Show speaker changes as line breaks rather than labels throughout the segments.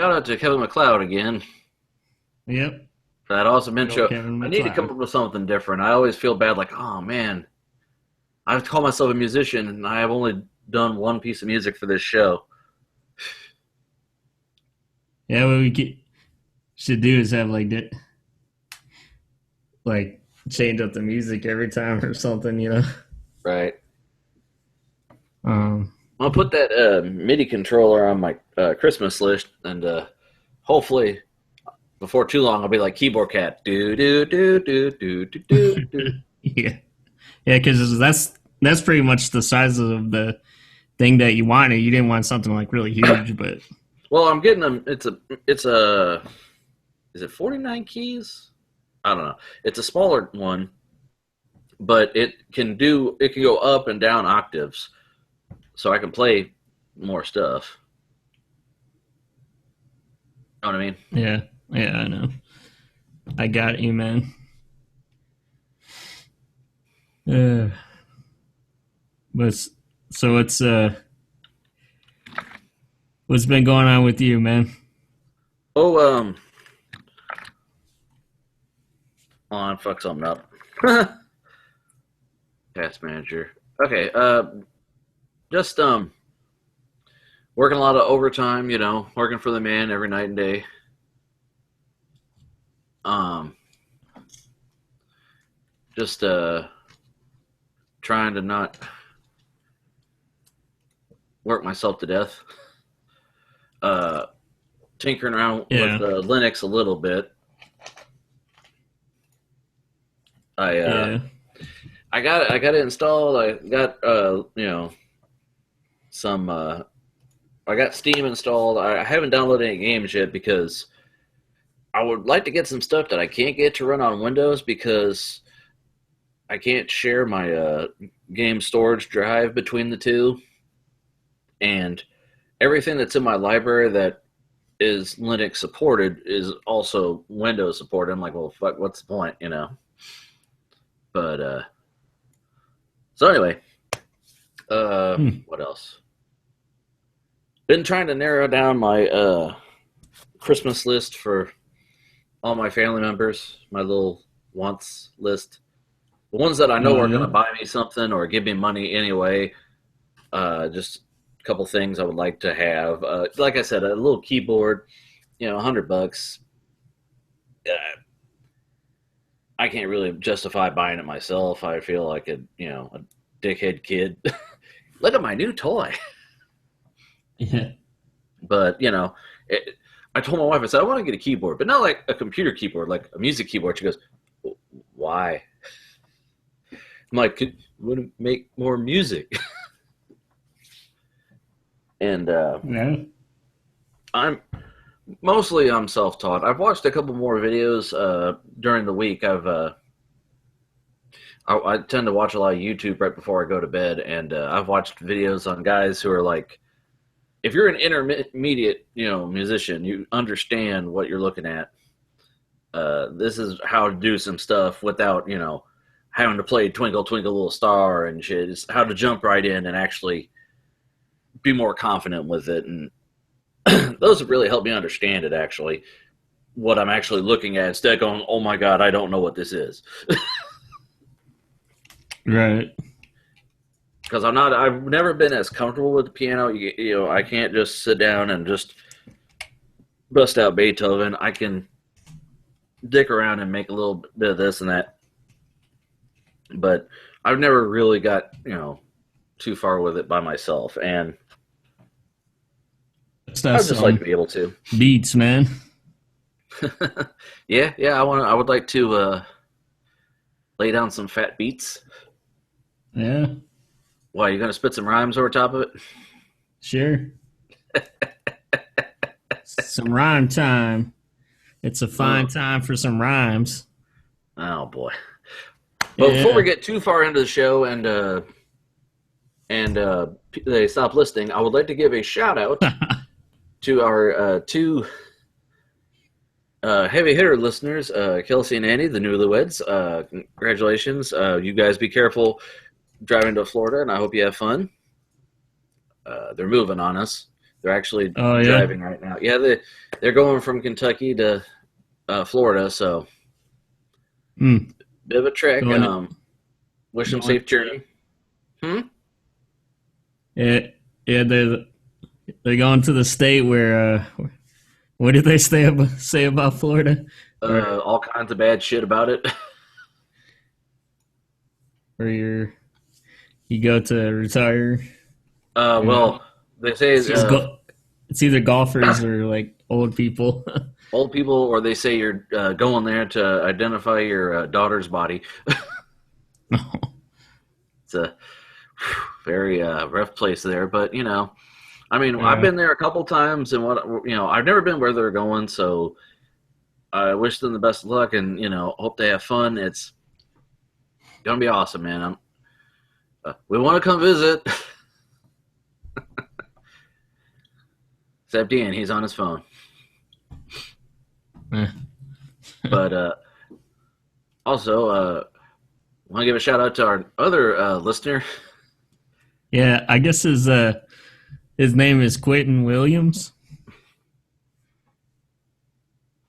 shout out to Kevin MacLeod again.
Yep.
For that awesome
Good old
intro.
Kevin
I need to come
MacLeod.
up with something different. I always feel bad, like, oh man, I call myself a musician, and I have only done one piece of music for this show.
Yeah, what should do is have like change up the music every time or something, you know.
Right.
Um,
I'll put that MIDI controller on my Christmas list, and hopefully before too long I'll be like Keyboard Cat. Do do do do do do do do.
yeah, yeah, because that's pretty much the size of the thing that you wanted. You didn't want something like really huge, but
Well, I'm getting them. It's a. Is it 49 keys? I don't know. It's a smaller one, but it can go up and down octaves, so I can play more stuff. You know what I mean?
yeah, I know. I got you, man. Uh, but so what's been going on with you, man?
Oh, on fuck something up. Task manager. Okay. Just working a lot of overtime. You know, working for the man every night and day. Just trying to not work myself to death. Tinkering around
Yeah.
with Linux a little bit.
Yeah.
I got it installed. I got some I got Steam installed. I haven't downloaded any games yet because I would like to get some stuff that I can't get to run on Windows because I can't share my game storage drive between the two, and everything that's in my library that is Linux supported is also Windows supported. I'm like, well, fuck, what's the point, you know? But so anyway, what else? Been trying to narrow down my Christmas list for all my family members, my little wants list. The ones that I know are going to buy me something or give me money anyway. Just a couple things I would like to have. Like I said, a little keyboard, $100. I can't really justify buying it myself. I feel like a dickhead kid. Look at my new toy.
Yeah.
But, I told my wife, I said, I want to get a keyboard, but not like a computer keyboard, like a music keyboard. She goes, why? I'm like, would it make more music? And I'm self-taught. I've watched a couple more videos during the week. I tend to watch a lot of YouTube right before I go to bed, and I've watched videos on guys who are like, if you're an intermediate, musician, you understand what you're looking at. This is how to do some stuff without, having to play Twinkle Twinkle Little Star and shit. It's how to jump right in and actually be more confident with it. And those have really helped me understand it, actually, what I'm actually looking at, instead of going, oh my God, I don't know what this is.
Right.
Because I've never been as comfortable with the piano. I can't just sit down and just bust out Beethoven. I can dick around and make a little bit of this and that. But I've never really got, too far with it by myself. And I'd just like to be able to.
Beats, man.
Yeah. I would like to lay down some fat beats.
Yeah.
Why, you gonna spit some rhymes over top of it?
Sure. Some rhyme time. It's a fine time for some rhymes.
Oh boy. But before we get too far into the show and they stop listening, I would like to give a shout out to our two heavy hitter listeners, Kelsey and Andy, the newlyweds. Congratulations. You guys be careful driving to Florida, and I hope you have fun. They're moving on us. They're actually
Oh yeah.
driving right now. Yeah, they're going from Kentucky to Florida, so
Hmm.
bit of a trek.
Going to,
Wish them
going.
safe journey. Hmm?
Yeah, yeah. They're going to the state where. What did they say about Florida? Or
All kinds of bad shit about it.
where you go to retire? And
Well, they say
it's either golfers or like old people.
old people, or they say you're going there to identify your daughter's body. It's a very rough place there, but I mean, I've
Yeah.
been there a couple times, and I've never been where they're going, so I wish them the best of luck, and hope they have fun. It's gonna be awesome, man. We want to come visit, except Ian, he's on his phone.
Eh.
But also, want to give a shout out to our other listener.
Yeah, I guess his name is Quentin Williams.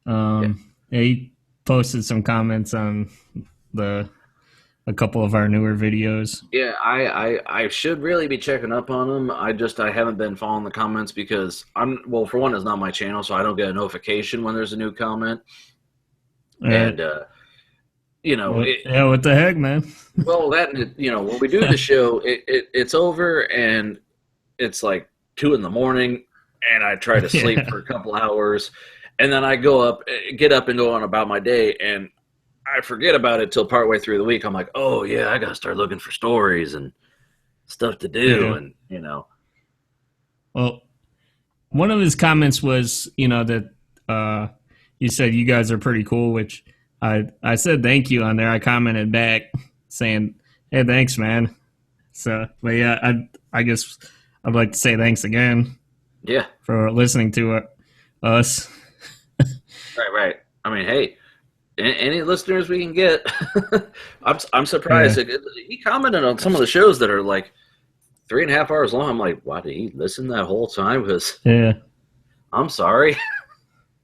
Yeah,
Yeah, he posted some comments on a couple of our newer videos.
yeah, I should really be checking up on him. I haven't been following the comments because for one, it's not my channel, so I don't get a notification when there's a new comment. And
What the heck, man?
well, that when we do the show, it's over and it's like 2 a.m, and I try to sleep
Yeah.
for a couple hours, and then I get up and go on about my day, and I forget about it till partway through the week. I'm like, oh yeah, I gotta start looking for stories and stuff to do,
Yeah.
and
Well, one of his comments was, that you said you guys are pretty cool, which I said thank you on there. I commented back saying, "Hey, thanks, man." So, but yeah, I guess I'd like to say thanks again
yeah,
for listening to us.
right. I mean, hey, any listeners we can get, I'm surprised.
Yeah.
He commented on some of the shows that are like 3.5 hours long. I'm like, why did he listen that whole time? Because
Yeah.
I'm sorry,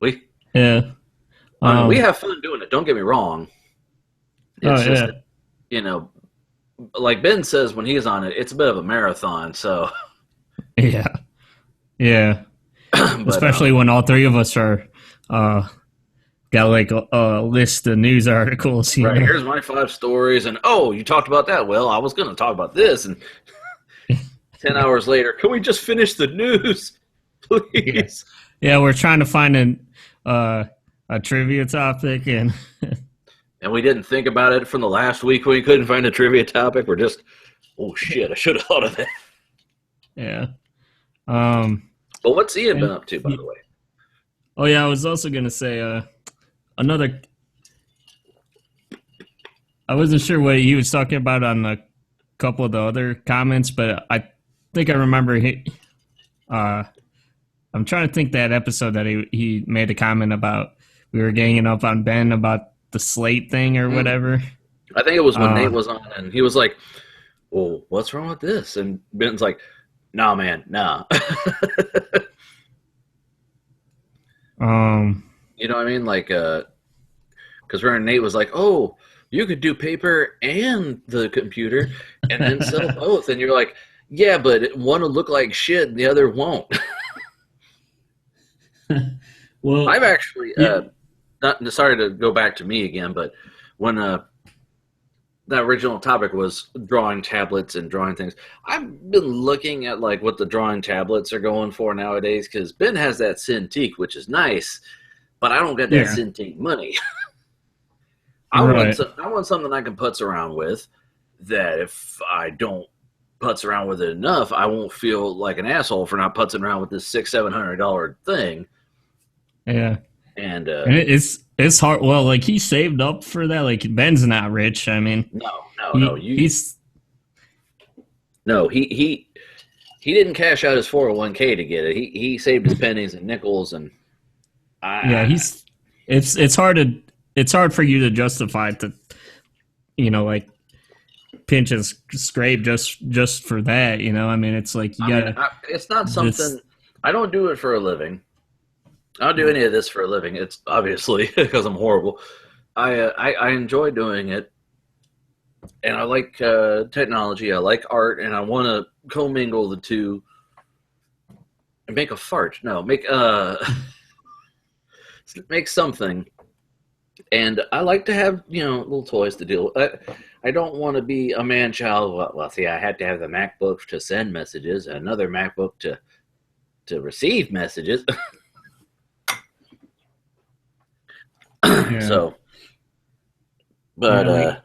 we
Yeah.
I mean, we have fun doing it. Don't get me wrong.
Oh
It's just
yeah.
that, like Ben says when he's on it, it's a bit of a marathon. So,
Yeah. Yeah.
but
Especially when all three of us are got like a list of news articles,
right, here's my 5 stories, and oh, you talked about that. Well, I was going to talk about this, and 10 hours later, can we just finish the news,
Yeah.
please?
Yeah, we're trying to find a trivia topic and
And we didn't think about it from the last week when we couldn't find a trivia topic. We're just, oh shit, I should have thought of that.
yeah.
But what's Ian been
And,
up to, by the way?
oh yeah, I was also gonna say another. I wasn't sure what he was talking about on a couple of the other comments, but I think I remember I'm trying to think that episode that he made a comment about we were ganging up on Ben about the slate thing or whatever.
I think it was when
Uh,
Nate was on, and he was like, well, what's wrong with this? And Ben's like, nah, man, nah. You know what I mean? Like, because Nate was like, oh, you could do paper and the computer and then sell both. And you're like, yeah, but one will look like shit and the other won't.
well,
I've actually,
yeah,
not sorry to go back to me again, but when that original topic was drawing tablets and drawing things, I've been looking at like what the drawing tablets are going for nowadays because Ben has that Cintiq, which is nice, but I don't get that
yeah,
Cintiq money.
right,
I want something I can putz around with that if I don't putz around with it enough, I won't feel like an asshole for not putzing around with this $600-700 thing.
yeah.
And
And it's hard. Well, like he saved up for that. Like Ben's not rich. I mean, he's
he didn't cash out his 401k to get it. He saved his pennies and nickels, and
it's hard for you to justify to like pinch and scrape just for that. I mean, it's like you gotta.
it's not something. I don't do it for a living. I don't do any of this for a living. It's obviously because I'm horrible. I enjoy doing it, and I like technology. I like art, and I want to commingle the two and make a fart. No, make something. And I like to have little toys to deal with. I don't want to be a man child. Well, see, I had to have the MacBook to send messages, and another MacBook to receive messages.
Yeah.
So, but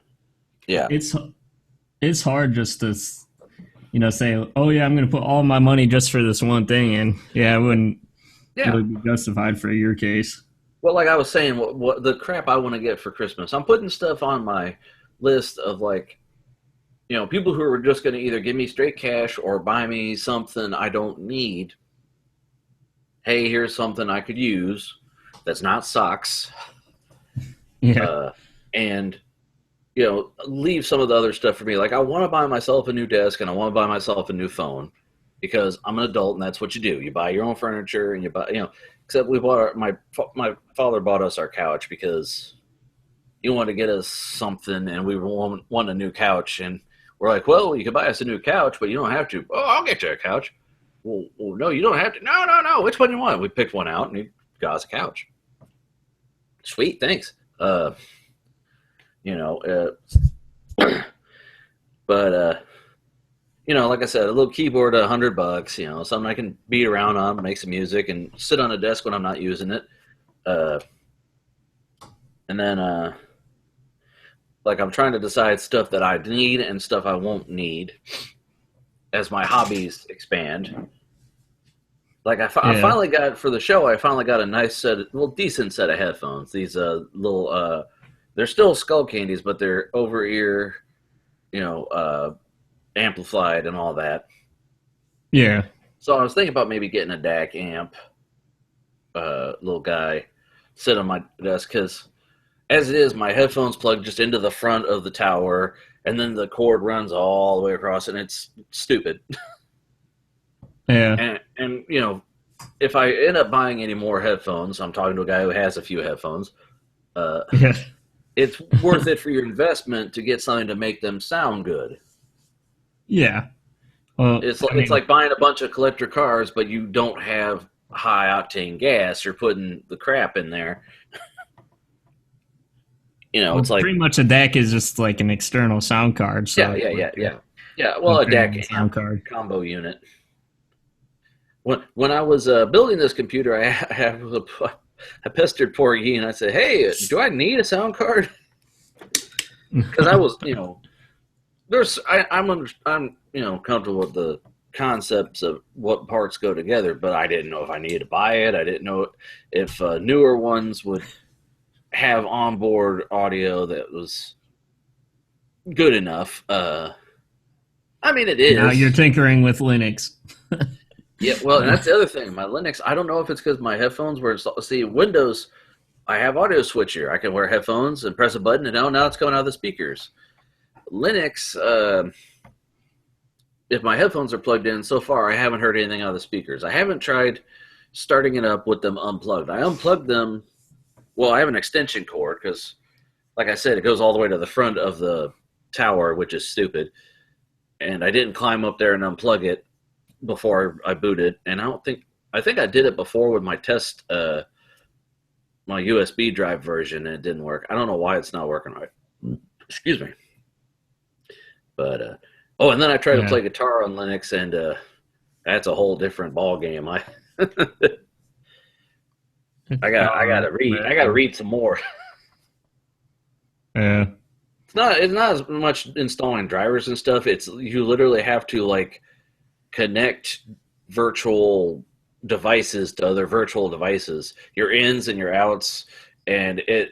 yeah,
it's hard just to say, oh yeah, I'm going to put all my money just for this one thing, and yeah, it wouldn't really be justified for your case.
Well, like I was saying, what the crap I want to get for Christmas, I'm putting stuff on my list of like, people who are just going to either give me straight cash or buy me something I don't need. Hey, here's something I could use that's not socks.
Yeah.
And leave some of the other stuff for me. Like I want to buy myself a new desk and I want to buy myself a new phone because I'm an adult and that's what you do. You buy your own furniture and you buy, except we bought my father bought us our couch because he wanted to get us something and we want a new couch. And we're like, well, you can buy us a new couch, but you don't have to. Oh, I'll get you a couch. Well, no, you don't have to. No. Which one do you want? We picked one out and he got us a couch. Sweet, thanks. But like I said, a little keyboard, $100, something I can beat around on, make some music, and sit on a desk when I'm not using it. And then, like I'm trying to decide stuff that I need and stuff I won't need as my hobbies expand. Like I finally got for the show. I finally got a nice decent set of headphones. These little, they're still skull candies, but they're over ear, amplified and all that.
Yeah.
So I was thinking about maybe getting a DAC amp, little guy, sit on my desk because, as it is, my headphones plug just into the front of the tower, and then the cord runs all the way across, and it's stupid.
Yeah.
And if I end up buying any more headphones, I'm talking to a guy who has a few headphones. It's worth it for your investment to get something to make them sound good.
Yeah. Well,
it's like buying a bunch of collector cars, but you don't have high octane gas. You're putting the crap in there. It's like
pretty much a DAC is just like an external sound card. So
yeah. Well, a DAC sound card combo unit. When I was building this computer, I pestered poor Yi and I said, "Hey, do I need a sound card?" Because I was, I'm comfortable with the concepts of what parts go together, but I didn't know if I needed to buy it. I didn't know if newer ones would have onboard audio that was good enough. I mean, it is.
Now you're tinkering with Linux.
Yeah, well, and that's the other thing. My Linux, I don't know if it's because my headphones were installed. See, Windows, I have audio switcher. I can wear headphones and press a button, and now it's coming out of the speakers. Linux, if my headphones are plugged in, so far I haven't heard anything out of the speakers. I haven't tried starting it up with them unplugged. I unplugged them. Well, I have an extension cord because, like I said, it goes all the way to the front of the tower, which is stupid. And I didn't climb up there and unplug it before I booted. And I think I did it before with my test, my USB drive version, and it didn't work. I don't know why it's not working right. Excuse me. But, and then I tried to play guitar on Linux, and that's a whole different ball game. I gotta read some more.
Yeah.
It's not as much installing drivers and stuff. It's you literally have to like connect virtual devices to other virtual devices, your ins and your outs, and it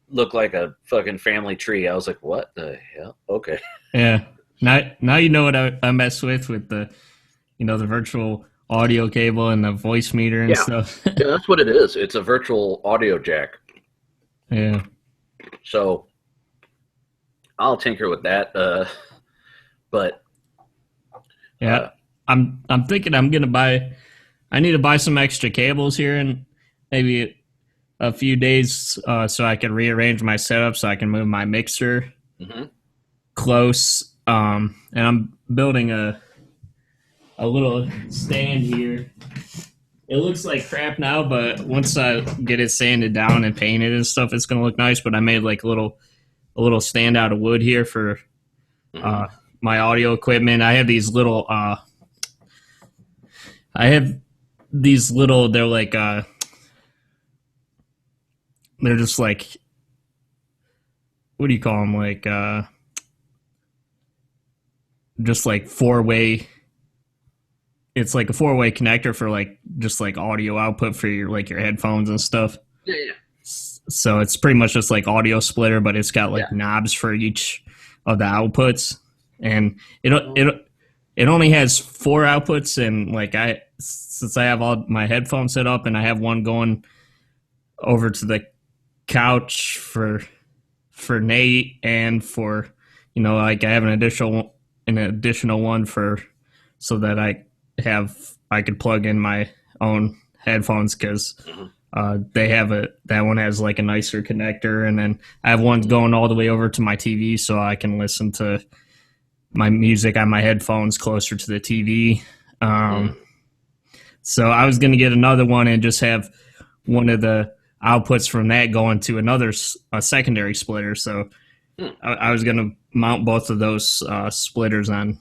looked like a fucking family tree. I was like, what the hell? Okay.
Yeah. Now you know what I mess with the the virtual audio cable and the voice meter and stuff.
Yeah, that's what it is. It's a virtual audio jack.
Yeah.
So I'll tinker with that. But
yeah, I'm thinking I'm gonna buy. I need to buy some extra cables here in maybe a few days, so I can rearrange my setup so I can move my mixer
Mm-hmm.
close. And I'm building a little stand here. It looks like crap now, but once I get it sanded down and painted and stuff, it's gonna look nice. But I made like a little stand out of wood here for
Mm-hmm.
my audio equipment. I have these little they're like they're just like, what do you call them, like just like four-way. It's like a four-way connector for like just like audio output for your like your headphones and stuff.
Yeah, yeah,
So it's pretty much just like audio splitter, but it's got
yeah.
like knobs for each of the outputs, and it only has four outputs. And like since I have all my headphones set up, and I have one going over to the couch for Nate, and for, like I have an additional one for, so that I could plug in my own headphones, because
Mm-hmm.
that one has like a nicer connector, and then I have one going all the way over to my TV, so I can listen to my music on my headphones closer to the TV.
Mm.
So I was going to get another one and just have one of the outputs from that going to a secondary splitter. So
Mm.
I was going to mount both of those splitters on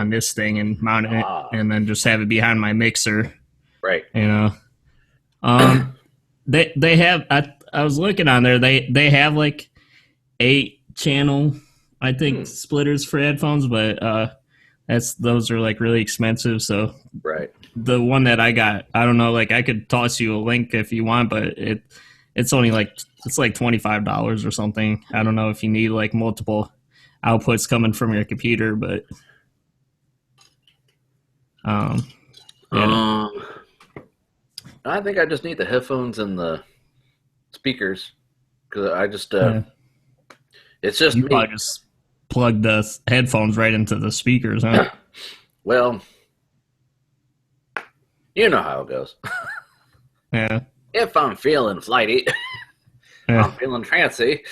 this thing and mount it,
Ah,
and then just have it behind my mixer.
right.
You know, um, they have. I was looking on there. They have like 8-channel, I think, splitters for headphones, but those are like really expensive. So
Right.
the one that I got, I don't know, like I could toss you a link if you want, but it's only like, it's like $25 or something. I don't know if you need like multiple outputs coming from your computer, but yeah.
I think I just need the headphones and the speakers, because I just
Yeah.
it's just
You
me.
probably just plug the headphones right into the speakers, huh?
Well, you know how it goes.
Yeah.
If I'm feeling flighty,
Yeah.
I'm feeling fancy.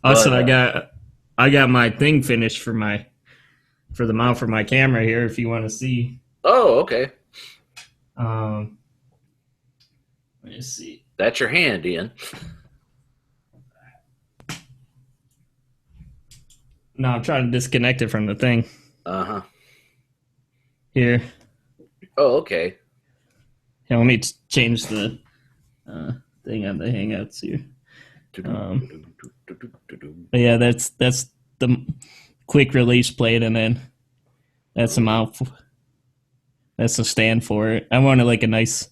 Also,
But,
I got my thing finished for the mount for my camera here. If you want to see,
oh, okay.
let me see.
That's your hand, Ian.
No, I'm trying to disconnect it from the thing
Uh-huh.
here.
Oh, okay.
Yeah, let me change the thing on the Hangouts here. But yeah, that's the quick release plate, and then that's a mount. That's a stand for it. I wanted like a nice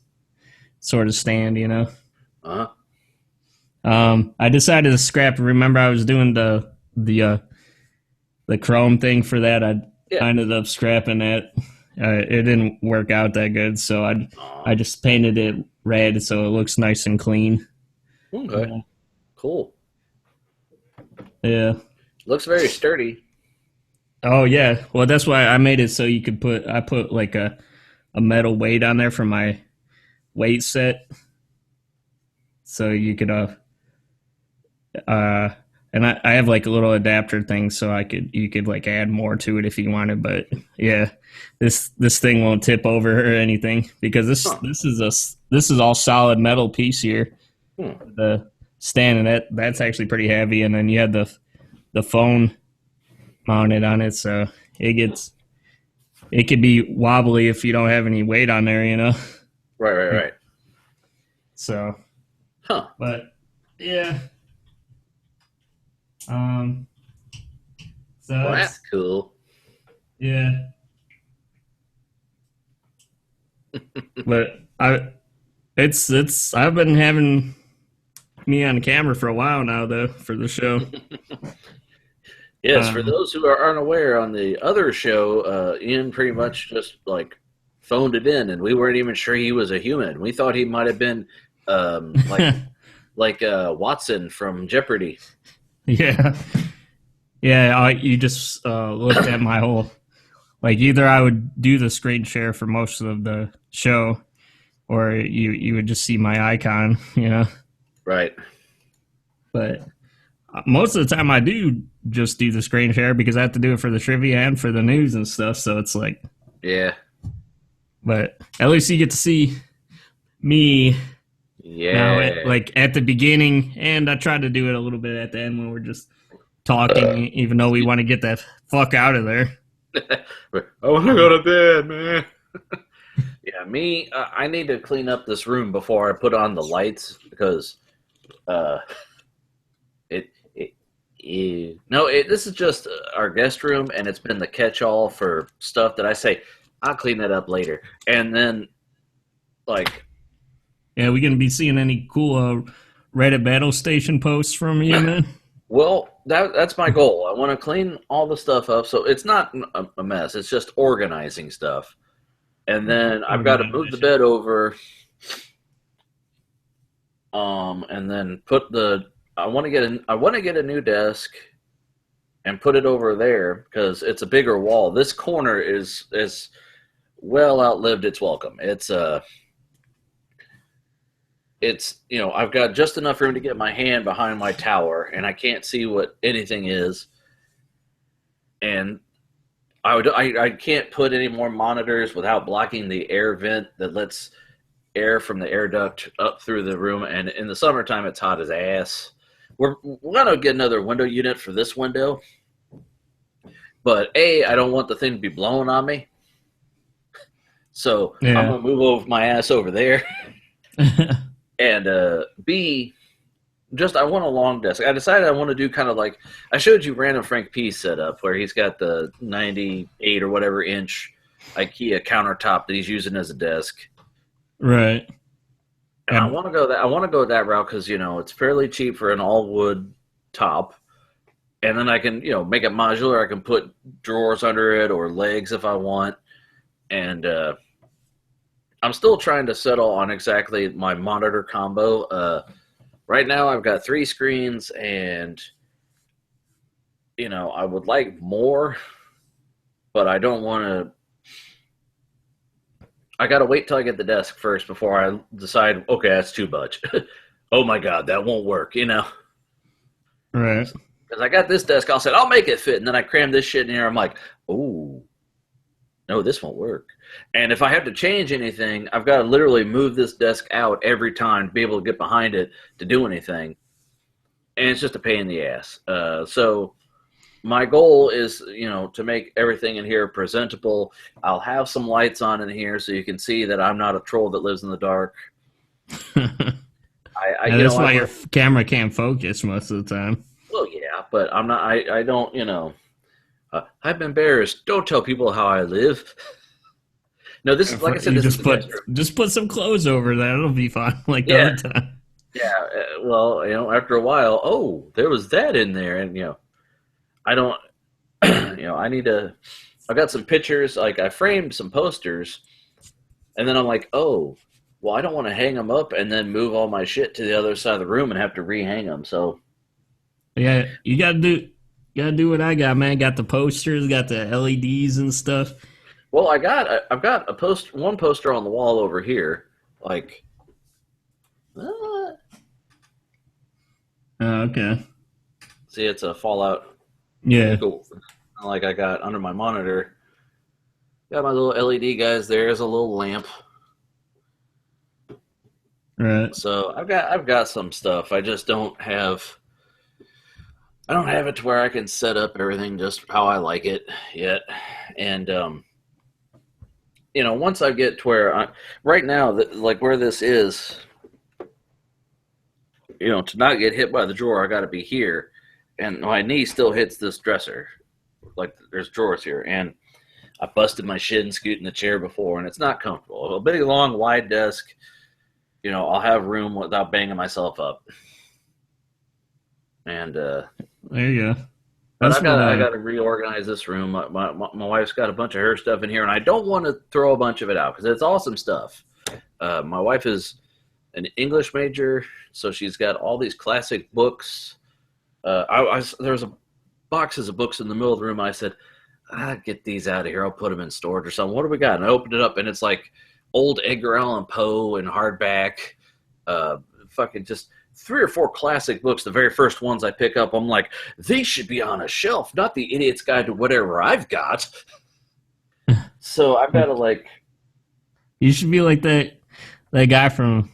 sort of stand,
Uh-huh.
I decided to scrap. Remember, I was doing the Chrome thing for that. I
Yeah.
ended up scrapping that. It didn't work out that good, so I
Aw.
just painted it red so it looks nice and clean.
Okay. Cool.
Yeah.
Looks very sturdy.
Oh yeah. Well, that's why I made it so you could I put like a metal weight on there for my weight set, so you could and I have like a little adapter thing, so you could like add more to it if you wanted. But yeah, this thing won't tip over or anything, because this is all solid metal piece here. The stand, and that's actually pretty heavy, and then you had the phone mounted on it, so it could be wobbly if you don't have any weight on there.
Right.
So,
Huh.
but yeah. So
Well, that's cool.
yeah. But I've been having me on camera for a while now, though, for the show.
Yes, for those who are unaware, on the other show, Ian pretty much just like phoned it in, and we weren't even sure he was a human. We thought he might have been like Watson from Jeopardy.
Yeah. Yeah, you just looked at my whole like either I would do the screen share for most of the show, or you would just see my icon, you know.
Right.
But most of the time I do just do the screen share because I have to do it for the trivia and for the news and stuff. So it's like,
Yeah.
but at least you get to see me now
Yeah.
like at the beginning, and I try to do it a little bit at the end when we're just talking, even though we want to get the fuck out of there.
I want to go to bed, man. Yeah, me. I need to clean up this room before I put on the lights because uh, this is just our guest room, and it's been the catch-all for stuff that I say I'll clean that up later, and then like.
Yeah, we gonna be seeing any cool Reddit battle station posts from you, man?
Well, that's my goal. I want to clean all the stuff up so it's not a mess. It's just organizing stuff. And then I've got to move the bed over. And then I want to get a new desk and put it over there because it's a bigger wall. This corner is well outlived its welcome. It's I've got just enough room to get my hand behind my tower, and I can't see what anything is. And I can't put any more monitors without blocking the air vent that lets air from the air duct up through the room. And in the summertime, it's hot as ass. We're gonna get another window unit for this window, but I don't want the thing to be blowing on me. So I'm gonna move my ass over there. And B, I want a long desk. I decided I want to do kind of like I showed you Random Frank P's setup where he's got the 98 or whatever inch IKEA countertop that he's using as a desk.
Right.
And I want to go that route because it's fairly cheap for an all wood top, and then I can make it modular. I can put drawers under it or legs if I want, and I'm still trying to settle on exactly my monitor combo. Right now I've got 3 screens, and I would like more, but I don't want to. I got to wait till I get the desk first before I decide, okay, that's too much. Oh my God, that won't work,
Right.
Because I got this desk, I'll make it fit, and then I cram this shit in here. I'm like, oh, no, this won't work. And if I have to change anything, I've got to literally move this desk out every time to be able to get behind it to do anything. And it's just a pain in the ass. So my goal is, to make everything in here presentable. I'll have some lights on in here so you can see that I'm not a troll that lives in the dark.
That's why your camera can't focus most of the time.
Well, yeah, but I'm not. I don't. I'm embarrassed. Don't tell people how I live. No, this is like I said.
Just put some clothes over that. It'll be fine. Like the other time.
Yeah. Well, after a while, oh, there was that in there, and I don't. I need to. I got some pictures. Like I framed some posters, and then I'm like, oh, well, I don't want to hang them up and then move all my shit to the other side of the room and have to rehang them. So.
Yeah, you gotta do what I got, man. Got the posters, got the LEDs and stuff.
Well, I've got one poster on the wall over here, like.
Okay.
See, it's a Fallout.
Yeah.
Cool. Like I got under my monitor. Got my little LED guys there. There's a little lamp.
Right.
So I've got some stuff. I just don't have. I don't have it to where I can set up everything just how I like it yet. And once I get to where right now, like where this is, to not get hit by the drawer, I got to be here, and my knee still hits this dresser. Like there's drawers here, and I busted my shin scooting the chair before, and it's not comfortable. A big, long, wide desk, I'll have room without banging myself up. And
there you go.
I got to reorganize this room. My wife's got a bunch of her stuff in here, and I don't want to throw a bunch of it out because it's awesome stuff. My wife is an English major, so she's got all these classic books. There's boxes of books in the middle of the room. I said, get these out of here. I'll put them in storage or something. What do we got? And I opened it up, and it's like old Edgar Allan Poe and hardback, uh, fucking just 3 or 4 classic books. The very first ones I pick up, I'm like, these should be on a shelf, not the Idiot's Guide to Whatever I've got. So I've got to like.
You should be like that guy from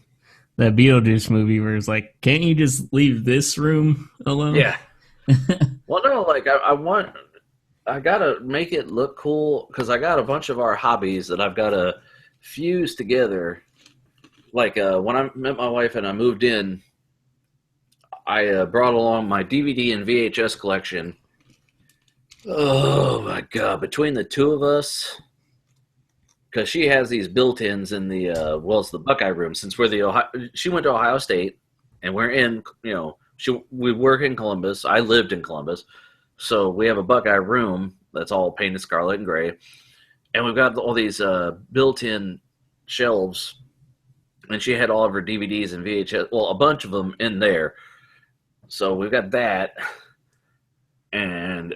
that Beetlejuice movie where it's like, can't you just leave this room alone?
Yeah. Well, no, like I gotta make it look cool because I got a bunch of our hobbies that I've got to fuse together. Like when I met my wife and I moved in, I brought along my DVD and VHS collection. Oh my god! Between the two of us, because she has these built-ins in the it's the Buckeye room. Since she went to Ohio State, and we're in we work in Columbus. I lived in Columbus, so we have a Buckeye room that's all painted scarlet and gray, and we've got all these built-in shelves. And she had all of her DVDs and VHS, well, a bunch of them in there. So we've got that, and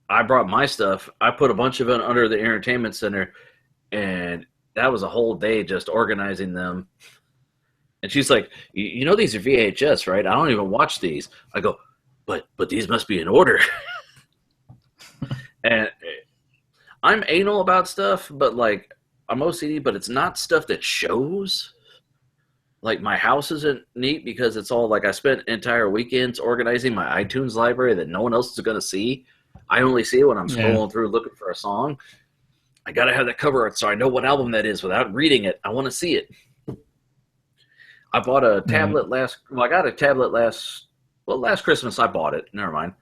I brought my stuff. I put a bunch of it under the entertainment center, and that was a whole day just organizing them. And she's like, you know these are VHS, right? I don't even watch these. I go, but these must be in order. And I'm anal about stuff, but like I'm OCD, but it's not stuff that shows. Like my house isn't neat because it's all like I spent entire weekends organizing my iTunes library that no one else is going to see. I only see it when I'm scrolling through looking for a song. I got to have that cover art so I know what album that is without reading it. I want to see it. I bought a tablet I got a tablet last Christmas I bought it. Never mind.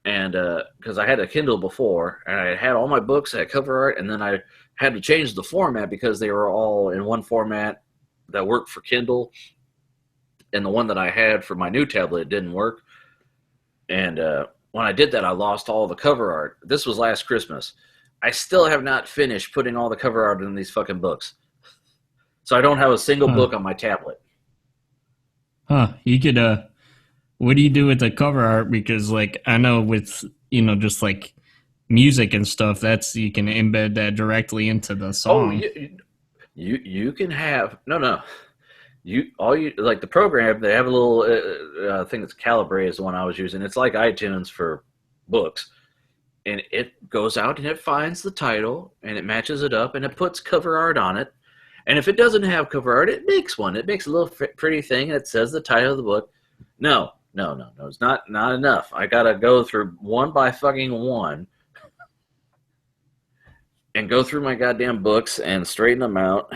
And because I had a Kindle before and I had all my books, I had cover art, and then I had to change the format because they were all in one format that worked for Kindle, and the one that I had for my new tablet didn't work. And when I did that, I lost all the cover art. This was last Christmas. I still have not finished putting all the cover art in these fucking books. So I don't have a single book on my tablet.
Huh. You could, what do you do with the cover art? Because, like, I know with, just like music and stuff, you can embed that directly into the song.
Oh, you can have like the program. They have a little thing that's Calibre is the one I was using. It's like iTunes for books, and it goes out and it finds the title and it matches it up and it puts cover art on it. And if it doesn't have cover art, it makes one. It makes a little pretty thing that says the title of the book. No, it's not enough. I gotta go through one by fucking one. And go through my goddamn books and straighten them out.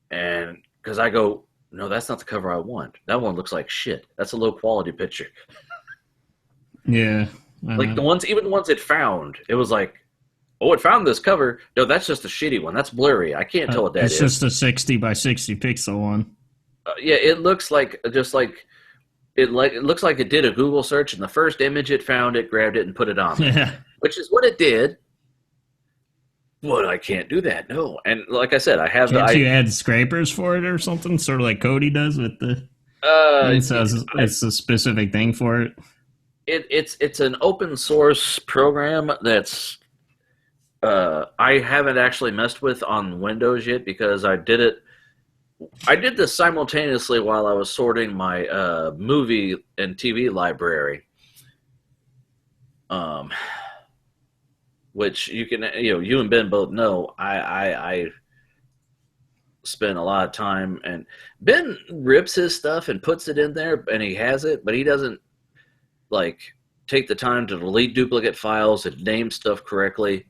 And because I go, no, that's not the cover I want. That one looks like shit. That's a low quality picture.
Yeah.
Like even the ones it found, it was like, oh, it found this cover. No, that's just a shitty one. That's blurry. I can't tell what that is.
It's just a 60 by 60 pixel one.
Yeah, it looks like it looks like it did a Google search, and the first image it found, it grabbed it and put it on there.
Yeah.
Which is what it did. But I can't do that, no. And like I said, I have
Can't you add scrapers for it or something, sort of like Cody does with the... it's a specific thing for it.
It's an open source program that's I haven't actually messed with on Windows yet because I did this simultaneously while I was sorting my movie and TV library. Which you can, you and Ben both know, I spend a lot of time, and Ben rips his stuff and puts it in there, and he has it, but he doesn't like take the time to delete duplicate files and name stuff correctly.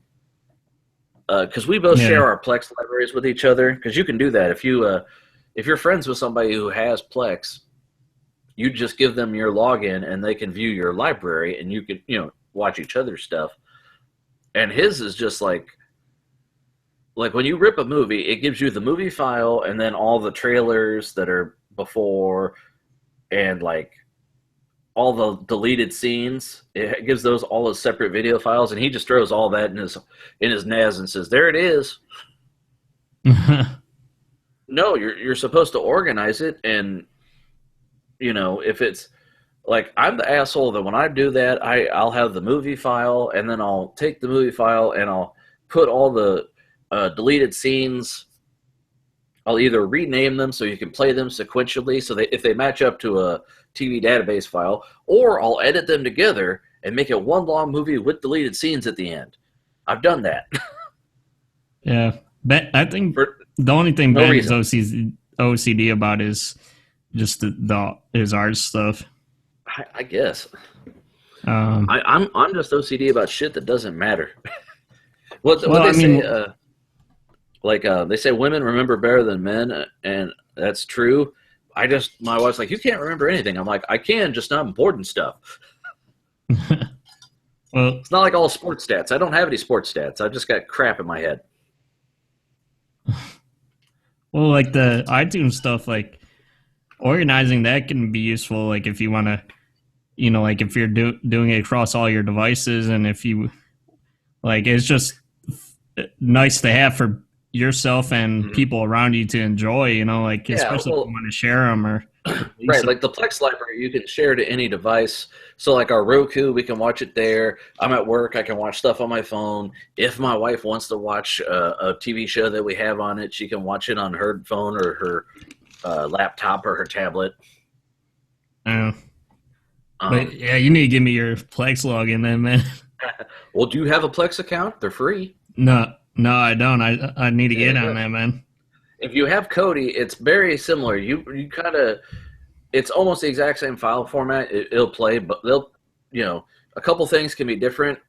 Because we both share our Plex libraries with each other. Because you can do that if you're friends with somebody who has Plex, you just give them your login and they can view your library, and you can watch each other's stuff. And his is just like when you rip a movie, it gives you the movie file and then all the trailers that are before and like all the deleted scenes. It gives those all as separate video files, and he just throws all that in his NAS and says, "There it is." No, you're supposed to organize it, and if it's like I'm the asshole that when I do that, I'll have the movie file, and then I'll take the movie file and I'll put all the deleted scenes. I'll either rename them so you can play them sequentially, so that if they match up to a TV database file, or I'll edit them together and make it one long movie with deleted scenes at the end. I've done that.
Yeah, I think
For
the only thing
no
Ben is
reason.
OCD about is just the his art stuff.
I guess
Um,
I'm just OCD about shit that doesn't matter. What
well,
they
I
say,
mean,
they say women remember better than men, and that's true. My wife's like, you can't remember anything. I'm like, I can, just not important stuff.
well,
It's not like all sports stats. I don't have any sports stats. I've just got crap in my head.
like the iTunes stuff, like organizing that can be useful. Like if you want to, like if you're doing it across all your devices, and if you like, it's just nice to have for yourself and
Mhm.
people around you to enjoy. Like
Yeah,
especially if you
well,
want to share them or release
right.
them.
Like the Plex library, you can share to any device. So, like our Roku, we can watch it there. I'm at work, I can watch stuff on my phone. If my wife wants to watch a TV show that we have on it, she can watch it on her phone or her laptop or her tablet.
Uh, but
Um,
yeah, you need to give me your Plex login then, man.
well, do you have a Plex account? They're free.
No, no, I don't. I need to
Yeah,
get on
yeah.
that, man.
If you have Kodi, it's very similar. You kind of it's almost the exact same file format. It'll play, but they'll a couple things can be different.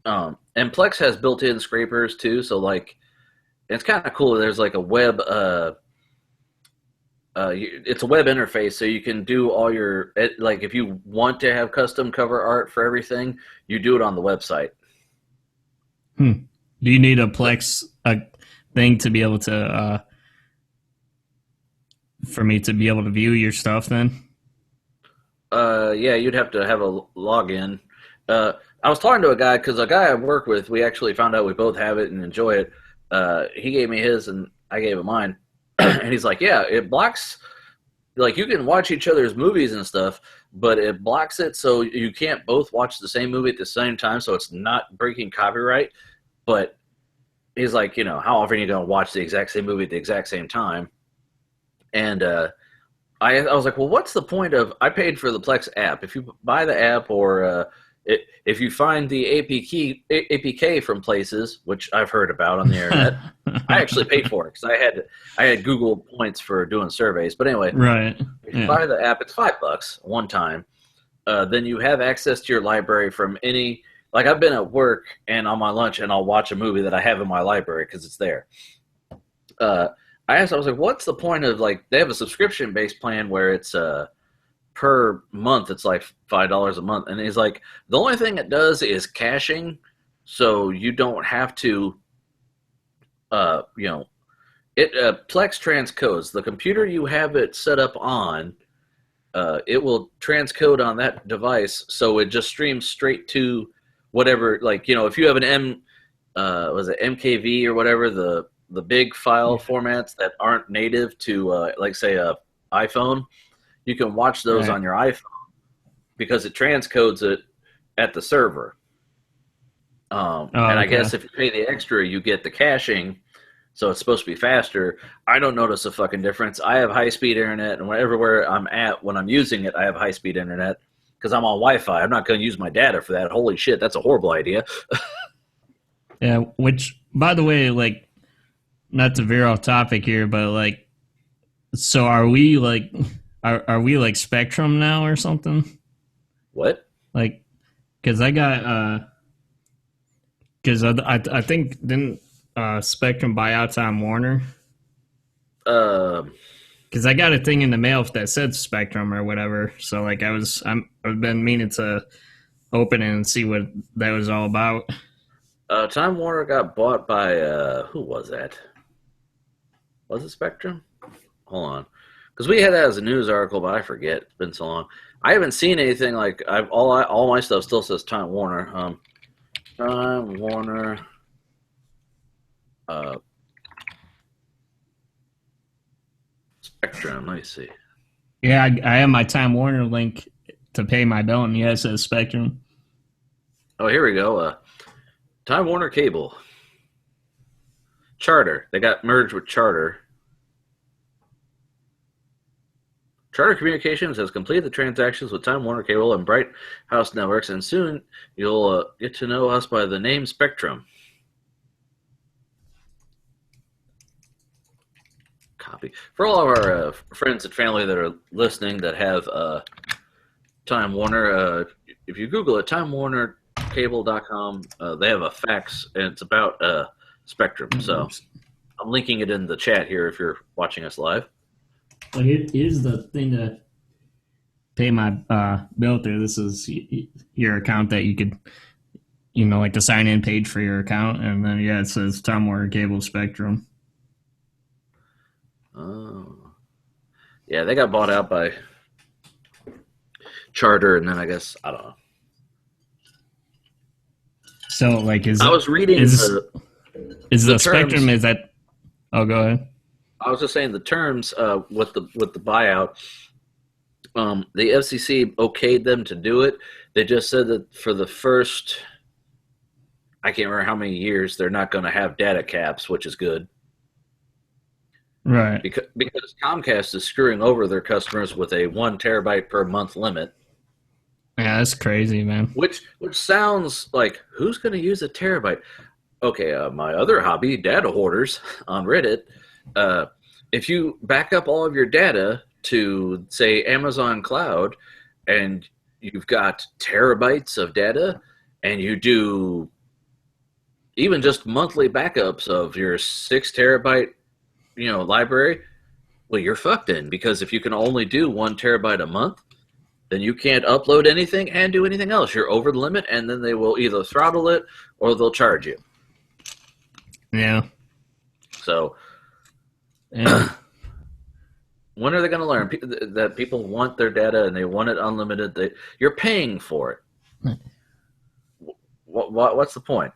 And Plex has built-in scrapers too, so like it's kind of cool. There's like a web it's a web interface, so you can do all your like if you want to have custom cover art for everything, you do it on the website.
Hmm. Do you need a
So,
Plex thing to be able to for me to be able to view your stuff? Then.
yeah, you'd have to have a login. Uh, I was talking to a guy because a guy I work with, we actually found out we both have it and enjoy it. He gave me his and I gave him mine, and he's like, "Yeah, it blocks. Like you can watch each other's movies and stuff, but it blocks it so you can't both watch the same movie at the same time, so it's not breaking copyright." But he's like, how often are you going to watch the exact same movie at the exact same time? And I was like, well, what's the point of? I paid for the Plex app. If you buy the app, or if you find the APK from places, which I've heard about on the internet, I actually paid for it because I had Google points for doing surveys. But anyway,
Right.
if you
Yeah.
buy the app, it's $5 one time. Then you have access to your library from any. Like I've been at work and on my lunch, and I'll watch a movie that I have in my library because it's there. Uh, I was like, what's the point of like they have a subscription based plan where it's per month, it's like $5 a month, and he's like, the only thing it does is caching, so you don't have to, uh, you know, it Plex transcodes the computer you have it set up on. It will transcode on that device, so it just streams straight to whatever. Like if you have an was it MKV or whatever the big file
Yeah.
formats that aren't native to like say a iPhone, you can watch those
Right.
on your iPhone because it transcodes it at the server.
Oh,
And I
okay.
guess if you pay the extra, you get the caching, so it's supposed to be faster. I don't notice a fucking difference. I have high speed internet, and everywhere I'm at when I'm using it, I have high speed internet because I'm on Wi-Fi. I'm not going to use my data for that. Holy shit, that's a horrible idea.
Yeah. Which, by the way, like, not to veer off topic here, but like, so are we like, are we like Spectrum now or something?
What?
Like, because I got, because I think didn't Spectrum buy out Time Warner?
Um,
Because I got a thing in the mail that said Spectrum or whatever. So like, I've been meaning to open it and see what that was all about.
Time Warner got bought by who was that? Was it Spectrum? Hold on, because we had that as a news article, but I forget. It's been so long. I haven't seen anything like all my stuff still says Time Warner. Time Warner. Uh, Spectrum. Let me see.
Yeah, I have my Time Warner link to pay my bill, and yeah, it says Spectrum.
Oh, here we go. Time Warner Cable. Charter. They got merged with Charter. Charter Communications has completed the transactions with Time Warner Cable and Bright House Networks, and soon you'll get to know us by the name Spectrum. Copy. For all of our friends and family that are listening that have Time Warner, if you Google it, TimeWarnerCable.com, they have a fax, and it's about Spectrum. So I'm linking it in the chat here if you're watching us live.
Well, here's the thing to pay my bill through. This is your account that you could, like the sign-in page for your account, and then it says Time Warner Cable Spectrum.
Oh, yeah, they got bought out by Charter, and then I guess I don't know.
So, like,
I was reading
is the
terms.
Spectrum? Is that? Oh, go ahead.
I was just saying the terms with the buyout. The FCC okayed them to do it. They just said that for the first, I can't remember how many years, they're not going to have data caps, which is good.
Right.
Because Comcast is screwing over their customers with a 1 terabyte per month limit.
Yeah, that's crazy, man.
Which sounds like, who's going to use a terabyte? Okay, my other hobby, data hoarders on Reddit. If you back up all of your data to, say, Amazon Cloud, and you've got terabytes of data, and you do even just monthly backups of your 6 terabyte library, well, you're fucked in, because if you can only do 1 terabyte a month, then you can't upload anything and do anything else. You're over the limit, and then they will either throttle it or they'll charge you.
Yeah.
So, when are they going to learn that people want their data and they want it unlimited? You're paying for it. What's the point?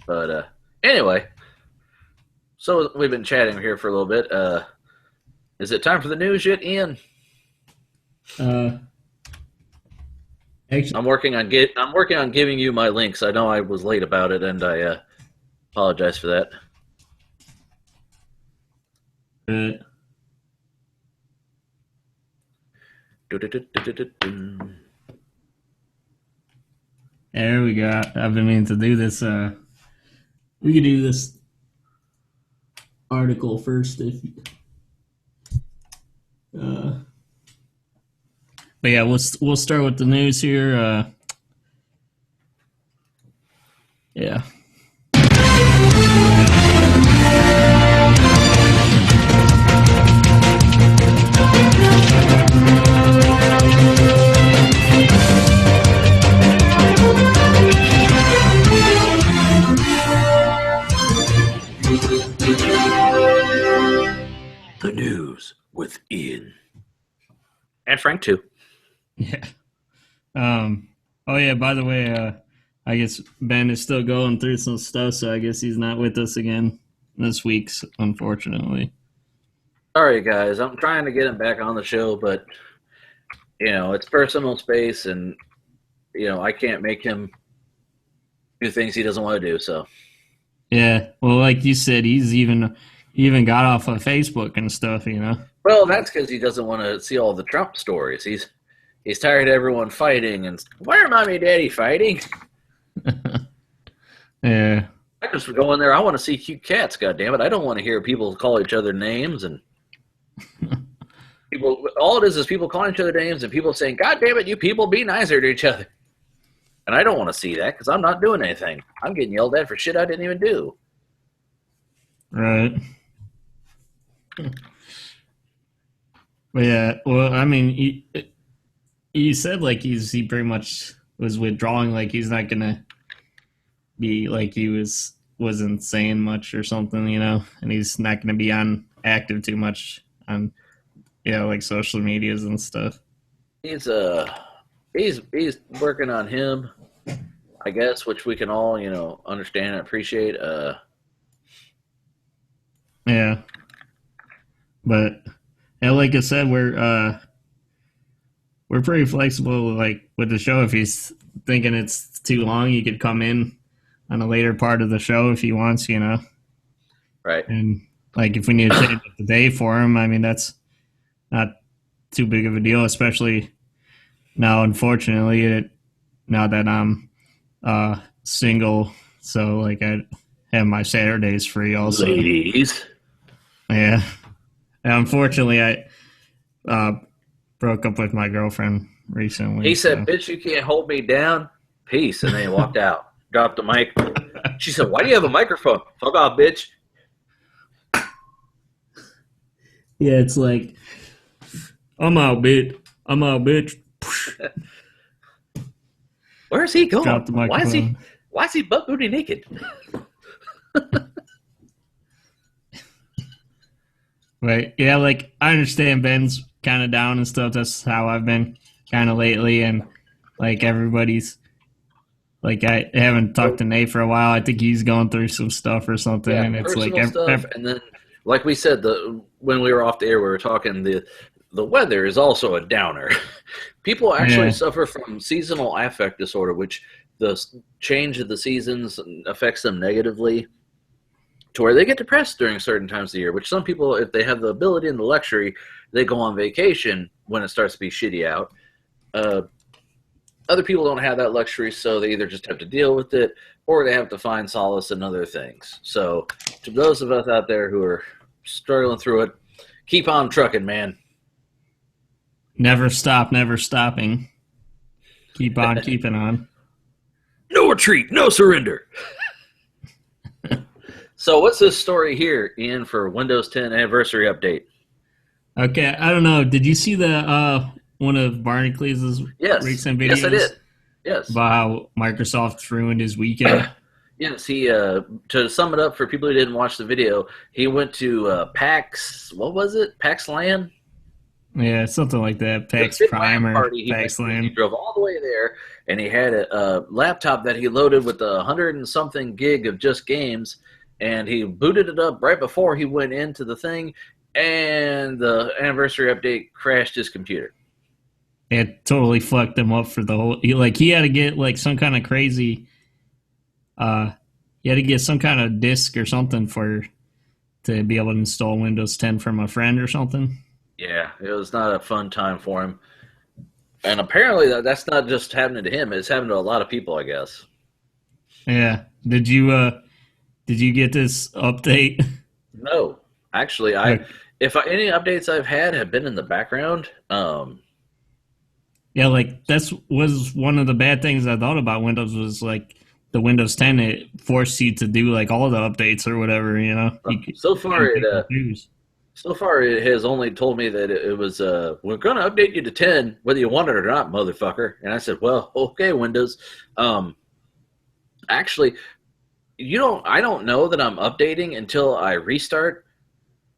But anyway, so we've been chatting here for a little bit. Is it time for the news yet, Ian?
Actually,
I'm working on giving you my links. I know I was late about it, and I apologize for that.
There we go. I've been meaning to do this. We could do this article first if. But yeah, we'll start with the news here. Yeah.
The news with Ian and Frank too.
Yeah. Oh yeah. By the way, I guess Ben is still going through some stuff, so I guess he's not with us again this week, unfortunately.
Sorry, guys. I'm trying to get him back on the show, but it's personal space, and I can't make him do things he doesn't want to do. So.
Yeah. Well, like you said, he's even got off of Facebook and stuff.
Well, that's because he doesn't want to see all the Trump stories. He's tired of everyone fighting, and why are mommy and daddy fighting?
Yeah.
I just go in there. I want to see cute cats. God damn it! I don't want to hear people call each other names and people. All it is people calling each other names and people saying, "God damn it, you people, be nicer to each other." And I don't want to see that because I'm not doing anything. I'm getting yelled at for shit I didn't even do.
Right. But yeah, well, I mean, he said like he pretty much was withdrawing, like he's not gonna be like he wasn't saying much or something, and he's not gonna be on active too much on like social medias and stuff.
He's working on him, I guess, which we can all understand and appreciate.
Yeah, but And like I said, we're pretty flexible. Like with the show, if he's thinking it's too long, he could come in on a later part of the show if he wants, you know.
Right.
And like if we need to change up the day for him, I mean that's not too big of a deal, especially now. Unfortunately, now that I'm single, so like I have my Saturdays free also.
Ladies.
Yeah. And unfortunately, I broke up with my girlfriend recently.
He said, "Bitch, you can't hold me down." Peace, and then he walked out. Dropped the mic. She said, "Why do you have a microphone?" Fuck off, bitch.
Yeah, it's like I'm out, bitch. I'm out, bitch.
Where's he going?
Drop the microphone.
Why is he butt booty naked?
Right. Yeah, like I understand Ben's kind of down and stuff. That's how I've been kind of lately, and like everybody's like I haven't talked to Nate for a while. I think he's going through some stuff or something,
Yeah,
and it's like
stuff, and then like we said, when we were off the air, we were talking the weather is also a downer. People actually suffer from seasonal affect disorder, which the change of the seasons affects them negatively to where they get depressed during certain times of the year, which some people, if they have the ability and the luxury, they go on vacation when it starts to be shitty out. Other people don't have that luxury, so they either just have to deal with it or they have to find solace in other things. So to those of us out there who are struggling through it, keep on trucking, man.
Never stop, never stopping. Keep on keeping on.
No retreat, no surrender. So what's this story here, Ian, for Windows 10 anniversary update?
Okay, I don't know. Did you see the one of Barnacle recent videos?
Yes, I did. Yes.
About how Microsoft ruined his weekend?
Yes, he to sum it up for people who didn't watch the video, he went to PAX, what was it? PAX LAN?
Yeah, something like that. PAX Prime or PAX LAN.
He drove all the way there, and he had a laptop that he loaded with 100 and something gig of just games, and he booted it up right before he went into the thing, and the anniversary update crashed his computer.
It totally fucked him up for the whole. He had to get like some kind of crazy. He had to get some kind of disk or something to be able to install Windows 10 from a friend or something.
Yeah, it was not a fun time for him, and apparently that's not just happening to him; it's happening to a lot of people, I guess.
Yeah. Did you get this update?
No, actually, any updates I've had have been in the background.
Yeah, like was one of the bad things I thought about Windows was like the Windows 10. It forced you to do like all the updates or whatever, you know.
So far, it has only told me that it was we're going to update you to 10, whether you want it or not, motherfucker. And I said, well, okay, Windows. Actually, I don't know that I'm updating until I restart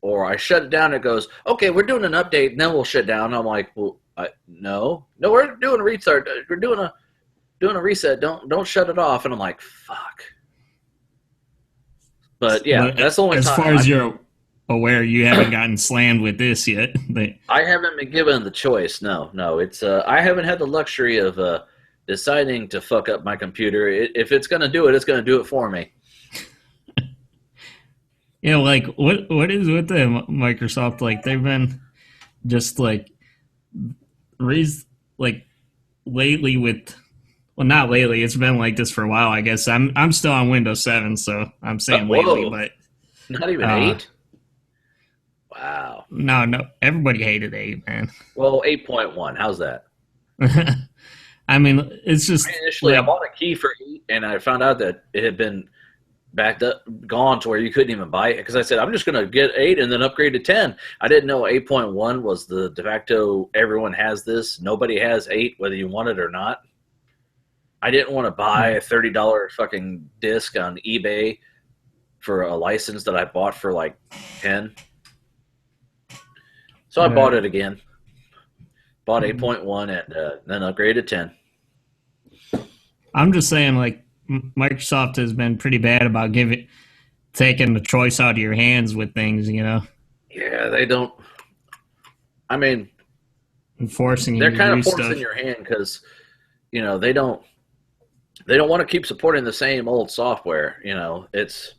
or I shut it down. It goes, okay, we're doing an update, and then we'll shut down. I'm like, well, no, we're doing a restart. We're doing a reset. Don't shut it off. And I'm like, fuck. But yeah, that's the only
as
time.
Far as you're aware, you haven't gotten slammed with this yet.
I haven't been given the choice. No. It's I haven't had the luxury of deciding to fuck up my computer. If it's going to do it, it's going to do it for me.
Yeah, like what is with the Microsoft? Like they've been just like lately with. Well, not lately. It's been like this for a while, I guess. I'm still on Windows 7, so I'm saying lately, but
not even 8. Wow.
No. Everybody hated 8, man.
Well, 8.1. How's that?
I mean, it's just
initially I bought a key for 8, and I found out that it had been backed up, gone to where you couldn't even buy it. Because I said I'm just going to get 8 and then upgrade to 10. I didn't know 8.1 was the de facto. Everyone has this. Nobody has 8, whether you want it or not. I didn't want to buy a $30 fucking disc on eBay for a license that I bought for like 10. So I bought it again. Bought 8.1 and then upgraded to 10.
I'm just saying, like, Microsoft has been pretty bad about taking the choice out of your hands with things, you know?
Yeah, they don't. I mean,
Forcing you
they're
to
kind
do
of forcing
stuff.
your hand because they don't want to keep supporting the same old software. It's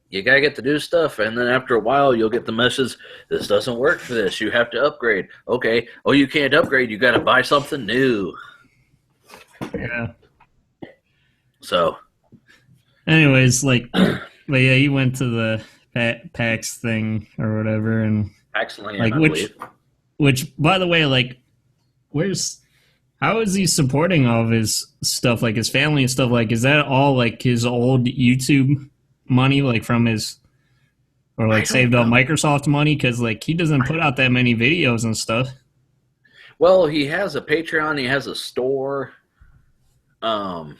you gotta get to do stuff, and then after a while, you'll get the message: "This doesn't work for this. You have to upgrade." Okay. Oh, you can't upgrade. You got to buy something new.
Yeah.
So,
anyways, like, but yeah, he went to the PAX thing or whatever, and
Paxland,
like,
I believe.
which, by the way, like, how is he supporting all of his stuff, like his family and stuff? Like, is that all like his old YouTube money, like from his, or
I
like
don't
saved up
know.
Microsoft money? Because like he doesn't put out that many videos and stuff.
Well, he has a Patreon. He has a store. Um,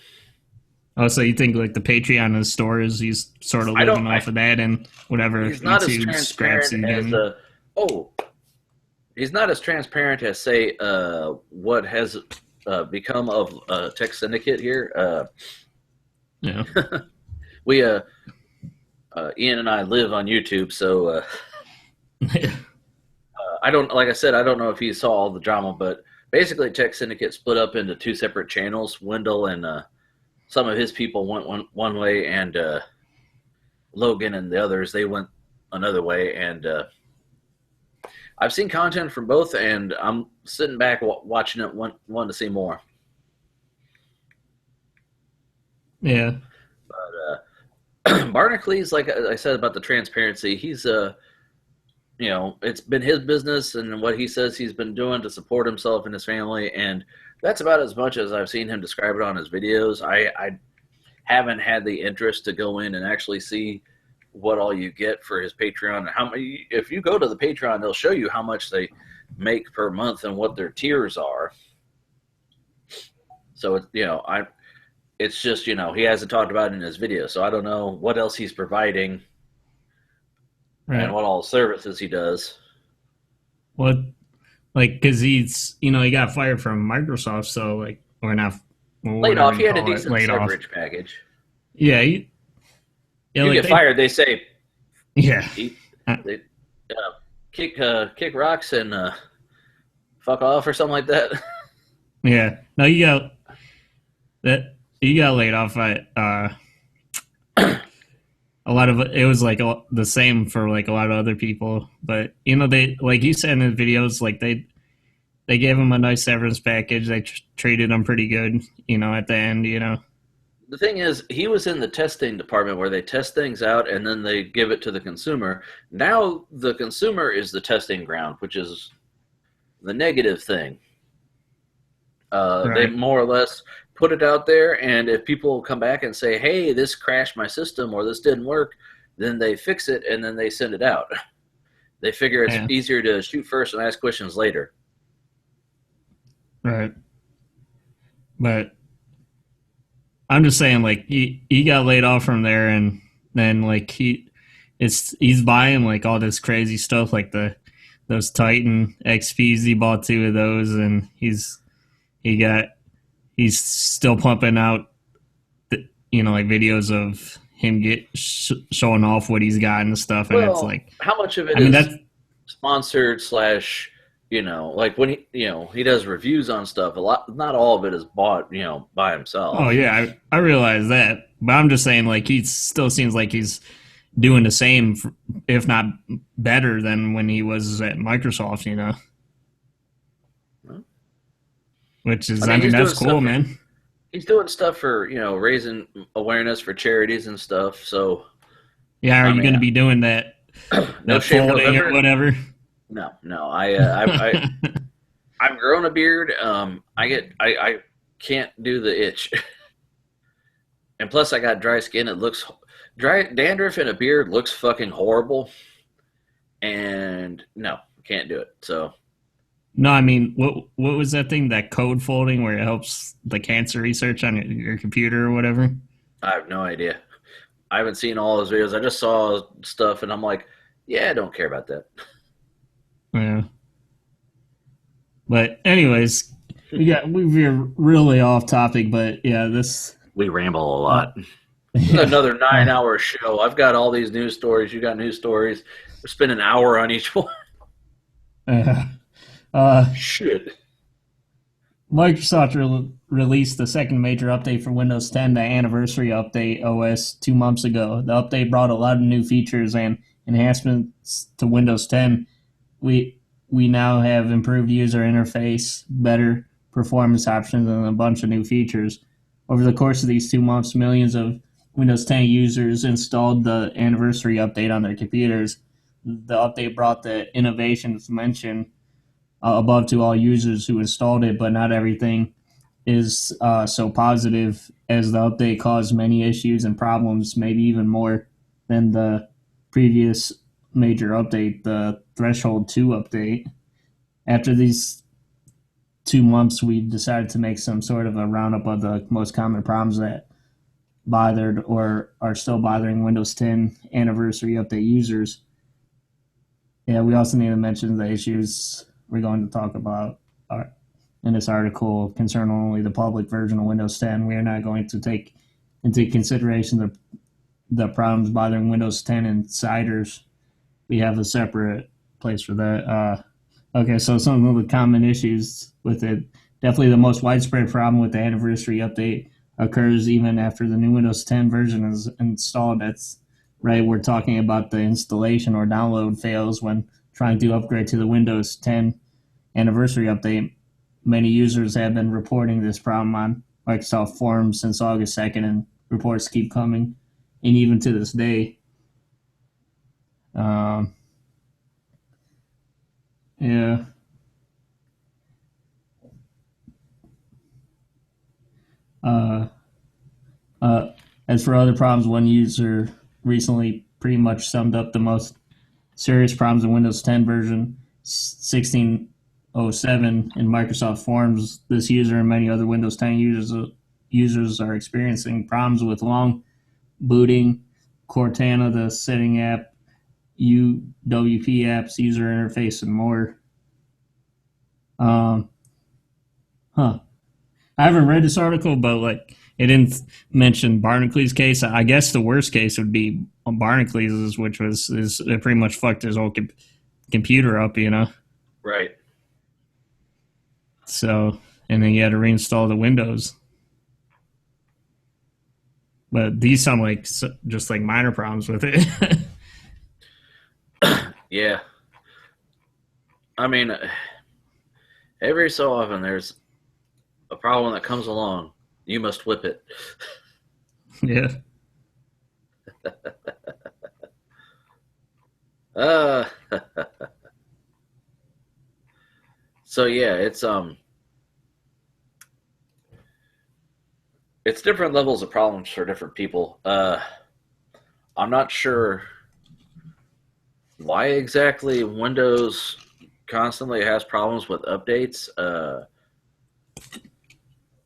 Oh, so you think like the Patreon and stores, he's sort of
I don't.
living off of that and whatever
He's not as
YouTube scraps
transparent
he's
as
getting.
oh, he's not as transparent as say what has become of Tech Syndicate here.
Yeah.
We Ian and I live on YouTube, so I don't like I said I don't know if he saw all the drama, but basically Tech Syndicate split up into two separate channels. Wendell and some of his people went one way, and Logan and the others they went another way, and I've seen content from both, and I'm sitting back watching it, wanting to see more.
Yeah.
But Barnacle,'s like I said about the transparency. He's it's been his business and what he says he's been doing to support himself and his family, and that's about as much as I've seen him describe it on his videos. I haven't had the interest to go in and actually see what all you get for his Patreon and how many. If you go to the Patreon, they'll show you how much they make per month and what their tiers are. So it's just he hasn't talked about it in his video, so I don't know what else he's providing and
Right.
what all services he does.
What, like, because he got fired from Microsoft, so like, or not, well,
Laid
whatever
off,
you
he had a
call it,
decent
laid off.
severance package.
Yeah. Yeah.
You
Like
get fired, they say
yeah.
they kick rocks and fuck off or something like that.
Yeah. No, you got laid off at a lot of it was like the same for like a lot of other people, but they, like you said in the videos, like they gave him a nice severance package. They treated him pretty good, at the end.
The thing is, he was in the testing department where they test things out and then they give it to the consumer. Now the consumer is the testing ground, which is the negative thing. They
Right.
more or less put it out there, and if people come back and say, "Hey, this crashed my system" or "this didn't work," then they fix it and then they send it out. They figure it's
Yeah.
easier to shoot first and ask questions later.
Right. But I'm just saying, like he got laid off from there, and then like he's buying like all this crazy stuff, like those Titan XPs. He bought two of those, and he's still pumping out, like videos of him showing off what he's got and stuff. And it's
Well,
like,
how much of it
I mean,
is
that's
sponsored slash, like when he does reviews on stuff, a lot, not all of it is bought, by
oh
himself.
yeah, I realize that, but I'm just saying, like he still seems like he's doing the same, if not better than when he was at Microsoft. Which is,
I
I
mean,
mean, that's cool, man.
he's doing stuff for, raising awareness for charities and stuff. So,
Yeah, are
I
you
mean,
going to be doing that
no shave
folding or
November.
whatever?
No, I've grown a beard. I can't do the itch. And plus I got dry skin. It looks dry. Dandruff in a beard looks fucking horrible. And no, can't do it. So
No, I mean, what was that thing, that code folding where it helps the cancer research on your computer or whatever?
I have no idea. I haven't seen all those videos. I just saw stuff and I'm like, yeah, I don't care about that.
Yeah. But anyways, we're really off topic, but yeah, this
We ramble a
uh,
lot.
yeah,
Another 9 hour show. I've got all these news stories. You got news stories. We spend an hour on each one.
Uh, uh,
Shit.
Microsoft released the second major update for Windows 10, the anniversary update OS, 2 months ago. The update brought a lot of new features and enhancements to Windows 10. We we now have improved user interface, better performance options, and a bunch of new features. Over the course of these 2 months, millions of Windows 10 users installed the anniversary update on their computers. The update brought the innovations mentioned above to all users who installed it, but not everything is so positive, as the update caused many issues and problems, maybe even more than the previous major update, the Threshold 2 update. After these 2 months, we decided to make some sort of a roundup of the most common problems that bothered or are still bothering Windows 10 anniversary update users. Yeah, we also need to mention the issues we're going to talk about in this article concern only the public version of Windows 10. We are not going to take into consideration the problems bothering Windows 10 insiders. We have a separate place for that. Okay, so some of the common issues with it. Definitely the most widespread problem with the anniversary update occurs even after the new Windows 10 version is installed. That's right. We're talking about the installation or download fails when trying to upgrade to the Windows 10 anniversary update. Many users have been reporting this problem on Microsoft forums since August 2nd, and reports keep coming, and even to this day. Um, yeah. Uh, uh, as for other problems, one user recently pretty much summed up the most serious problems in Windows 10 version 1607 in Microsoft forums. This user and many other Windows 10 users are experiencing problems with long booting, Cortana, the setting app, UWP apps, user interface, and more. Um, huh. I haven't read this article, but like it didn't mention Barnacle case. I guess the worst case would be Barnacle's, which was is it pretty much fucked his whole computer up, you know.
Right.
So and then you had to reinstall the Windows. But these sound like just like minor problems with it.
Yeah. I mean, every so often there's a problem that comes along. You must whip it.
Yeah.
Uh, so yeah, it's different levels of problems for different people. I'm not sure why exactly Windows constantly has problems with updates.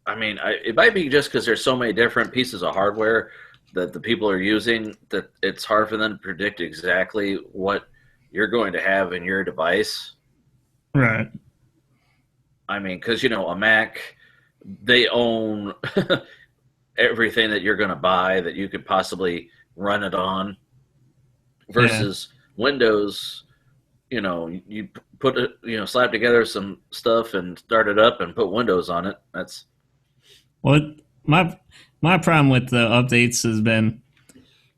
I mean, it might be just because there's so many different pieces of hardware that the people are using that it's hard for them to predict exactly what you're going to have in your device.
Right.
I mean, because, a Mac, they own everything that you're going to buy that you could possibly run it on versus Windows. You put it, slap together some stuff and start it up and put Windows on it. That's
what my problem with the updates has been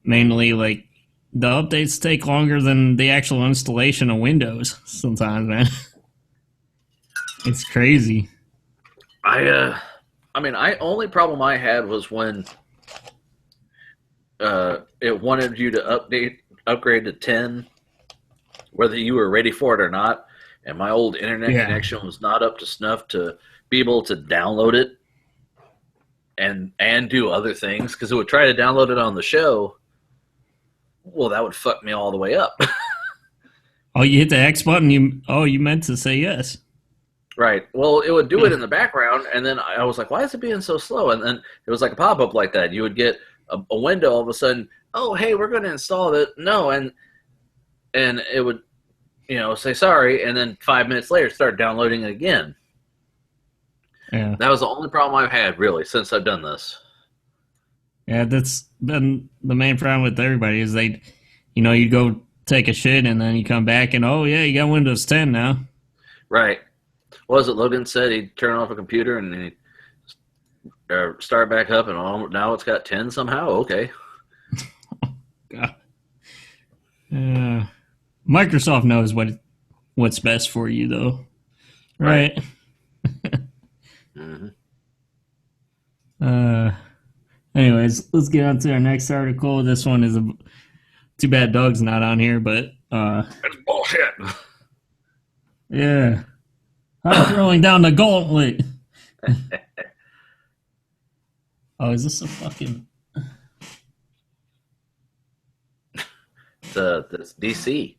mainly like the updates take longer than the actual installation of Windows sometimes, man. It's crazy.
I mean, only problem I had was when it wanted you to upgrade to 10, whether you were ready for it or not, and my old internet connection was not up to snuff to be able to download it and do other things, because it would try to download it on the show. Well, that would fuck me all the way up.
Oh, you hit the X button. You meant to say yes.
Right. Well, it would do it in the background, and then I was like, "Why is it being so slow?" And then it was like a pop-up like that. You would get a window all of a sudden. Oh, hey, we're going to install it. No, and it would, say sorry, and then 5 minutes later start downloading it again.
Yeah.
That was the only problem I've had really since I've done this.
Yeah, that's been the main problem with everybody is you go take a shit and then you come back and oh yeah, you got Windows 10 now.
Right. What was it? Logan said he'd turn off a computer and then he'd start back up, and now it's got 10 somehow. Okay.
God. Microsoft knows what's best for you, though, right?
Mm-hmm.
Anyways, let's get on to our next article. This one is too bad Doug's not on here, but
It's bullshit.
yeah, I'm throwing down the gauntlet. Oh, is this a fucking?
It's DC.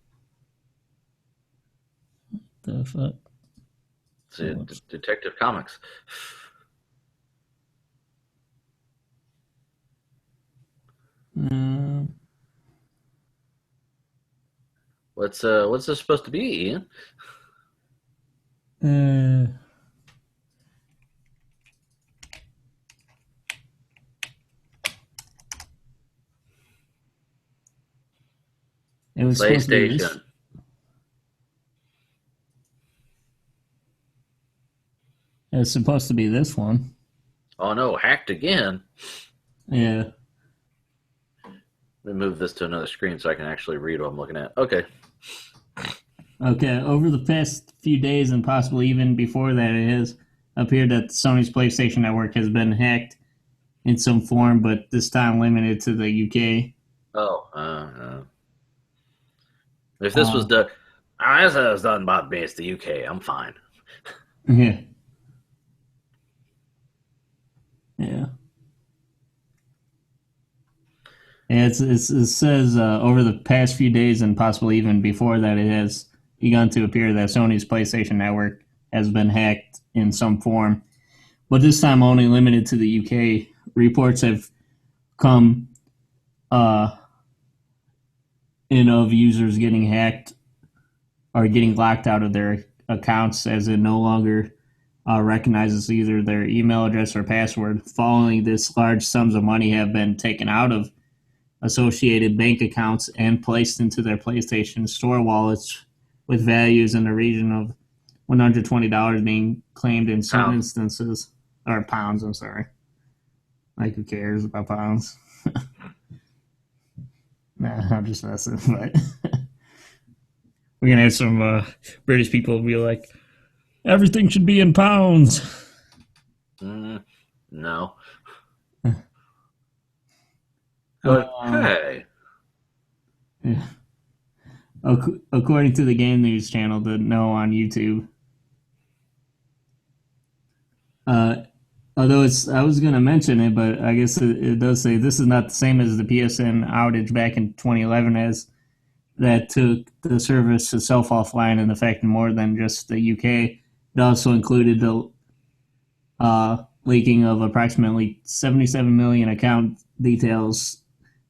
The fuck?
It's Detective Comics. What's this supposed to be, Ian?
It was supposed to be this.
PlayStation.
It was supposed to be this one.
Oh no, hacked again.
Yeah.
Let me move this to another screen so I can actually read what I'm looking at. Okay.
Okay, over the past few days and possibly even before that, it has appeared that Sony's PlayStation Network has been hacked in some form, but this time limited to the UK.
Oh, if this was done, this was done by me. It's the UK. I'm fine.
Yeah. Yeah. Yeah, it says over the past few days and possibly even before that, it has begun to appear that Sony's PlayStation Network has been hacked in some form, but this time only limited to the UK. Reports have come in of users getting hacked or getting locked out of their accounts as it no longer recognizes either their email address or password. Following this, large sums of money have been taken out of associated bank accounts and placed into their PlayStation Store wallets, with values in the region of $120 being claimed in some instances. Or pounds, I'm sorry. Like, who cares about pounds? Nah, I'm just messing, but we're going to have some British people be like, everything should be in pounds.
No. Hey.
Yeah. According to the Game News channel, the No on YouTube. Although I was going to mention it, but I guess it does say this is not the same as the PSN outage back in 2011, as that took the service itself offline and affected more than just the UK. It also included the leaking of approximately 77 million account details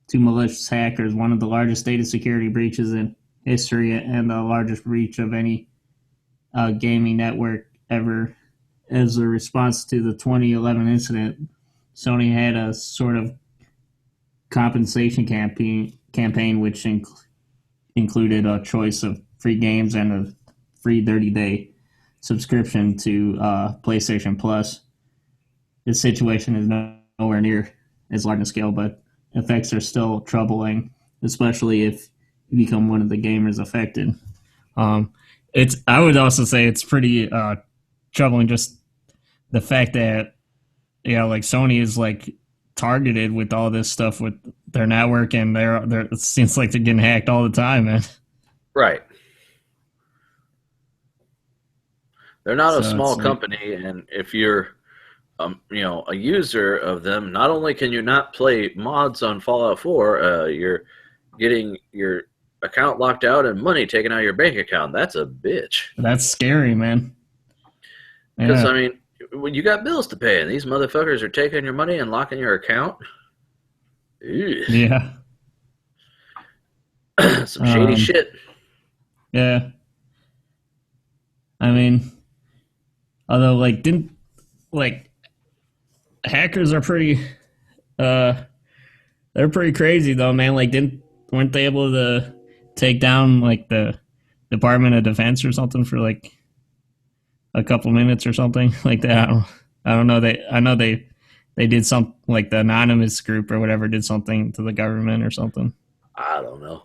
to malicious hackers, one of the largest data security breaches in history and the largest breach of any gaming network ever. As a response to the 2011 incident, Sony had a sort of compensation campaign which included a choice of free games and a free 30-day subscription to PlayStation Plus. This situation is nowhere near as large a scale, but effects are still troubling, especially if you become one of the gamers affected. I would also say it's pretty troubling, just the fact that like Sony is like targeted with all this stuff with their network, and they're it seems like they're getting hacked all the time, man.
Right. They're not a small company, and if you're a user of them, not only can you not play mods on Fallout 4, you're getting your account locked out and money taken out of your bank account. That's a bitch.
That's scary, man.
Because, I mean, when you got bills to pay and these motherfuckers are taking your money and locking your account. Ew.
Yeah.
Some shady shit.
Yeah. I mean, although, hackers are pretty, they're pretty crazy though, man. Like, weren't they able to take down like the Department of Defense or something for like a couple minutes or something like that. I don't know. I know they did some like the anonymous group or whatever did something to the government or something.
I don't know.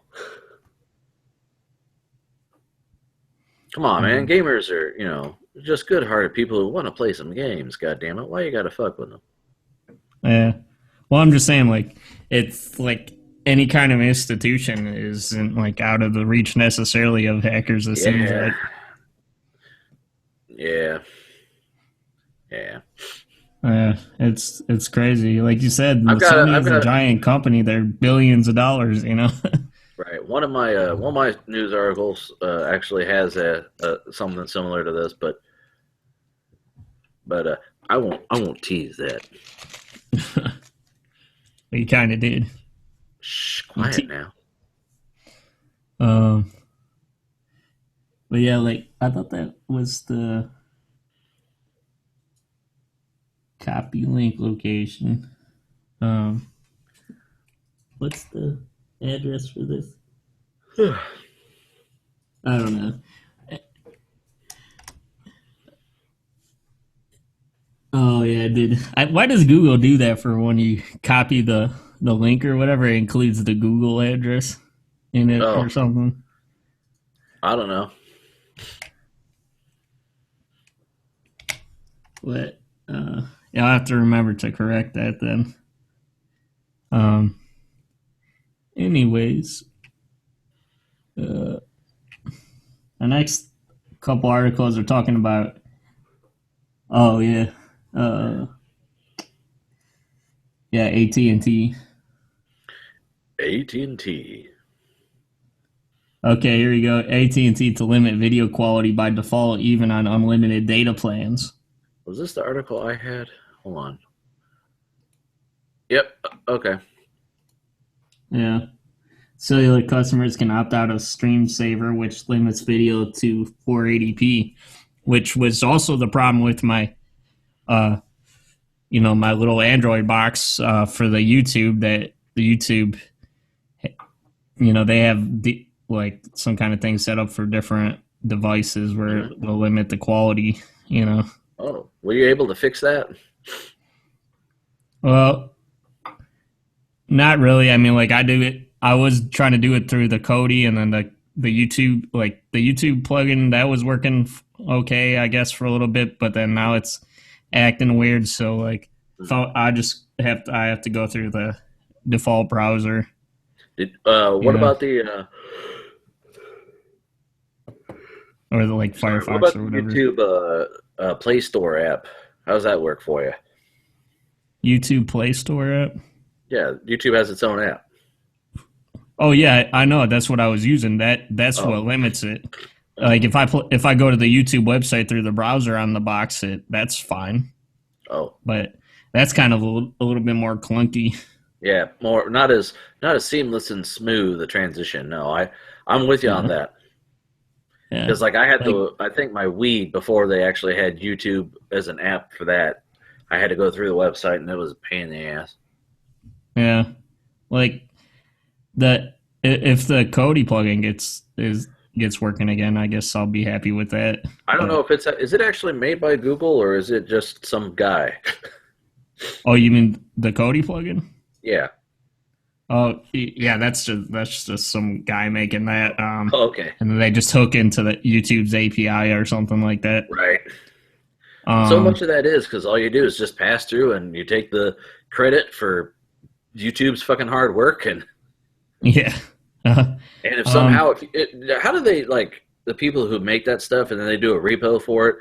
Come on, man.
Um,
Gamers are, just good-hearted people who want to play some games. God damn it! Why you gotta fuck with them?
yeah. Well, I'm just saying, like, it's like any kind of institution isn't like out of the reach necessarily of hackers. It seems
Yeah,
like.
yeah, yeah.
It's crazy. Like you said,
I've
Sony is a
got
giant company. They're billions of dollars.
right. One of my news articles actually has something similar to this, but I won't tease that.
You kind of did.
Shh,
You
quiet
te-
now.
um, but yeah, like I thought that was the copy link location. Um, what's the address for this? I don't know. Oh yeah, it did. Why does Google do that for when you copy the link or whatever? It includes the Google address in it
Oh,
or something.
I don't know.
But yeah, I'll have to remember to correct that then. Um. Anyways, the next couple articles are talking about. Oh yeah, uh, yeah, AT&T.
AT&T.
Okay, here we go. AT&T to limit video quality by default, even on unlimited data plans.
Was this the article I had? Hold on. Yep. Okay.
Yeah. Cellular customers can opt out of Stream Saver, which limits video to 480p, which was also the problem with my, my little Android box for the YouTube. That the YouTube, they have like some kind of thing set up for different devices where
Mhm.
they'll limit the quality.
Oh, were you able to fix that?
Well, not really. I mean, like I do it. I was trying to do it through the Kodi and then the YouTube, like the YouTube plugin that was working okay, I guess, for a little bit, but then now it's acting weird. So like, I have to go through the default browser.
What
Yeah,
about the
or the like
sorry, what
Firefox
about
or
the
whatever.
YouTube Play Store app? How does that work for you?
YouTube Play Store app.
Yeah, YouTube has its own app.
Oh yeah, I know. That's what I was using. That's
Oh,
what limits it.
oh,
Like if I go to the YouTube website through the browser on the box, that's fine.
oh.
But that's kind of a little bit more clunky.
Yeah, more not as seamless and smooth a transition. No, I'm with you on
Yeah,
that.
yeah,
Because like I had
like
to, I think my Wii before they actually had YouTube as an app for that, I had to go through the website and it was a pain in the ass.
yeah, like the if the Kodi plugin gets working again, I guess I'll be happy with that.
I don't know
But
if is it actually made by Google or is it just some guy?
oh, you mean the Kodi plugin?
Yeah.
Oh, yeah, that's just some guy making that.
Oh, okay.
And then they just hook into the YouTube's API or something like that.
Right. So much
Um,
of that is because all you do is just pass through and you take the credit for YouTube's fucking hard work
yeah.
and if
um,
somehow how do they like the people who make that stuff and then they do a repo for it?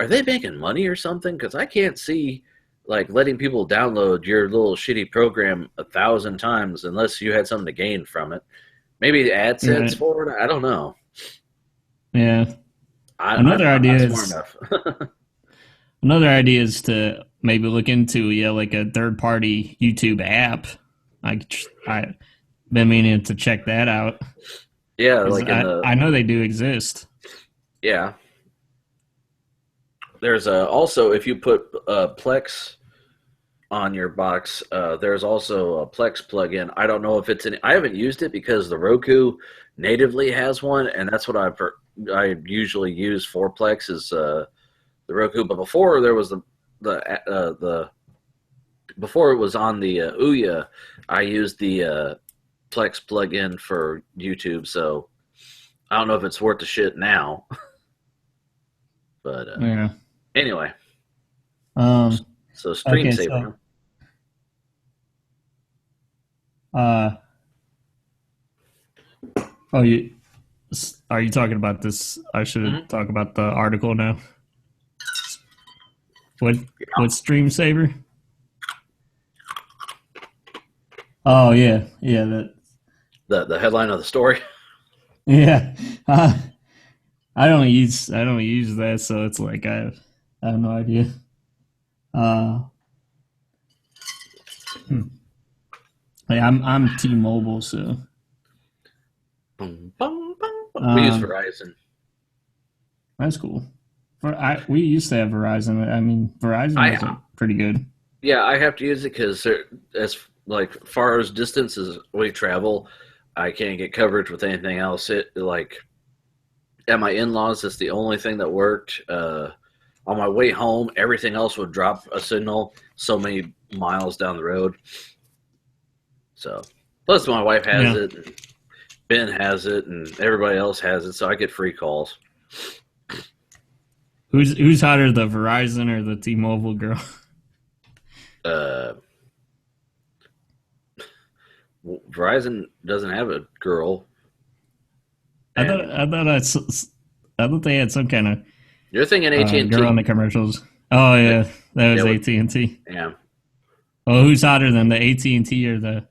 Are they making money or something? Because I can't see like letting people download your little shitty program 1,000 times unless you had something to gain from it. Maybe AdSense
right.
for it. I don't know.
Yeah.
I'm
Another idea
not smart
is
enough.
Another idea is to maybe look into like a third party YouTube app. I been meaning to check that out
Yeah,
because
like in the
I know they do exist.
yeah. There's also if you put Plex on your box, there's also a Plex plugin. I don't know if it's I haven't used it because the Roku natively has one, and that's what I usually use for Plex is Roku. But before there was the before it was on the Ouya, I used the Plex plugin for YouTube. So I don't know if it's worth the shit now. But
Yeah.
anyway, so Stream
Okay,
Saver.
So, are you talking about this? I should talk about the article now. What's Stream Saver? Oh yeah, that.
The headline of the story.
Yeah, I don't use that, so it's like I have no idea. I'm T-Mobile, so
Boom, boom, boom. We use Verizon.
That's cool. We used to have Verizon. I mean, Verizon was pretty good.
Yeah, I have to use it because as like far as distances we travel, I can't get coverage with anything else. It like at my in-laws, it's the only thing that worked. On my way home, everything else would drop a signal so many miles down the road. So, plus my wife has it, and Ben has it, and everybody else has it, so I get free calls.
Who's hotter, the Verizon or the T-Mobile girl?
Verizon doesn't have a girl.
I thought they had some kind of.
You're thinking AT&T.
Girl in the commercials. Oh yeah, that was AT&T.
Yeah.
Well, who's hotter than the AT&T or the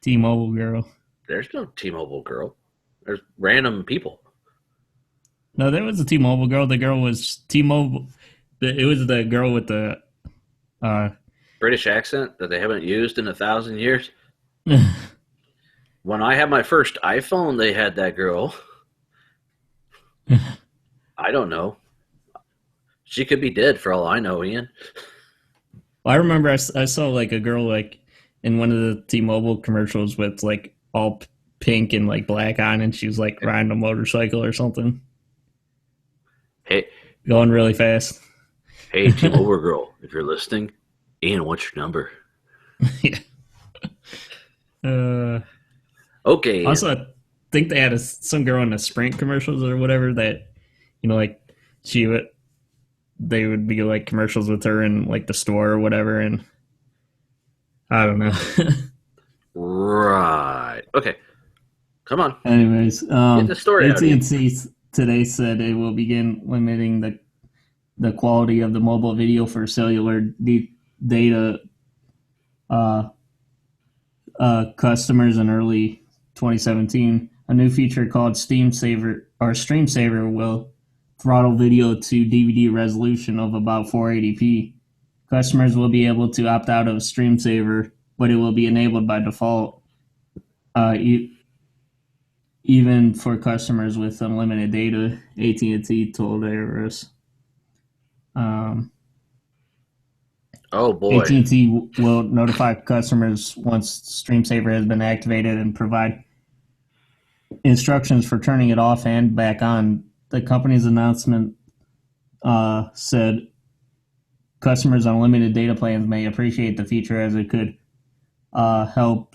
T-Mobile girl?
There's no T-Mobile girl. There's random people.
No, there was a T-Mobile girl. The girl was T-Mobile. It was the girl with the
British accent that they haven't used in 1,000 years. When I had my first iPhone, they had that girl. I don't know. She could be dead for all I know, Ian.
Well, I remember I saw like a girl like in one of the T-Mobile commercials with like all pink and like black on, and she was like riding a motorcycle or something.
Hey,
going really fast.
Hey, T-Mobile girl, if you're listening, Ian, what's your number?
Yeah.
Okay.
Also, I think they had some girl in the Sprint commercials or whatever that, like they would be like commercials with her in like the store or whatever, and I don't know.
Right. Okay. Come on.
Anyways,
get the story
AT&T today said it will begin limiting the quality of the mobile video for cellular data customers in early 2017. A new feature called Stream Saver will throttle video to DVD resolution of about 480p. Customers will be able to opt out of Stream Saver, but it will be enabled by default, even for customers with unlimited data, AT&T told ARS.
Oh boy!
AT&T will notify customers once Stream Saver has been activated and provide instructions for turning it off and back on. The company's announcement said customers on limited data plans may appreciate the feature as it could help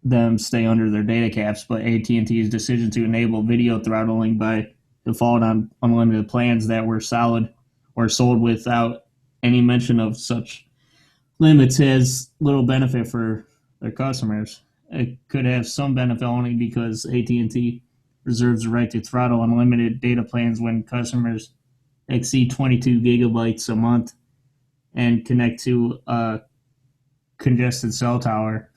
them stay under their data caps, but AT&T's decision to enable video throttling by default on unlimited plans that were solid or sold without any mention of such limits has little benefit for their customers. It could have some benefit only because AT&T reserves the right to throttle unlimited data plans when customers exceed 22 gigabytes a month and connect to a congested cell tower,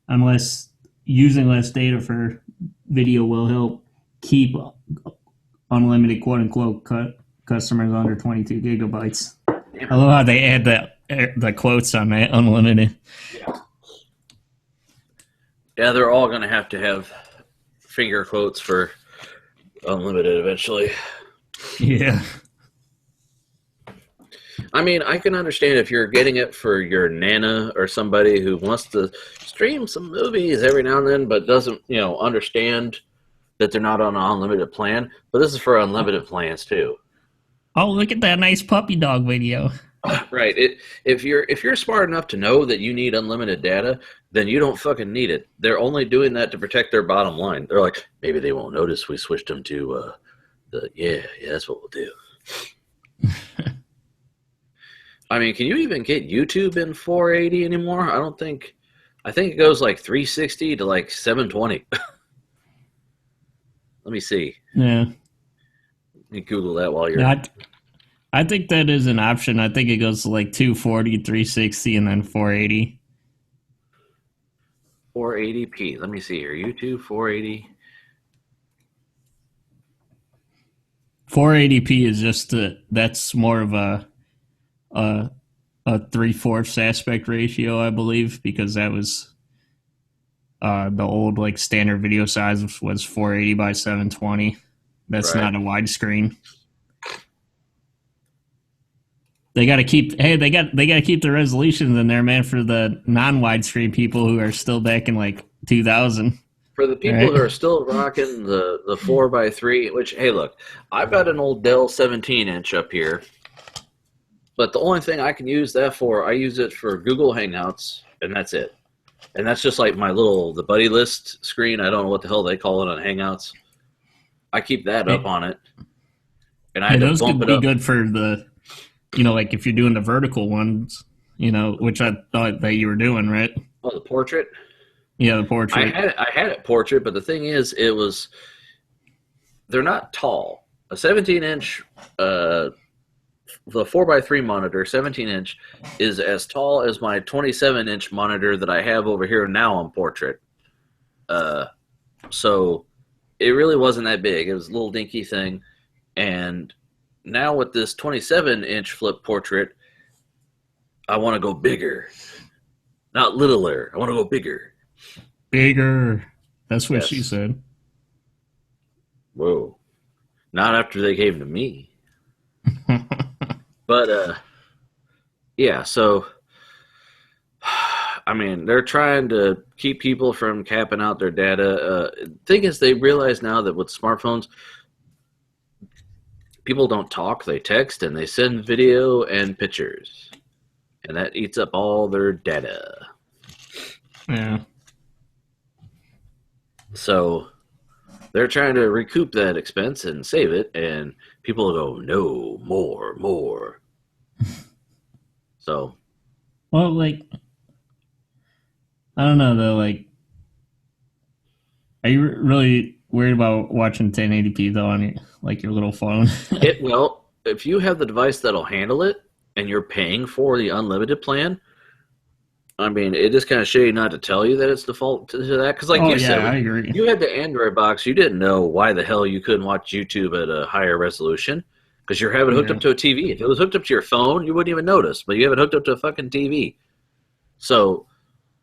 unless using less data for video will help keep unlimited quote-unquote customers under 22 gigabytes. I love how they add the quotes on that, unlimited.
Yeah, they're all going to have finger quotes for unlimited eventually.
Yeah.
I mean, I can understand if you're getting it for your Nana or somebody who wants to stream some movies every now and then, but doesn't, understand that they're not on an unlimited plan. But this is for unlimited plans too.
Oh, look at that nice puppy dog video.
Right. If you're smart enough to know that you need unlimited data, then you don't fucking need it. They're only doing that to protect their bottom line. They're like, maybe they won't notice we switched them to that's what we'll do. I mean, can you even get YouTube in 480 anymore? I don't think. I think it goes like 360 to like 720. Let me see.
Yeah.
Let me Google that while you're.
Yeah, I think that is an option. I think it goes to like 240, 360, and then 480.
480p. Let me see here. YouTube 480.
480p is just that's more of a 3/4 aspect ratio, I believe, because that was the old like standard video size was 480 by 720. That's
Right.
not a widescreen. They got to keep. Hey, they got to keep the resolutions in there, man, for the non-widescreen people who are still back in like 2000.
For the people who are still rocking the 4x3, which, hey, look, I've got an old Dell 17-inch up here, but the only thing I can use that for, I use it for Google Hangouts, and that's it. And that's just like the buddy list screen. I don't know what the hell they call it on Hangouts. I keep that up on it, and I had to
those
bump
could
it
be
up.
good for the, like if you're doing the vertical ones, which I thought that you were doing, right?
Oh, the portrait?
Yeah, the portrait.
I had it portrait, but the thing is, they're not tall. A 17-inch, the 4x3 monitor, 17-inch, is as tall as my 27-inch monitor that I have over here now on portrait. So it really wasn't that big. It was a little dinky thing. And now with this 27-inch flip portrait, I want to go bigger. Not littler. I want to go bigger.
Bigger. That's what
Yes.
she said.
Whoa. Not after they came to me. But, yeah, so, I mean, they're trying to keep people from capping out their data. Thing is, they realize now that with smartphones, people don't talk, they text, and they send video and pictures. And that eats up all their data.
Yeah.
So they're trying to recoup that expense and save it, and people go, no, more. So,
Well, like, I don't know though. Like, are you really worried about watching 1080p though on your little phone?
well, if you have the device that'll handle it, and you're paying for the unlimited plan, I mean, it is kind of shitty not to tell you that it's default to that. Because, like you said,
I agree.
you had the Android box, you didn't know why the hell you couldn't watch YouTube at a higher resolution because you're having it hooked up to a TV. If it was hooked up to your phone, you wouldn't even notice, but you have it hooked up to a fucking TV. So,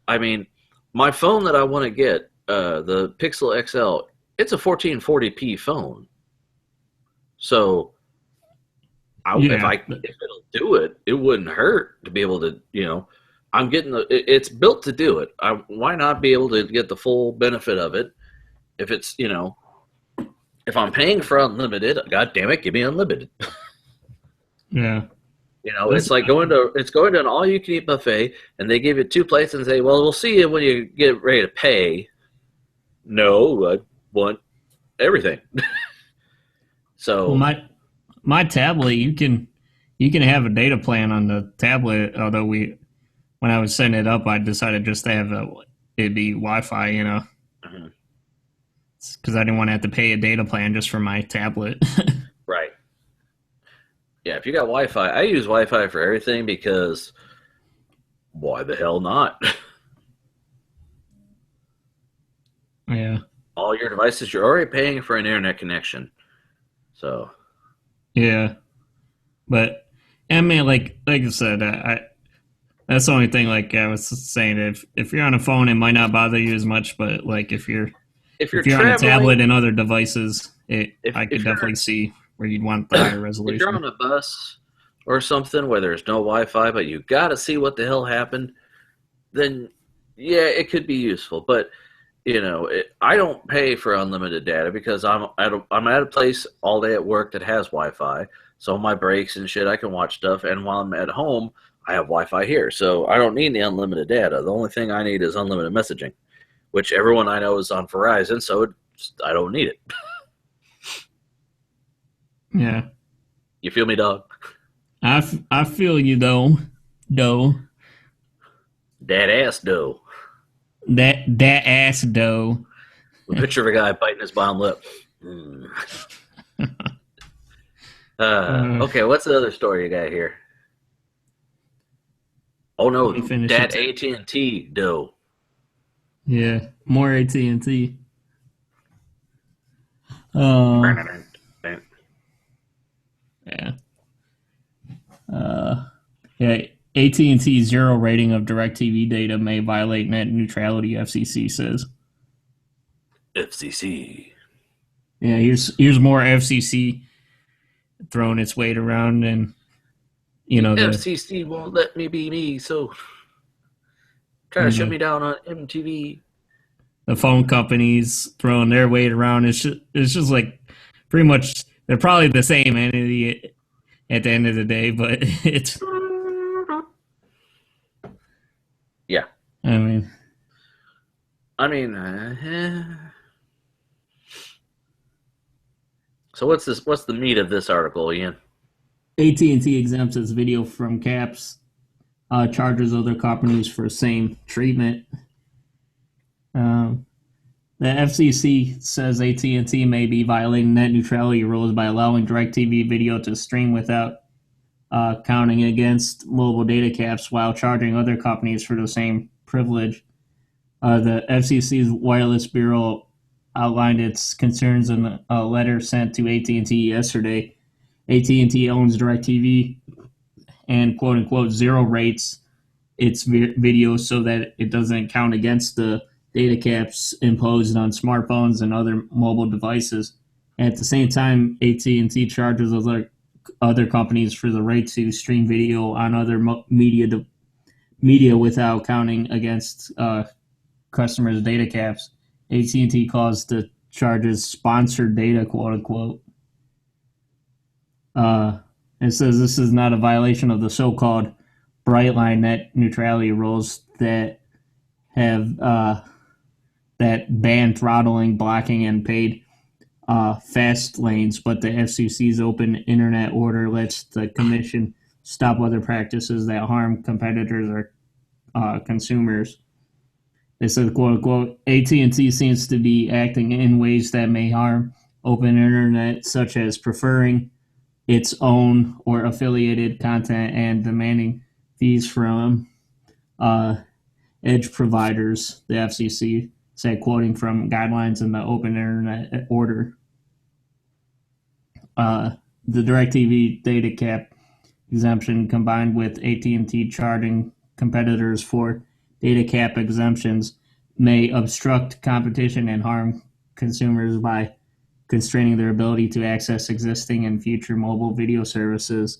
I mean, my phone that I want to get, the Pixel XL, it's a 1440p phone. So, if it'll do it, it wouldn't hurt to be able to, I'm getting it's built to do it. Why not be able to get the full benefit of it? If it's, if I'm paying for unlimited, God damn it, give me unlimited.
Yeah.
It's like going to an all-you-can-eat buffet, and they give you 2 plates and say, well, we'll see you when you get ready to pay. No, I want everything. So
my tablet, you can have a data plan on the tablet, although when I was setting it up, I decided just to have it'd be Wi-Fi, because I didn't want to have to pay a data plan just for my tablet.
Right. Yeah, if you got Wi-Fi, I use Wi-Fi for everything because why the hell not?
Yeah.
All your devices, you're already paying for an internet connection. So.
Yeah. But, I mean, like I said, that's the only thing, like I was saying, if you're on a phone, it might not bother you as much, but like if you're on a tablet and other devices, I could definitely see where you'd want the higher resolution.
If you're on a bus or something where there's no Wi-Fi, but you got to see what the hell happened, then yeah, it could be useful. But I don't pay for unlimited data because I'm at a place all day at work that has Wi-Fi. So my breaks and shit, I can watch stuff. And while I'm at home, I have Wi-Fi here, so I don't need the unlimited data. The only thing I need is unlimited messaging, which everyone I know is on Verizon, so I don't need it.
Yeah.
You feel me, dog?
I feel you though.
That ass dough.
That ass dough.
A picture of a guy biting his bottom lip. Mm. Okay, what's the other story you got here? Oh no, that AT&T dough.
Yeah, more AT&T. Yeah. Yeah. AT&T zero rating of DirecTV data may violate net neutrality. FCC says.
FCC.
Yeah, here's more FCC throwing its weight around, and
the FCC won't let me be me, so try to shut me down on MTV.
The phone companies throwing their weight around. It's just like pretty much they're probably the same entity at the end of the day, but it's
yeah.
I mean,
so what's this? What's the meat of this article, Ian?
AT&T exempts its video from caps, charges other companies for same treatment. The FCC says AT&T may be violating net neutrality rules by allowing DirecTV video to stream without counting against mobile data caps while charging other companies for the same privilege. The FCC's Wireless Bureau outlined its concerns in a letter sent to AT&T yesterday. AT&T owns DirecTV and quote-unquote zero rates its video so that it doesn't count against the data caps imposed on smartphones and other mobile devices. At the same time, AT&T charges other companies for the right to stream video on other media without counting against customers' data caps. AT&T calls the charges sponsored data, quote unquote. It says this is not a violation of the so-called bright line net neutrality rules that have that ban throttling, blocking, and paid fast lanes, but the FCC's open internet order lets the commission stop other practices that harm competitors or consumers. It says, quote unquote, AT&T seems to be acting in ways that may harm open internet, such as preferring its own or affiliated content and demanding fees from edge providers, the FCC said, quoting from guidelines in the open internet order. The DirecTV data cap exemption combined with AT&T charging competitors for data cap exemptions may obstruct competition and harm consumers by constraining their ability to access existing and future mobile video services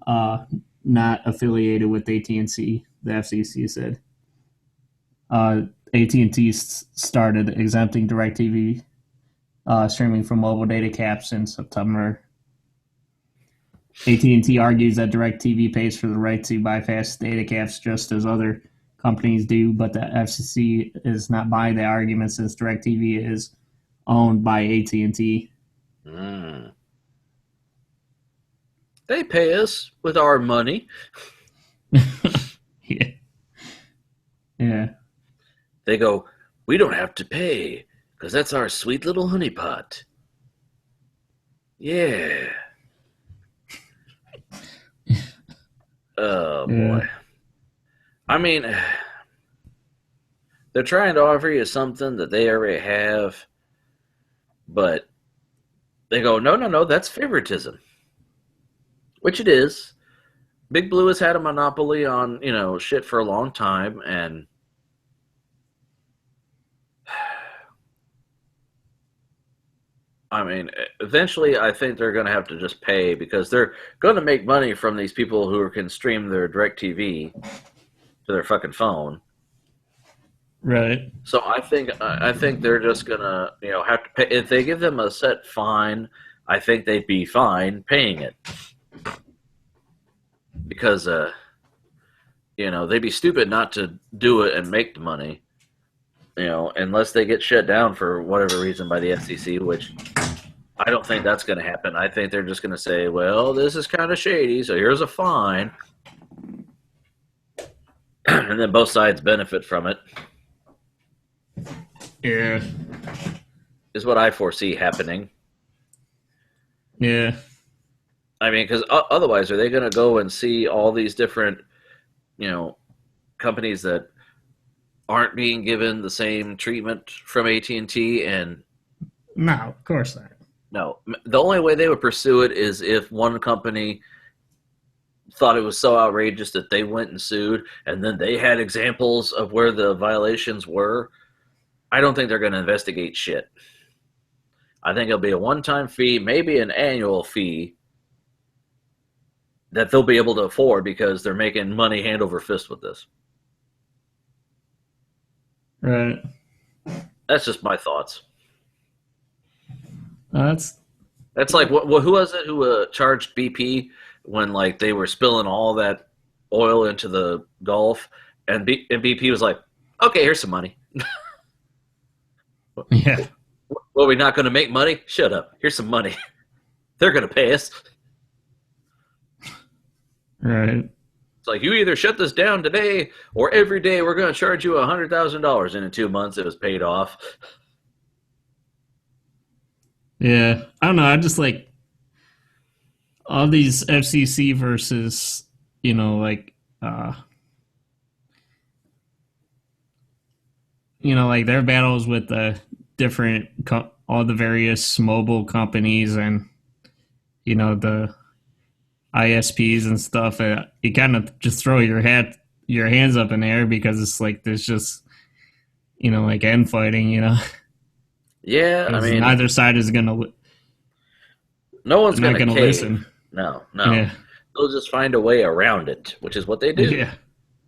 not affiliated with AT&T, the FCC said. AT&T started exempting DirecTV streaming from mobile data caps in September. AT&T argues that DirecTV pays for the right to bypass data caps just as other companies do, but the FCC is not buying the argument since DirecTV is owned by AT&T.
They pay us with our money.
Yeah.
They go, we don't have to pay because that's our sweet little honeypot. Yeah. Oh, boy. I mean, they're trying to offer you something that they already have, but they go, no, that's favoritism. Which it is. Big Blue has had a monopoly on, shit for a long time, and I mean, eventually I think they're going to have to just pay because they're going to make money from these people who can stream their DirecTV to their fucking phone.
Right.
So I think they're just going to, have to pay. If they give them a set fine, I think they'd be fine paying it. because they'd be stupid not to do it and make the money. Unless they get shut down for whatever reason by the FCC, which I don't think that's going to happen. I think they're just going to say, well, this is kind of shady, so here's a fine. And then both sides benefit from it.
Yeah.
Is what I foresee happening.
Yeah.
I mean, because otherwise, are they going to go and see all these different, companies that aren't being given the same treatment from AT&T? And
no, of course not.
No, the only way they would pursue it is if one company thought it was so outrageous that they went and sued, and then they had examples of where the violations were. I don't think they're going to investigate shit. I think it'll be a one-time fee, maybe an annual fee that they'll be able to afford because they're making money hand over fist with this.
Right.
That's just my thoughts.
That's
like who was it who charged BP when like they were spilling all that oil into the Gulf, and BP was like, "Okay, here's some money."
Yeah.
Well, we're not going to make money? Shut up. Here's some money. They're going to pay us.
Right.
It's like, you either shut this down today or every day we're going to charge you $100,000. And in 2 months, it was paid off.
Yeah. I don't know. I just like all these FCC versus, like their battles with the different, all the various mobile companies and, the ISPs and stuff. You kind of just throw your hands up in the air because it's like there's just, like infighting,
Yeah, I mean,
neither side is going to.
No one's going to
listen.
No.
Yeah.
They'll just find a way around it, which is what they do.
Yeah.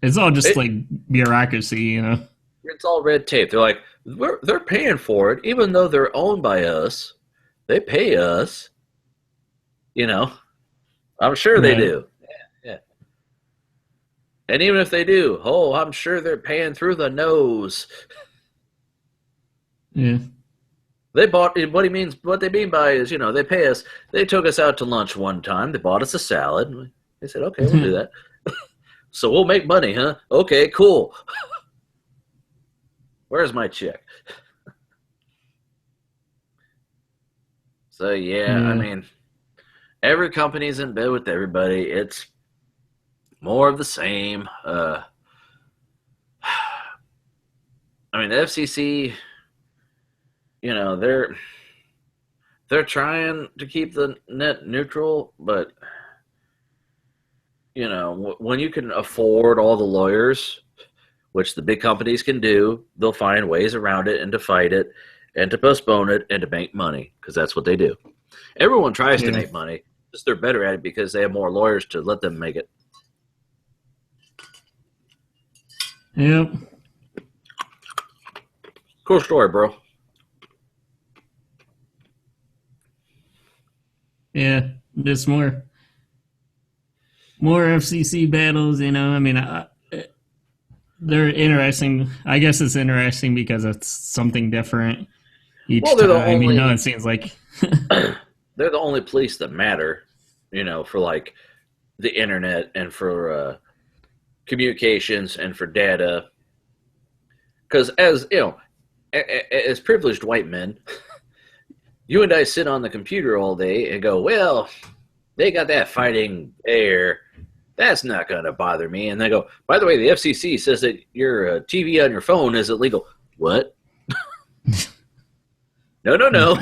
It's all just like bureaucracy,
It's all red tape. They're like, they're paying for it, even though they're owned by us. They pay us. I'm sure they do. Yeah. And even if they do, I'm sure they're paying through the nose.
Yeah.
They bought what they mean by is, they pay us. They took us out to lunch one time. They bought us a salad. They said, okay, we'll do that. So we'll make money, huh? Okay, cool. Where's my check? So, yeah, I mean, every company's in bed with everybody. It's more of the same. I mean, the FCC, they're trying to keep the net neutral, but, when you can afford all the lawyers, which the big companies can do, they'll find ways around it and to fight it and to postpone it and to make money, because that's what they do. Everyone tries to make money. Just they're better at it because they have more lawyers to let them make it.
Yep.
Cool story, bro.
Yeah, just more FCC battles, I mean, they're interesting. I guess it's interesting because it's something different each time. It seems like
they're the only police that matter, for like the internet and for communications and for data. Because as privileged white men, you and I sit on the computer all day and go, well, they got that fighting air. That's not going to bother me. And they go, by the way, the FCC says that your TV on your phone is illegal. What? No.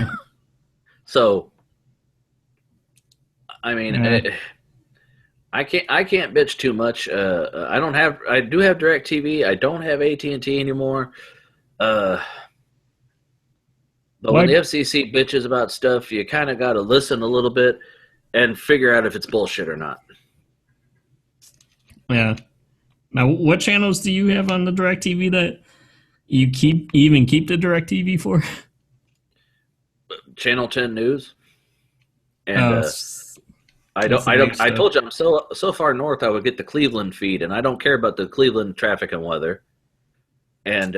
So, I mean, I can't bitch too much. I do have DirecTV. I don't have AT&T anymore. But when the FCC bitches about stuff, you kind of got to listen a little bit and figure out if it's bullshit or not.
Yeah. Now, what channels do you have on the DirecTV that you keep the DirecTV for?
Channel 10 News. And
That's the
I
big
don't. I
stuff.
told you I'm so far north. I would get the Cleveland feed, and I don't care about the Cleveland traffic and weather. And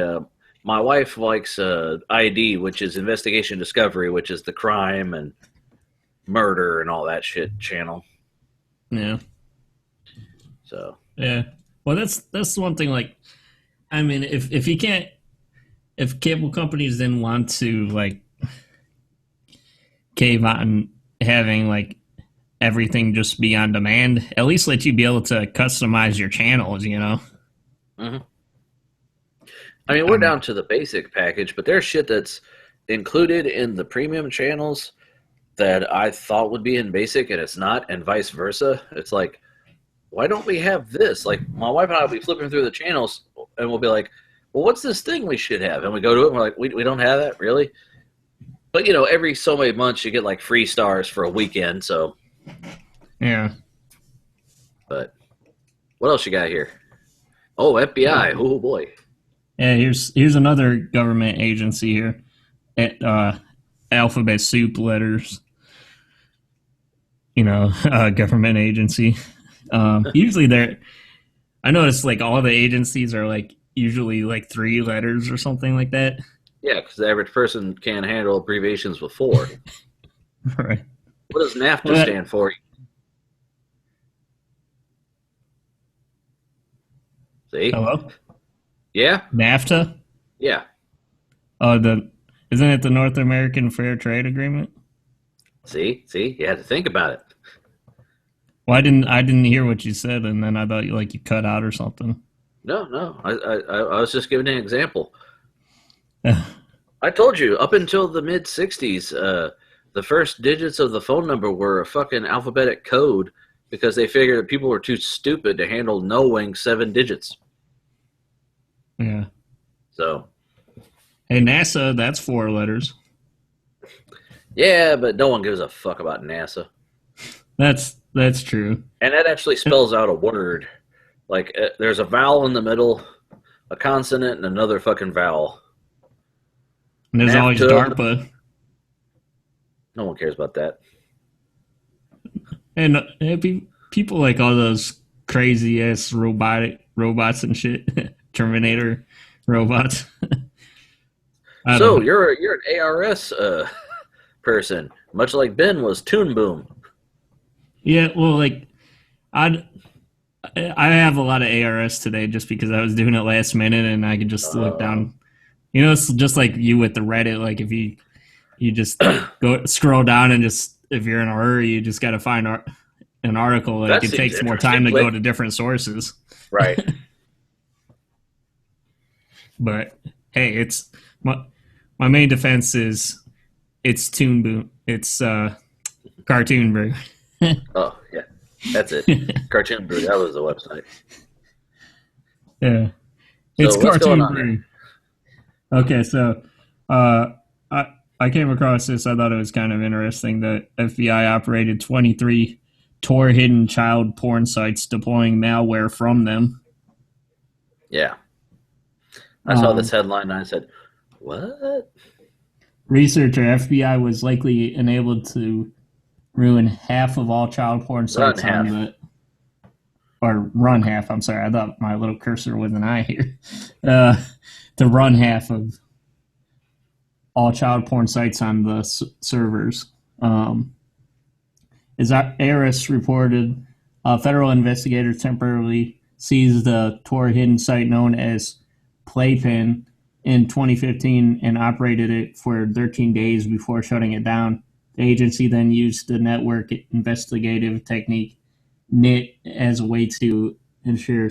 my wife likes ID, which is Investigation Discovery, which is the crime and murder and all that shit channel.
Yeah.
So
Yeah. Well, that's one thing. Like, I mean, if you can't, if cable companies didn't want to like cave on having like everything just be on demand, at least let you be able to customize your channels. You know.
hmm I mean,
I
we're
mean,
down to the basic package, but there's shit that's included in the premium channels that I thought would be in basic, and it's not, and vice versa. It's like, why don't we have this? Like, my wife and I will be flipping through the channels, and we'll be like, well, what's this thing we should have? And we go to it, and we're like, we don't have that, really? But, every so many months you get, like, free stars for a weekend, so.
yeah.
But what else you got here? Oh, FBI. Oh, boy.
Yeah. Here's another government agency here. At alphabet soup letters. Government agency. Usually they're. I noticed like all the agencies are like usually like 3 letters or something like that.
Yeah, because the average person can't handle abbreviations with 4.
Right.
What does NAFTA stand for? See?
Hello?
Yeah?
NAFTA?
Yeah.
Isn't it the North American Fair Trade Agreement?
See? You had to think about it.
Well, I didn't hear what you said, and then I thought you cut out or something.
No. I was just giving an example. I told you, up until the mid 60s, the first digits of the phone number were a fucking alphabetic code because they figured that people were too stupid to handle knowing 7 digits.
Yeah.
So.
Hey, NASA, that's 4 letters.
Yeah, but no one gives a fuck about NASA.
That's true.
And that actually spells out a word. Like, there's a vowel in the middle, a consonant, and another fucking vowel.
And there's always DARPA.
No one cares about that.
And people like all those crazy ass robots and shit. Terminator robots.
So you're an ARS person, much like Ben was Toon Boom.
Yeah, well, like I have a lot of ARS today just because I was doing it last minute and I could just look down. It's just like you with the Reddit. Like if you just go scroll down and just if you're in a hurry, you just got to find an article. Like it takes more time to go to different sources.
Right.
But hey, it's my main defense is it's Toon Boom. It's Cartoon Brew.
Oh yeah, that's it. Cartoon Brew. That was the website.
Yeah, it's Cartoon Brew. Okay, so I came across this. I thought it was kind of interesting that FBI operated 23 Tor-hidden child porn sites, deploying malware from them.
Yeah, I saw this headline and I said, "What?"
Researcher FBI was likely enabled to ruin half of all child porn sites run half. I'm sorry, I thought my little cursor was an eye here. To run half of all child porn sites on the servers. As ARIS reported, federal investigators temporarily seized the Tor-hidden site known as Playpen in 2015 and operated it for 13 days before shutting it down. The agency then used the network investigative technique NIT as a way to ensure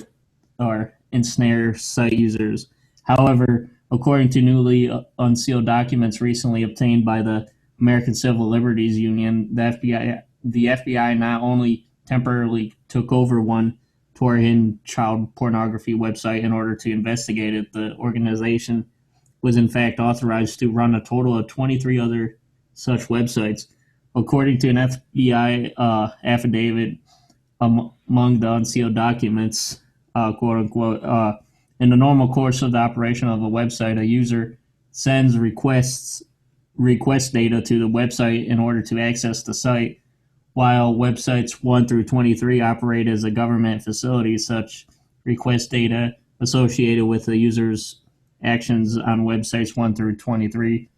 or ensnare site users. However, according to newly unsealed documents recently obtained by the American Civil Liberties Union, the FBI not only temporarily took over one Tor-hidden child pornography website in order to investigate it, the organization was in fact authorized to run a total of 23 other such websites. According to an FBI affidavit among the unsealed documents, quote unquote, in the normal course of the operation of a website, a user sends request data to the website in order to access the site. while websites 1 through 23 operate as a government facility. Such request data associated with the user's actions on websites 1 through 23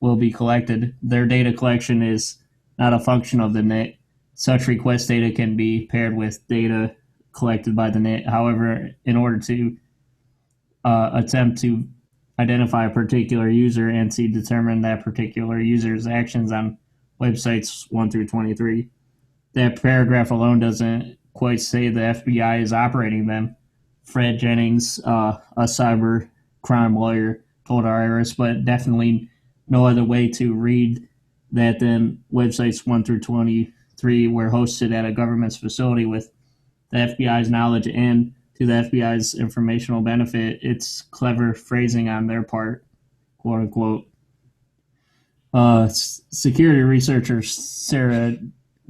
will be collected. Their data collection is not a function of the net. Such request data can be paired with data collected by the net. However, in order to attempt to identify a particular user and to determine that particular user's actions on websites 1 through 23, that paragraph alone doesn't quite say the FBI is operating them. Fred Jennings, a cyber crime lawyer, told IRS, but definitely no other way to read that than websites 1 through 23 were hosted at a government's facility with the FBI's knowledge and to the FBI's informational benefit. It's clever phrasing on their part, quote unquote. Security researcher Sarah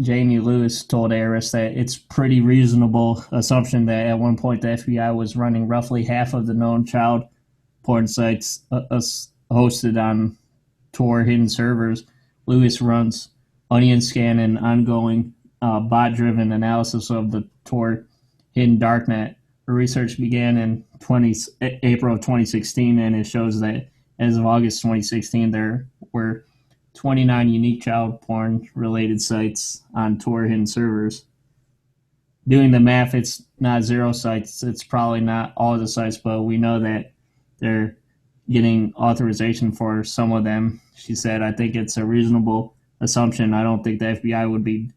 Janie Lewis told ARIS that it's pretty reasonable assumption that at one point the FBI was running roughly half of the known child porn sites hosted on Tor-hidden servers. Lewis runs onion scan and ongoing bot-driven analysis of the Tor-hidden darknet. Her research began in April of 2016, and it shows that as of August 2016, there were 29 unique child porn-related sites on Tor-hidden servers. Doing the math, it's not 0 sites. It's probably not all of the sites, but we know that they're getting authorization for some of them. She said, I think it's a reasonable assumption. I don't think the FBI would be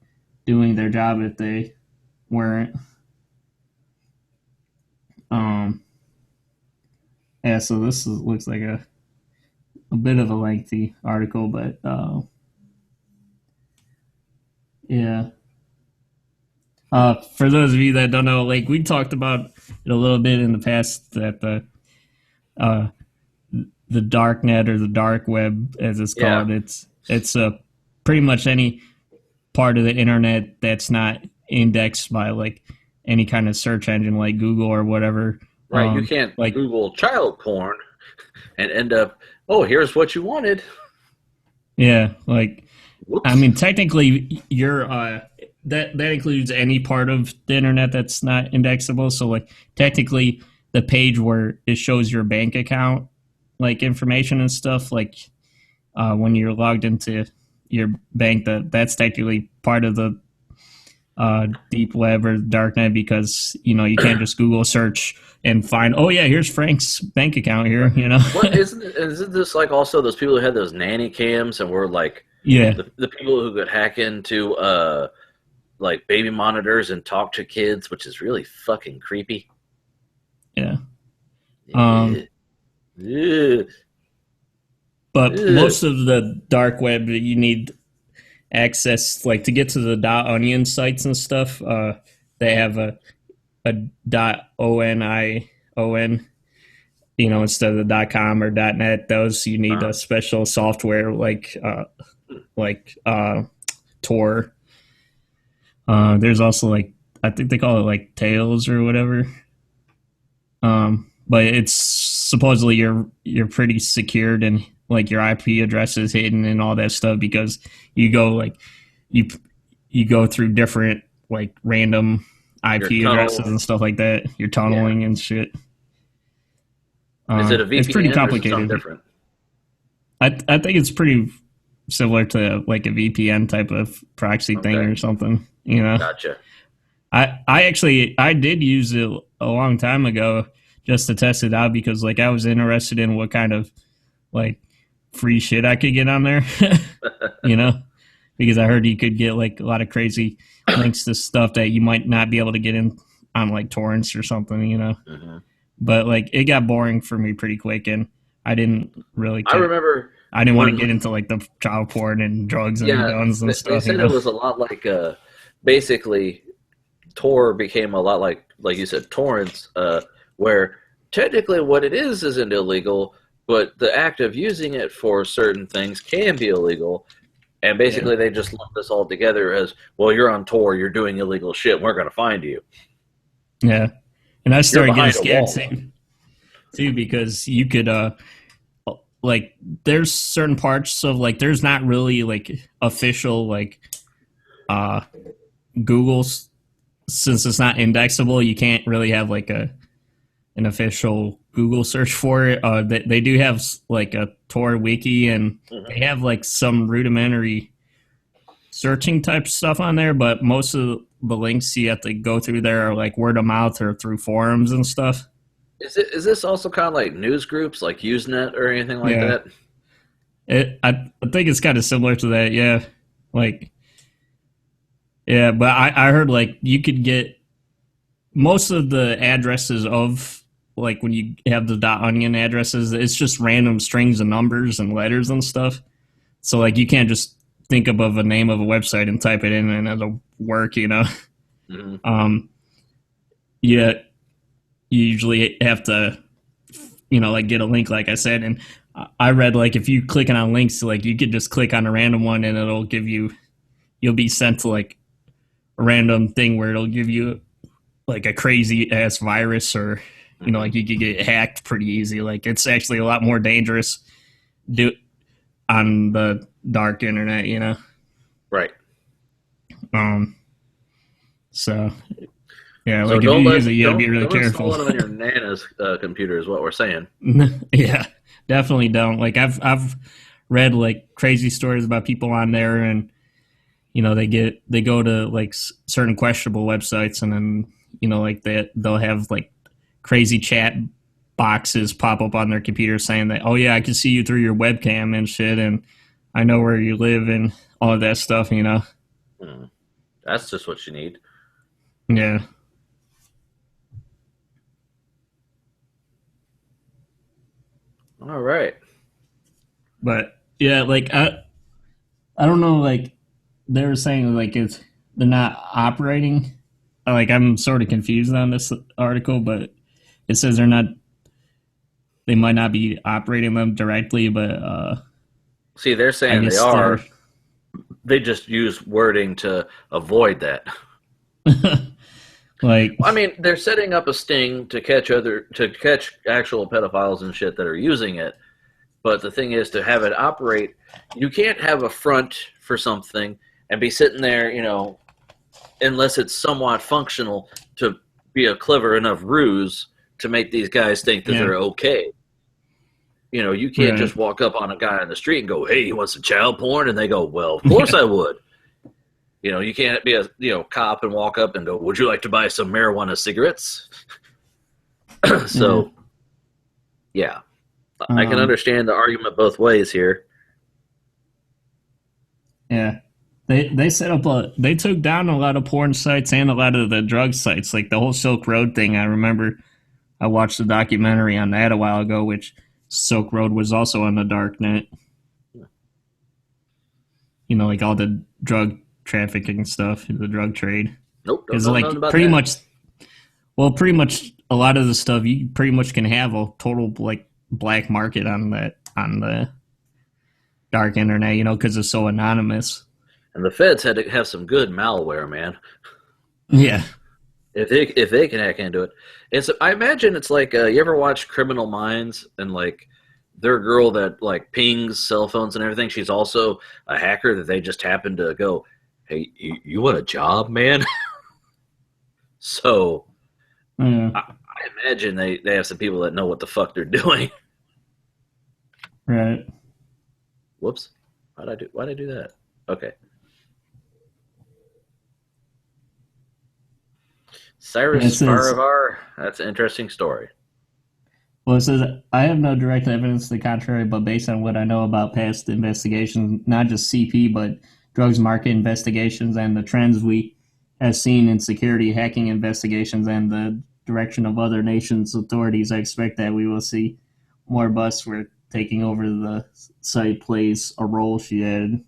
doing their job if they weren't. Yeah, so this looks like a bit of a lengthy article, but yeah. For those of you that don't know, like we talked about it a little bit in the past, that the dark net or the dark web, as it's called, it's pretty much any part of the internet that's not indexed by like any kind of search engine like Google or whatever.
Right, you can't like Google child porn and end up, oh, here's what you wanted.
Yeah, like,
whoops.
I mean, technically, you're that includes any part of the internet that's not indexable. So, like, technically, the page where it shows your bank account, like information and stuff, like when you're logged into your bank, that's technically part of the deep web or darknet, because you know you can't just Google search and find, oh yeah, here's Frank's bank account here, you know.
What isn't this like also those people who had those nanny cams and were like,
yeah,
the people who could hack into like baby monitors and talk to kids, which is really fucking creepy.
Yeah.
Yeah.
But most of the dark web, you need access, like to get to the .onion sites and stuff. They have a .onion, you know, instead of the .com or .net. Those you need a special software like Tor. There's also like, I think they call it like Tails or whatever. But it's supposedly you're pretty secured, and like your IP address is hidden and all that stuff, because you go like you go through different like random IP addresses and stuff like that. You're tunneling and shit.
Is it a VPN?
It's pretty complicated.
Or is it different?
I think it's pretty similar to like a VPN type of proxy thing or something. You know.
Gotcha.
I did use it a long time ago just to test it out, because like I was interested in what kind of like free shit I could get on there, you know, because I heard you could get like a lot of crazy links to stuff that you might not be able to get in on like torrents or something, you know. Mm-hmm. But like it got boring for me pretty quick, and I didn't really care. I didn't want to get into like the child porn and drugs and guns and stuff.
They said it was a lot like basically Tor became a lot like you said, torrents, where technically what it is isn't illegal, but the act of using it for certain things can be illegal. And basically they just lump this all together as, well, you're on Tor, you're doing illegal shit, we're going to find you.
Yeah. And I started getting scared too, because you could, like, there's certain parts of, like, there's not really, like, official, like, Google's, since it's not indexable, you can't really have like an official Google search for it. They do have like a Tor wiki, and they have like some rudimentary searching type stuff on there, but most of the links you have to go through there are like word of mouth or through forums and stuff.
Is this also kind of like news groups like Usenet or anything like
Yeah,
that?
I think it's kind of similar to that. Yeah, like yeah, but I heard like you could get most of the addresses of like when you have the .onion addresses, it's just random strings of numbers and letters and stuff. So like you can't just think of a name of a website and type it in and it'll work, you know.
Mm-hmm.
Yeah, you usually have to, you know, like get a link, like I said. And I read like if you clicking on links, like you could just click on a random one and it'll give you, you'll be sent to like a random thing where it'll give you like a crazy ass virus, or you know, like you could get hacked pretty easy. Like it's actually a lot more dangerous do on the dark internet, you know.
Right.
Um. So yeah,
So
like if you use it, you gotta be really
don't
careful.
install it on your Nana's computer is what we're saying.
Yeah, definitely don't. Like I've read like crazy stories about people on there, and you know they go to like certain questionable websites, and then you know like they'll have like crazy chat boxes pop up on their computer saying that, oh yeah, I can see you through your webcam and shit, and I know where you live and all of that stuff, you know.
Hmm. That's just what you need.
Yeah.
All right.
But yeah, like I don't know, like they were saying like it's they're not operating. Like I'm sort of confused on this article, but it says they might not be operating them directly, but
See, they're
I
saying they
guess they're
are. They just use wording to avoid that.
like
I mean, they're setting up a sting to catch actual pedophiles and shit that are using it. But the thing is, to have it operate, you can't have a front for something and be sitting there, you know, unless it's somewhat functional to be a clever enough ruse to make these guys think that
yeah,
they're okay. You know, you can't
right,
just walk up on a guy on the street and go, "Hey, you want some child porn?" And they go, "Well, of course
yeah,
I would." You know, you can't be a cop and walk up and go, "Would you like to buy some marijuana cigarettes?"
yeah.
So, yeah, I can
Um,
understand the argument both ways here.
yeah. They set up they took down a lot of porn sites and a lot of the drug sites, like the whole Silk Road thing. I remember I watched a documentary on that a while ago, which Silk Road was also on the dark net. You know, like all the drug trafficking stuff, the drug trade.
Nope, don't
Because
know nothing
like
about that.
pretty much a lot of the stuff you pretty much can have a total like black market on the dark internet. You know, because it's so anonymous.
And the feds had to have some good malware, man.
Yeah,
If they can hack into it, I imagine it's like you ever watch Criminal Minds, and like their girl that like pings cell phones and everything. She's also a hacker that they just happen to go, "Hey, you want a job, man?" So
yeah,
I imagine they have some people that know what the fuck they're doing.
right.
Whoops, why'd I do that? Okay,
Yeah, it
Cyrus
says
Farivar. That's an interesting story.
Well, it says, I have no direct evidence to the contrary, but based on what I know about past investigations, not just CP, but drugs market investigations and the trends we have seen in security hacking investigations and the direction of other nations' authorities, I expect that we will see more busts where taking over the site plays a role, she added.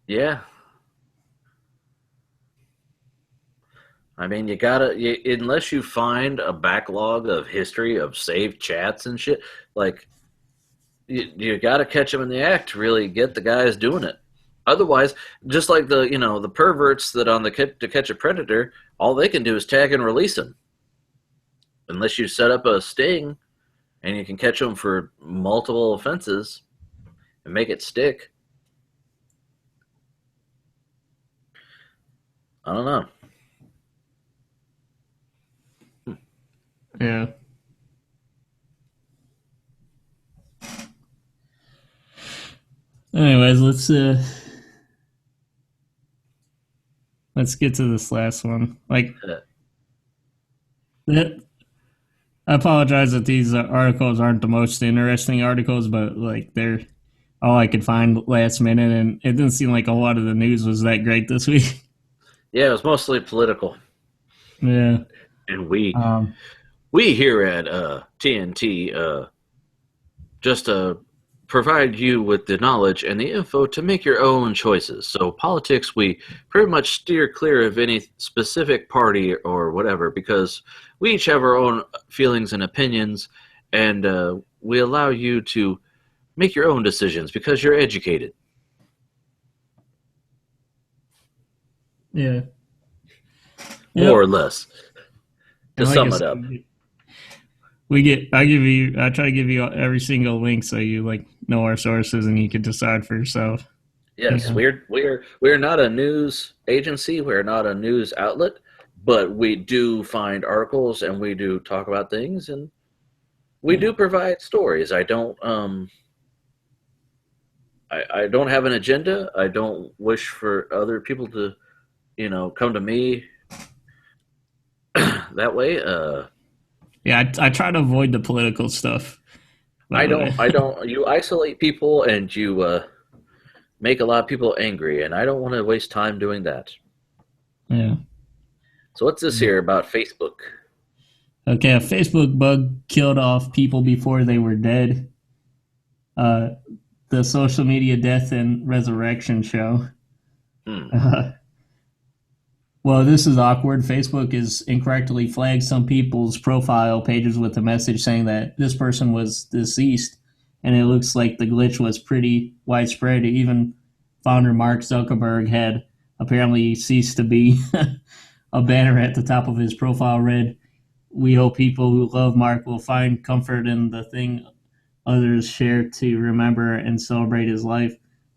Yeah, I mean, unless you find a backlog of history of saved chats and shit, like, you got to catch them in the act to really get the guys doing it. Otherwise, just like the perverts that on the To Catch a Predator, all they can do is tag and release them. Unless you set up a sting and you can catch them for multiple offenses and make it stick. I don't know.
Yeah. Anyways, let's get to this last one. Like
Uh,
that. I apologize that these articles aren't the most interesting articles, but like they're all I could find last minute, and it didn't seem like a lot of the news was that great this week.
yeah, it was mostly political,
Yeah.
and we
Um.
we here at TNT just provide you with the knowledge and the info to make your own choices. So politics, we pretty much steer clear of any specific party or whatever because we each have our own feelings and opinions, and we allow you to make your own decisions because you're educated.
Yeah.
More
Yep.
or less, to
And like I
sum it
said,
up.
I try to give you every single link so you like know our sources and you can decide for yourself.
Yes,
Yeah.
we're not a news agency. We're not a news outlet, but we do find articles and we do talk about things and we
Yeah.
do provide stories. I don't have an agenda. I don't wish for other people to, come to me that way.
Yeah, I try to avoid the political stuff, by
I
the way.
don't. I don't. You isolate people and you make a lot of people angry, and I don't want to waste time doing that.
Yeah.
So what's this here about Facebook?
Okay, a Facebook bug killed off people before they were dead. Uh, the social media death and resurrection show.
Hmm.
Uh, well, this is awkward. Facebook is incorrectly flagged some people's profile pages with a message saying that this person was deceased, and it looks like the glitch was pretty widespread. Even founder Mark Zuckerberg had apparently ceased to be. A banner at the top of his profile read, "We hope people who love Mark will find comfort in the thing others share to remember and celebrate his life."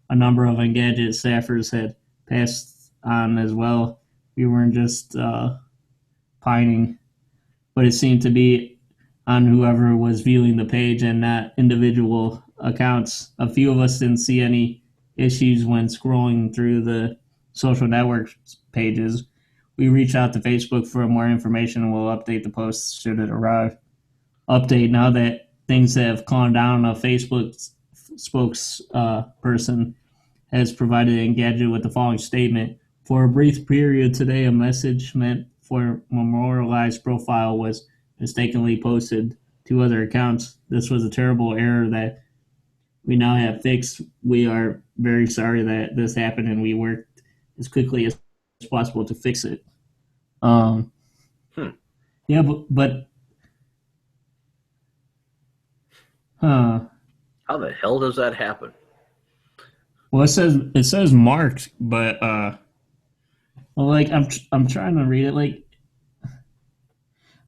A number of Engadget staffers had passed on as well. We weren't just pining, but it seemed to be on whoever was viewing the page and not individual accounts. A few of us didn't see any issues when scrolling through the social network pages. We reach out to Facebook for more information and we'll update the posts should it arrive. Update: now that things have calmed down, a Facebook spokesperson has provided Engadget with the following statement. For a brief period today, a message meant for memorialized profile was mistakenly posted to other accounts. This was a terrible error that we now have fixed. We are very sorry that this happened and we worked as quickly as possible to fix it. Um,
Hmm.
yeah, but huh.
How the hell does that happen?
Well, it says marked, but well, like I'm trying to read it. Like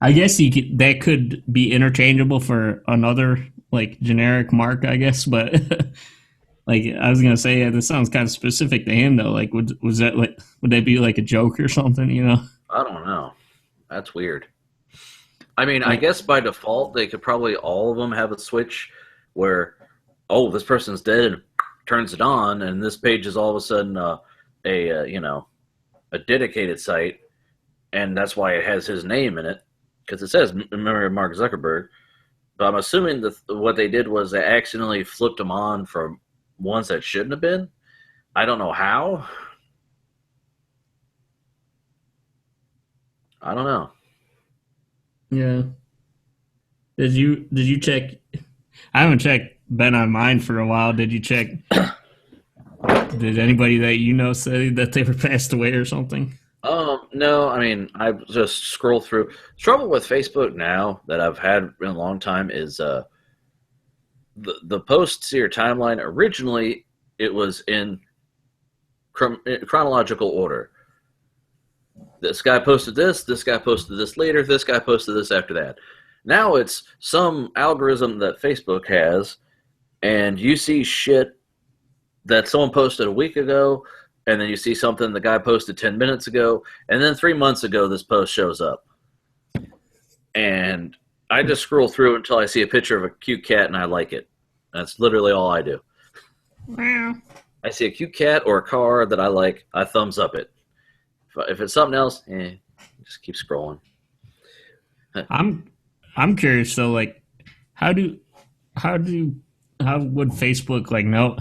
I guess that could be interchangeable for another like generic mark, I guess. But like I was gonna say, yeah, this sounds kind of specific to him though. Like, would that be like a joke or something? You know?
I don't know. That's weird. I mean, I
Yeah.
guess by default they could probably all of them have a switch where, oh, this person's dead, and turns it on, and this page is all of a sudden a dedicated site, and that's why it has his name in it because it says memory of Mark Zuckerberg. But I'm assuming that what they did was they accidentally flipped them on from ones that shouldn't have been. I don't know how. I don't know.
Yeah. Did you check? I haven't been on mine for a while. Did you check? Did anybody that you know say that they were passed away or something?
No, I mean, I just scroll through. Trouble with Facebook now that I've had in a long time is the posts to your timeline. Originally, it was in chronological order. This guy posted this. This guy posted this later. This guy posted this after that. Now it's some algorithm that Facebook has, and you see shit that someone posted a week ago, and then you see something the guy posted 10 minutes ago, and then 3 months ago this post shows up. And I just scroll through until I see a picture of a cute cat and I like it. That's literally all I do.
Wow.
I see a cute cat or a car that I like, I thumbs up it. If it's something else, just keep scrolling.
I'm curious though, like how would Facebook like know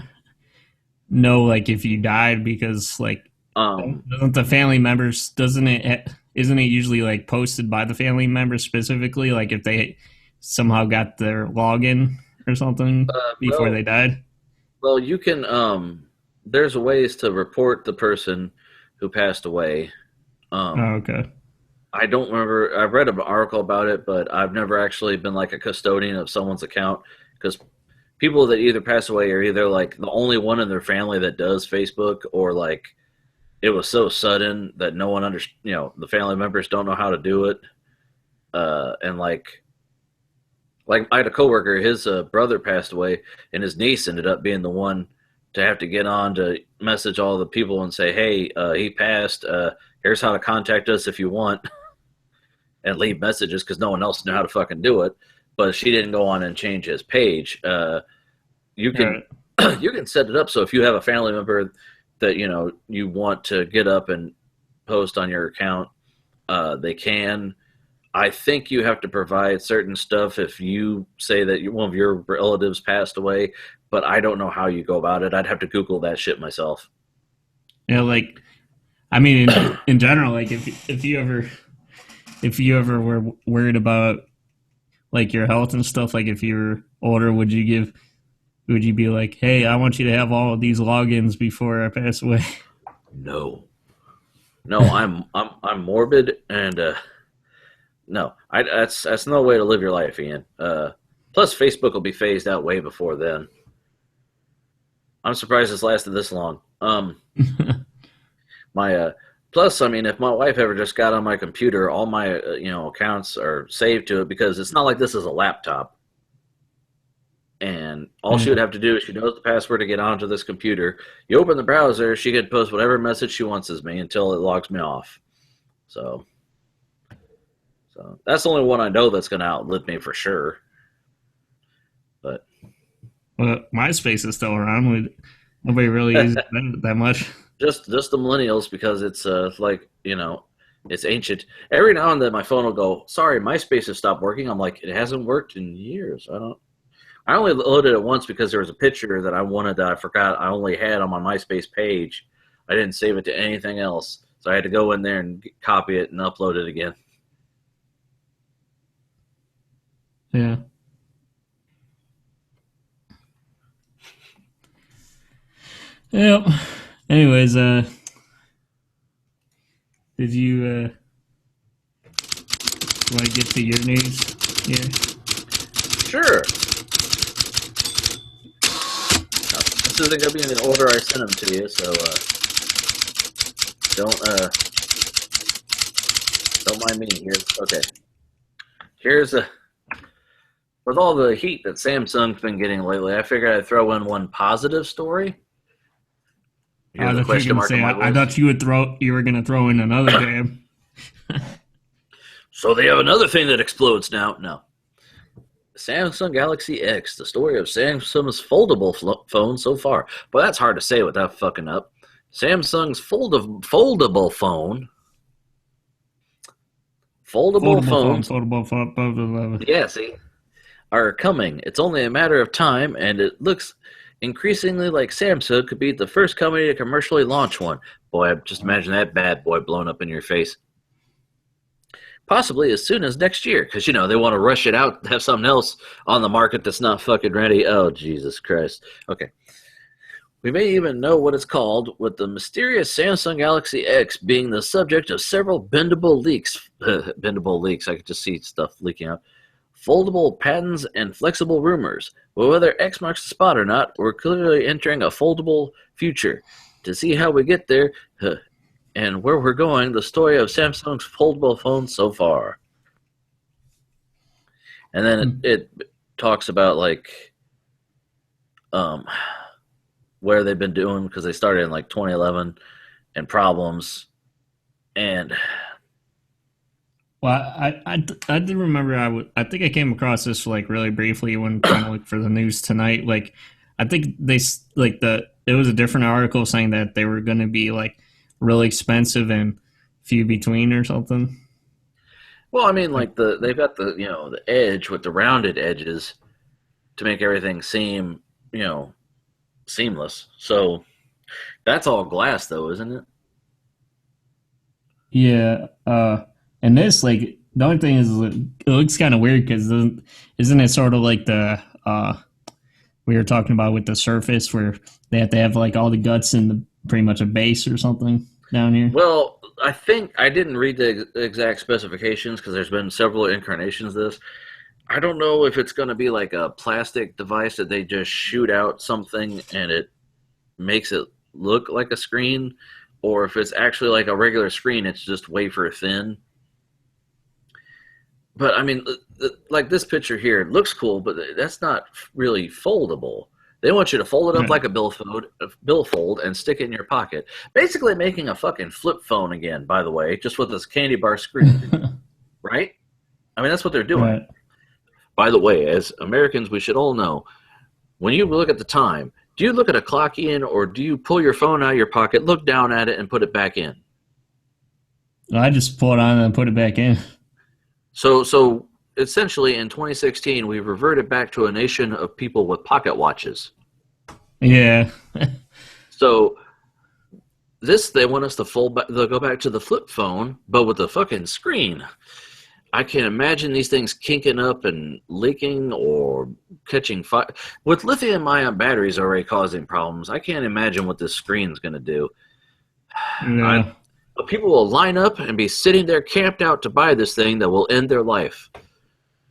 like if you died, because like doesn't the family members isn't it usually like posted by the family members specifically, like if they somehow got their login or something before they died?
Well, you can there's ways to report the person who passed away.
Okay.
I don't remember. I've read an article about it, but I've never actually been like a custodian of someone's account, because people that either pass away are either like the only one in their family that does Facebook, or like it was so sudden that no one the family members don't know how to do it. And like I had a coworker, his brother passed away, and his niece ended up being the one to have to get on to message all the people and say, hey, he passed. Here's how to contact us if you want, and leave messages, because no one else knew how to fucking do it. But she didn't go on and change his page. You can you can set it up so if you have a family member that you want to get up and post on your account, they can. I think you have to provide certain stuff if you say that one of your relatives passed away, but I don't know how you go about it. I'd have to Google that shit myself.
Yeah, like I mean, in general, like if you ever were worried about like your health and stuff, like if you were older, would you be like, hey, I want you to have all of these logins before I pass away?
No, I'm morbid, and no, that's no way to live your life, Ian. Plus, Facebook will be phased out way before then. I'm surprised it's lasted this long. Plus, I mean, if my wife ever just got on my computer, all my accounts are saved to it, because it's not like this is a laptop. And all she would have to do is, she knows the password to get onto this computer. You open the browser, she could post whatever message she wants as me until it logs me off. So that's the only one I know that's going to outlive me for sure. But
MySpace is still around. Nobody really uses it that much.
Just the millennials, because it's it's ancient. Every now and then my phone will go, sorry, MySpace has stopped working. I'm like, it hasn't worked in years. I only loaded it once because there was a picture that I wanted that I forgot I only had on my MySpace page. I didn't save it to anything else, so I had to go in there and copy it and upload it again.
Yeah. Yeah. Anyways, did you want to get to your news here?
Sure. This isn't going to be in the order I sent them to you, so don't mind me here. Okay. Here's with all the heat that Samsung's been getting lately, I figured I'd throw in one positive story.
I thought you were going to throw in another jam.
So they have another thing that explodes now. No. Samsung Galaxy X, the story of Samsung's foldable phone so far. But that's hard to say without fucking up. Samsung's foldable phone. Foldable phones. Yeah, see, are coming. It's only a matter of time, and it looks increasingly like Samsung could be the first company to commercially launch one. Boy, just imagine that bad boy blowing up in your face. Possibly as soon as next year, because, they want to rush it out, have something else on the market that's not fucking ready. Oh, Jesus Christ. Okay. We may even know what it's called, with the mysterious Samsung Galaxy X being the subject of several bendable leaks. Bendable leaks, I could just see stuff leaking out. Foldable patents and flexible rumors. But whether X marks the spot or not, we're clearly entering a foldable future. To see how we get there and where we're going, the story of Samsung's foldable phones so far. And then it talks about where they've been doing, because they started in 2011, and problems. And
Well, I did remember I think I came across this like really briefly when trying to look for the news tonight. Like, I think like it was a different article saying that they were going to be like really expensive and few between or something.
well, I mean,
Like,
like they've got the edge with the rounded edges to make everything seem you know seamless. So that's all glass, though, isn't it?
yeah, and this like the only thing is it looks kind of weird because isn't it sort of like the we were talking about with the Surface where they have to have like all the guts in the pretty much a base or something down here.
Well, I think I didn't read the exact specifications because there's been several incarnations of this. I don't know if it's going to be like a plastic device that they just shoot out something and it makes it look like a screen, or if it's actually like a regular screen, it's just wafer thin. But I mean, like this picture here, it looks cool, but that's not really foldable. They want you to fold it up
Right.
like a billfold and stick it in your pocket. Basically making a fucking flip phone again, by the way, just with this candy bar screen, right? I mean, that's what they're doing.
Right.
By the way, as Americans, we should all know when you look at the time, do you look at a clock in or do you pull your phone out of your pocket, look down at it, and put it back in?
I just pull it on and put it back in.
So essentially, in 2016, we've reverted back to a nation of people with pocket watches.
Yeah.
So this, they want us to fold back. They'll go back to the flip phone, but with the fucking screen. I can imagine these things kinking up and leaking or catching fire. With lithium-ion batteries already causing problems, I can't imagine what this screen's going to do. I,
Yeah.
but people will line up and be sitting there camped out to buy this thing that will end their life.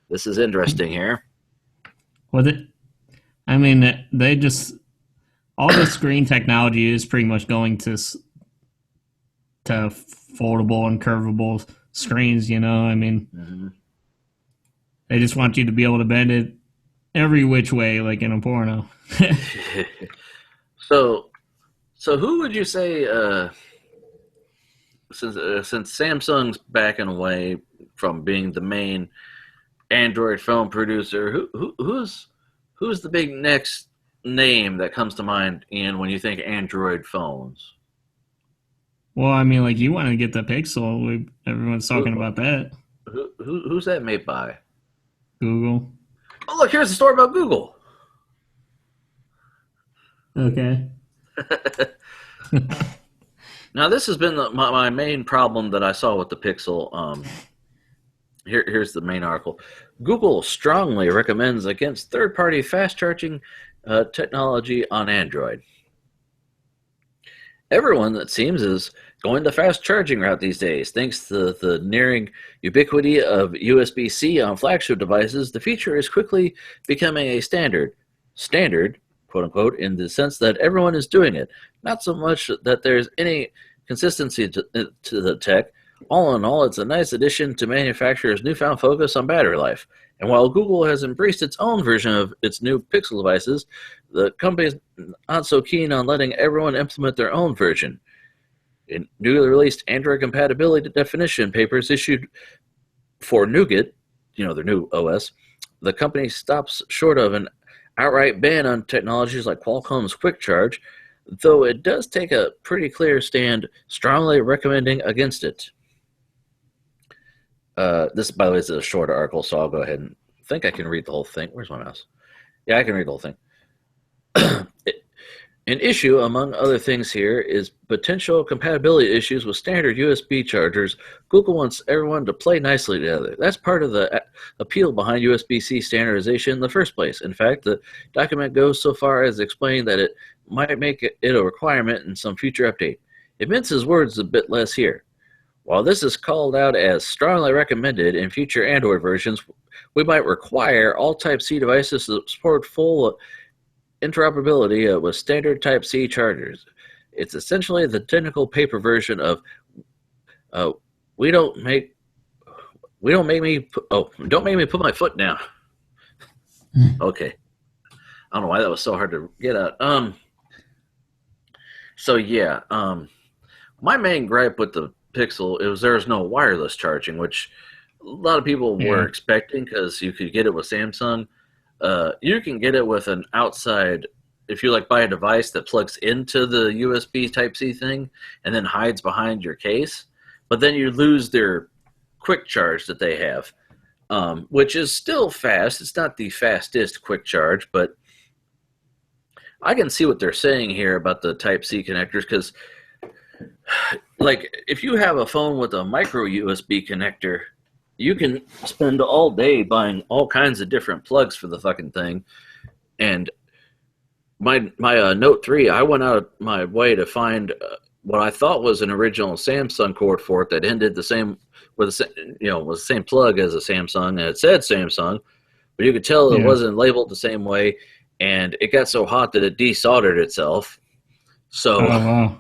This is interesting here.
Well, I mean, they just all the screen technology is pretty much going to foldable and curvable screens. You know, I mean,
Mm-hmm.
they just want you to be able to bend it every which way, like in a porno.
so, so who would you say, since Samsung's backing away from being the main Android phone producer, who's the big next name that comes to mind, Ian, when you think Android phones?
Well, I mean, like you want to get the Pixel. Everyone's talking
Who,
about that.
who's that made by?
Google.
Oh, look, here's a story about Google.
Okay.
Now, this has been my main problem that I saw with the Pixel. Here's the main article. Google strongly recommends against third-party fast charging technology on Android. Everyone, that seems, is going the fast charging route these days. Thanks to the nearing ubiquity of USB-C on flagship devices, the feature is quickly becoming a standard, quote unquote, in the sense that everyone is doing it. Not so much that there's any consistency to the tech. All in all, it's a nice addition to manufacturers' newfound focus on battery life. And while Google has embraced its own version of its new Pixel devices, the company is not so keen on letting everyone implement their own version. In newly released Android compatibility definition papers issued for Nougat, their new OS, the company stops short of an outright ban on technologies like Qualcomm's Quick Charge, though it does take a pretty clear stand, strongly recommending against it. This, by the way, is a shorter article, so I'll go ahead and think I can read the whole thing. Where's my mouse? Yeah, I can read the whole thing. An issue, among other things here, is potential compatibility issues with standard USB chargers. Google wants everyone to play nicely together. That's part of the appeal behind USB-C standardization in the first place. In fact, the document goes so far as explaining that it might make it a requirement in some future update. It minces words a bit less here. While this is called out as strongly recommended in future Android versions, we might require all Type-C devices to support full interoperability with standard Type-C chargers. It's essentially the technical paper version of we don't make me don't make me put my foot down. Okay, I don't know why that was so hard to get out. So yeah, My main gripe with the Pixel is there's no wireless charging, which a lot of people were
Yeah.
expecting because you could get it with Samsung. You can get it with an outside. If you like buy a device that plugs into the USB Type C thing and then hides behind your case, but then you lose their quick charge that they have, which is still fast. It's not the fastest quick charge, but I can see what they're saying here about the Type C connectors because, like, if you have a phone with a micro USB connector, you can spend all day buying all kinds of different plugs for the fucking thing. And my Note 3, I went out of my way to find what I thought was an original Samsung cord for it that ended the same with was the same plug as a Samsung, and it said Samsung, but you could tell it
Yeah.
wasn't labeled the same way, and it got so hot that it desoldered itself.
Oh
So
wow.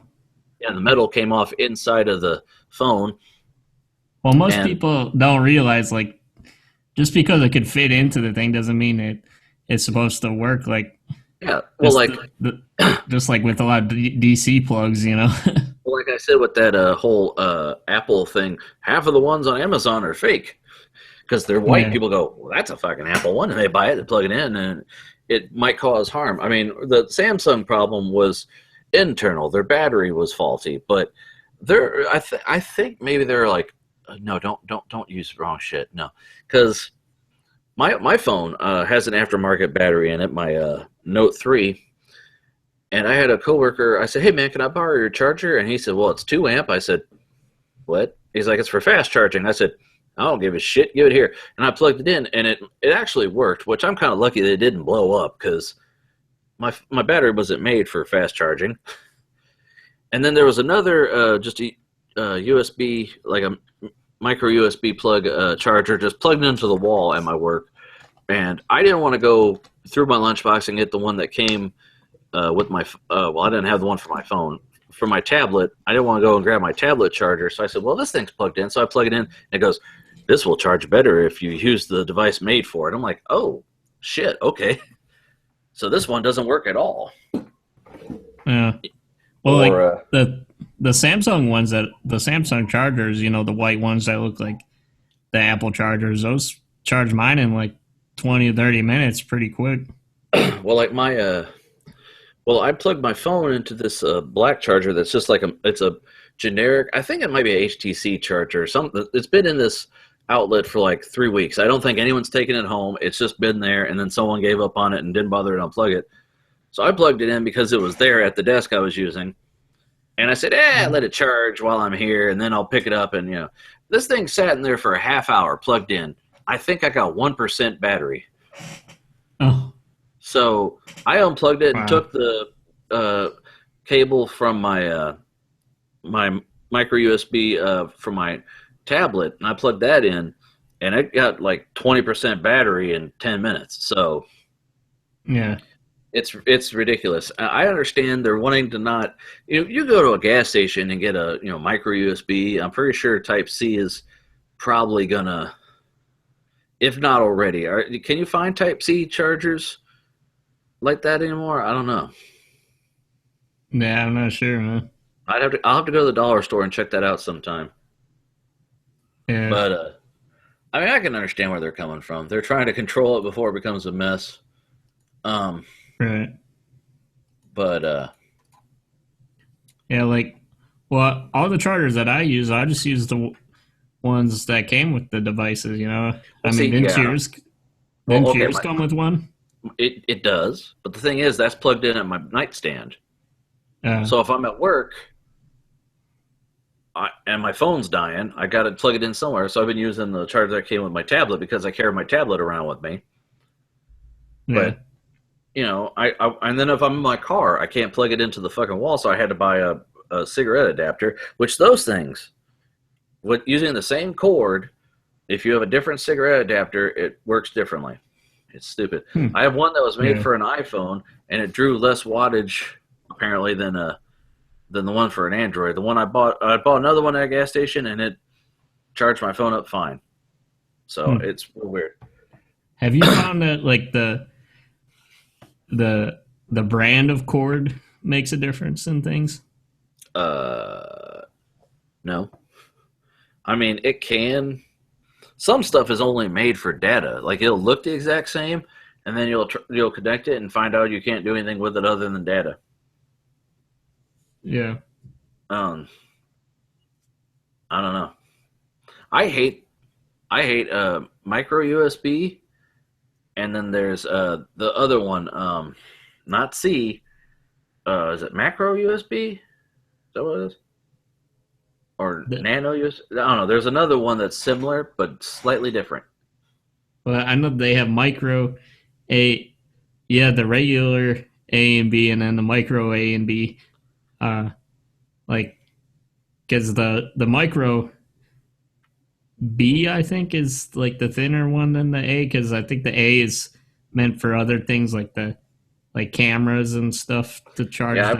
yeah, the metal came off inside of the phone,
Well, most
and
people don't realize like just because it could fit into the thing doesn't mean it's supposed to work. Like
yeah, well,
just
like
just like with a lot of DC plugs, you know.
well, like I said with that whole Apple thing, half of the ones on Amazon are fake because they're white.
Yeah.
People go, well, that's a fucking Apple one, and they buy it, they plug it in, and it might cause harm. I mean, the Samsung problem was internal; their battery was faulty, but I think maybe they're like, no, don't use the wrong shit, no, because my phone has an aftermarket battery in it, my Note 3. And I had a coworker. I said, "Hey man, can I borrow your charger?" And he said, "Well, it's 2 amp." I said, "What?" He's like, "It's for fast charging." I said, "I don't give a shit. Give it here." And I plugged it in, and it actually worked. Which I'm kind of lucky that it didn't blow up because my battery wasn't made for fast charging. And then there was another just a USB, like a micro USB plug charger, just plugged into the wall at my work. And I didn't want to go through my lunchbox and get the one that came with my well, I didn't have the one for my phone. For my tablet, I didn't want to go and grab my tablet charger, so I said, "Well, this thing's plugged in." So I plug it in, and it goes, "This will charge better if you use the device made for it." I'm like, "Oh, shit, okay." So this one doesn't work at all.
Yeah. Well,
Or
like the Samsung ones that the Samsung chargers, you know, the white ones that look like the Apple chargers, those charge mine in like 20 to 30 minutes pretty quick.
well, like my well, I plugged my phone into this black charger that's just like it's a generic. I think it might be a HTC charger or something. It's been in this outlet for like 3 weeks. I don't think anyone's taken it home. It's just been there, and then someone gave up on it and didn't bother to unplug it. So I plugged it in because it was there at the desk I was using, and I said, let it charge while I'm here, and then I'll pick it up. And this thing sat in there for a half hour plugged in. I think I got 1% battery.
Oh,
So I unplugged it and
wow.
took the cable from my micro USB from my tablet, and I plugged that in, and it got like 20% battery in 10 minutes. So
Yeah.
it's ridiculous. I understand they're wanting to not. You go to a gas station and get a micro USB. I'm pretty sure Type C is probably gonna, if not already. Can you find Type C chargers like that anymore? I don't know.
Yeah, I'm not sure, man.
I'll have to go to the dollar store and check that out sometime.
Yeah.
But I mean, I can understand where they're coming from. They're trying to control it before it becomes a mess. Um,
Right.
but
Yeah, like, well, all the chargers that I use, I just use the ones that came with the devices, you know?
well,
I mean,
see, yeah. Well,
didn't
okay,
yours come with one?
it does. But the thing is, that's plugged in at my nightstand.
Uh,
So if I'm at work and my phone's dying, I got to plug it in somewhere. So I've been using the charger that came with my tablet because I carry my tablet around with me.
yeah.
But I and then if I'm in my car, I can't plug it into the fucking wall, so I had to buy a cigarette adapter. Which those things, with using the same cord, if you have a different cigarette adapter, it works differently. It's stupid.
Hmm.
I have one that was made
Yeah.
for an iPhone, and it drew less wattage apparently than the one for an Android. The one I bought another one at a gas station, and it charged my phone up fine. So
Hmm.
it's weird.
Have you found that, like, the brand of cord makes a difference in things?
No. I mean, it can. Some stuff is only made for data. Like it'll look the exact same, and then you'll connect it and find out you can't do anything with it other than data.
Yeah.
I don't know. I hate micro USB, and then there's the other one, not C. Is it macro USB? Is that what it is? Or nano USB? I don't know. There's another one that's similar but slightly different.
Well, I know they have micro A. Yeah, the regular A and B, and then the micro A and B. Like, because the micro B, I think, is like the thinner one than the A, because I think the A is meant for other things like cameras and stuff to charge.
Yeah,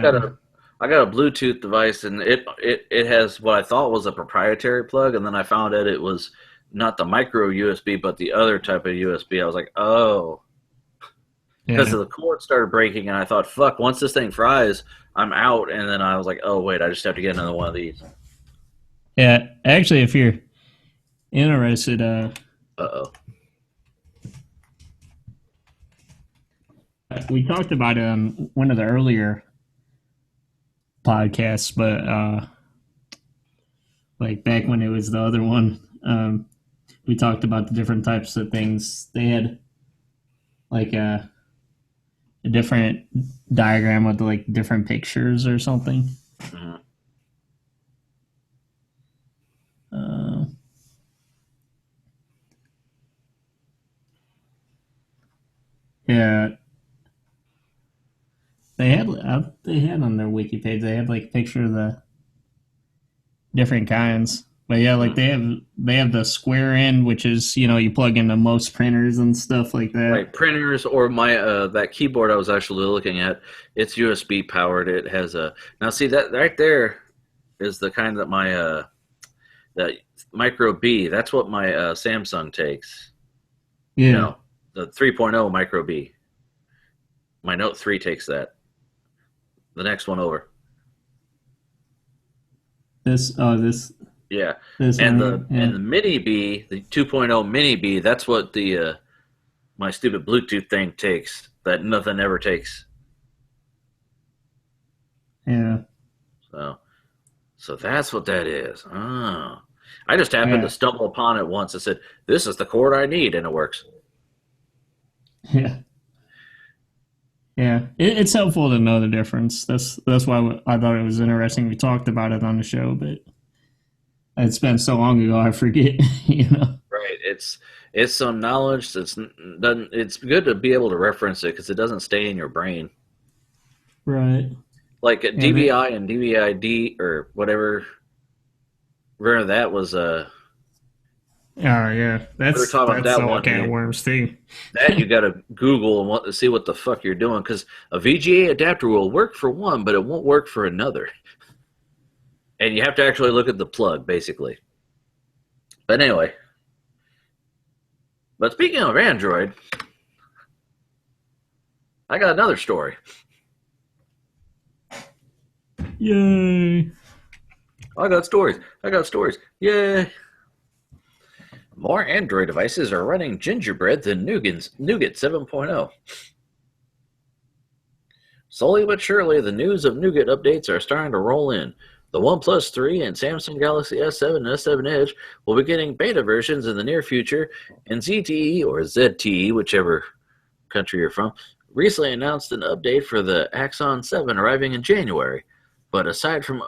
I got a Bluetooth device, and it has what I thought was a proprietary plug, and then I found out it was not the micro USB, but the other type of USB. I was like, oh, because the cord started breaking, and I thought, fuck, once this thing fries, I'm out. And then I was like, oh wait, I just have to get another one of these.
Yeah, actually, if you're interested, we talked about it on one of the earlier podcasts, but like back when it was the other one, we talked about the different types of things. They had like a different diagram with like different pictures or something.
Mm-hmm.
Yeah, they had on their wiki page. They had like a picture of the different kinds. But yeah, like they have the square end, which is you plug into most printers and stuff like that.
Right, printers or my that keyboard I was actually looking at. It's USB powered. It has a now see that right there is the kind that my that micro B. That's what my Samsung takes.
Yeah.
No, the 3.0 micro B. My Note 3 takes that. The next one over.
This.
Yeah,
this
and
one,
and the Mini B, the 2.0 Mini B. That's what the my stupid Bluetooth thing takes. That nothing ever takes.
Yeah.
So that's what that is. Oh. I just happened to stumble upon it once. I said, "This is the cord I need," and it works.
Yeah. Yeah, it's helpful to know the difference. That's why I thought it was interesting. We talked about it on the show, but it's been so long ago I forget.
Right. It's some knowledge it's good to be able to reference it because it doesn't stay in your brain.
Right.
Like DVI and DVI-D or whatever. Remember that was
Oh yeah, that's
all
can of worms too.
That you got to Google and see what the fuck you're doing because a VGA adapter will work for one, but it won't work for another. And you have to actually look at the plug, basically. But anyway. But speaking of Android, I got another story.
Yay!
I got stories. Yay! More Android devices are running Gingerbread than Nougat 7.0. Slowly but surely, the news of Nougat updates are starting to roll in. The OnePlus 3 and Samsung Galaxy S7 and S7 Edge will be getting beta versions in the near future, and ZTE, or ZTE, whichever country you're from, recently announced an update for the Axon 7 arriving in January. But aside from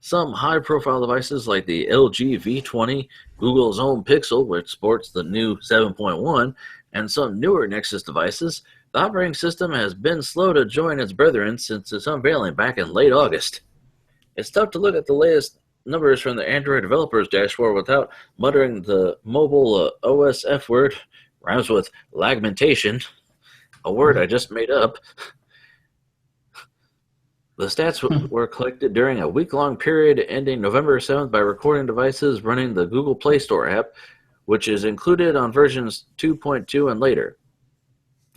some high-profile devices like the LG V20, Google's own Pixel, which sports the new 7.1, and some newer Nexus devices, the operating system has been slow to join its brethren since its unveiling back in late August. It's tough to look at the latest numbers from the Android developers dashboard without muttering the mobile OS F word, rhymes with lagmentation, a word I just made up. The stats were collected during a week-long period ending November 7th by recording devices running the Google Play Store app, which is included on versions 2.2 and later.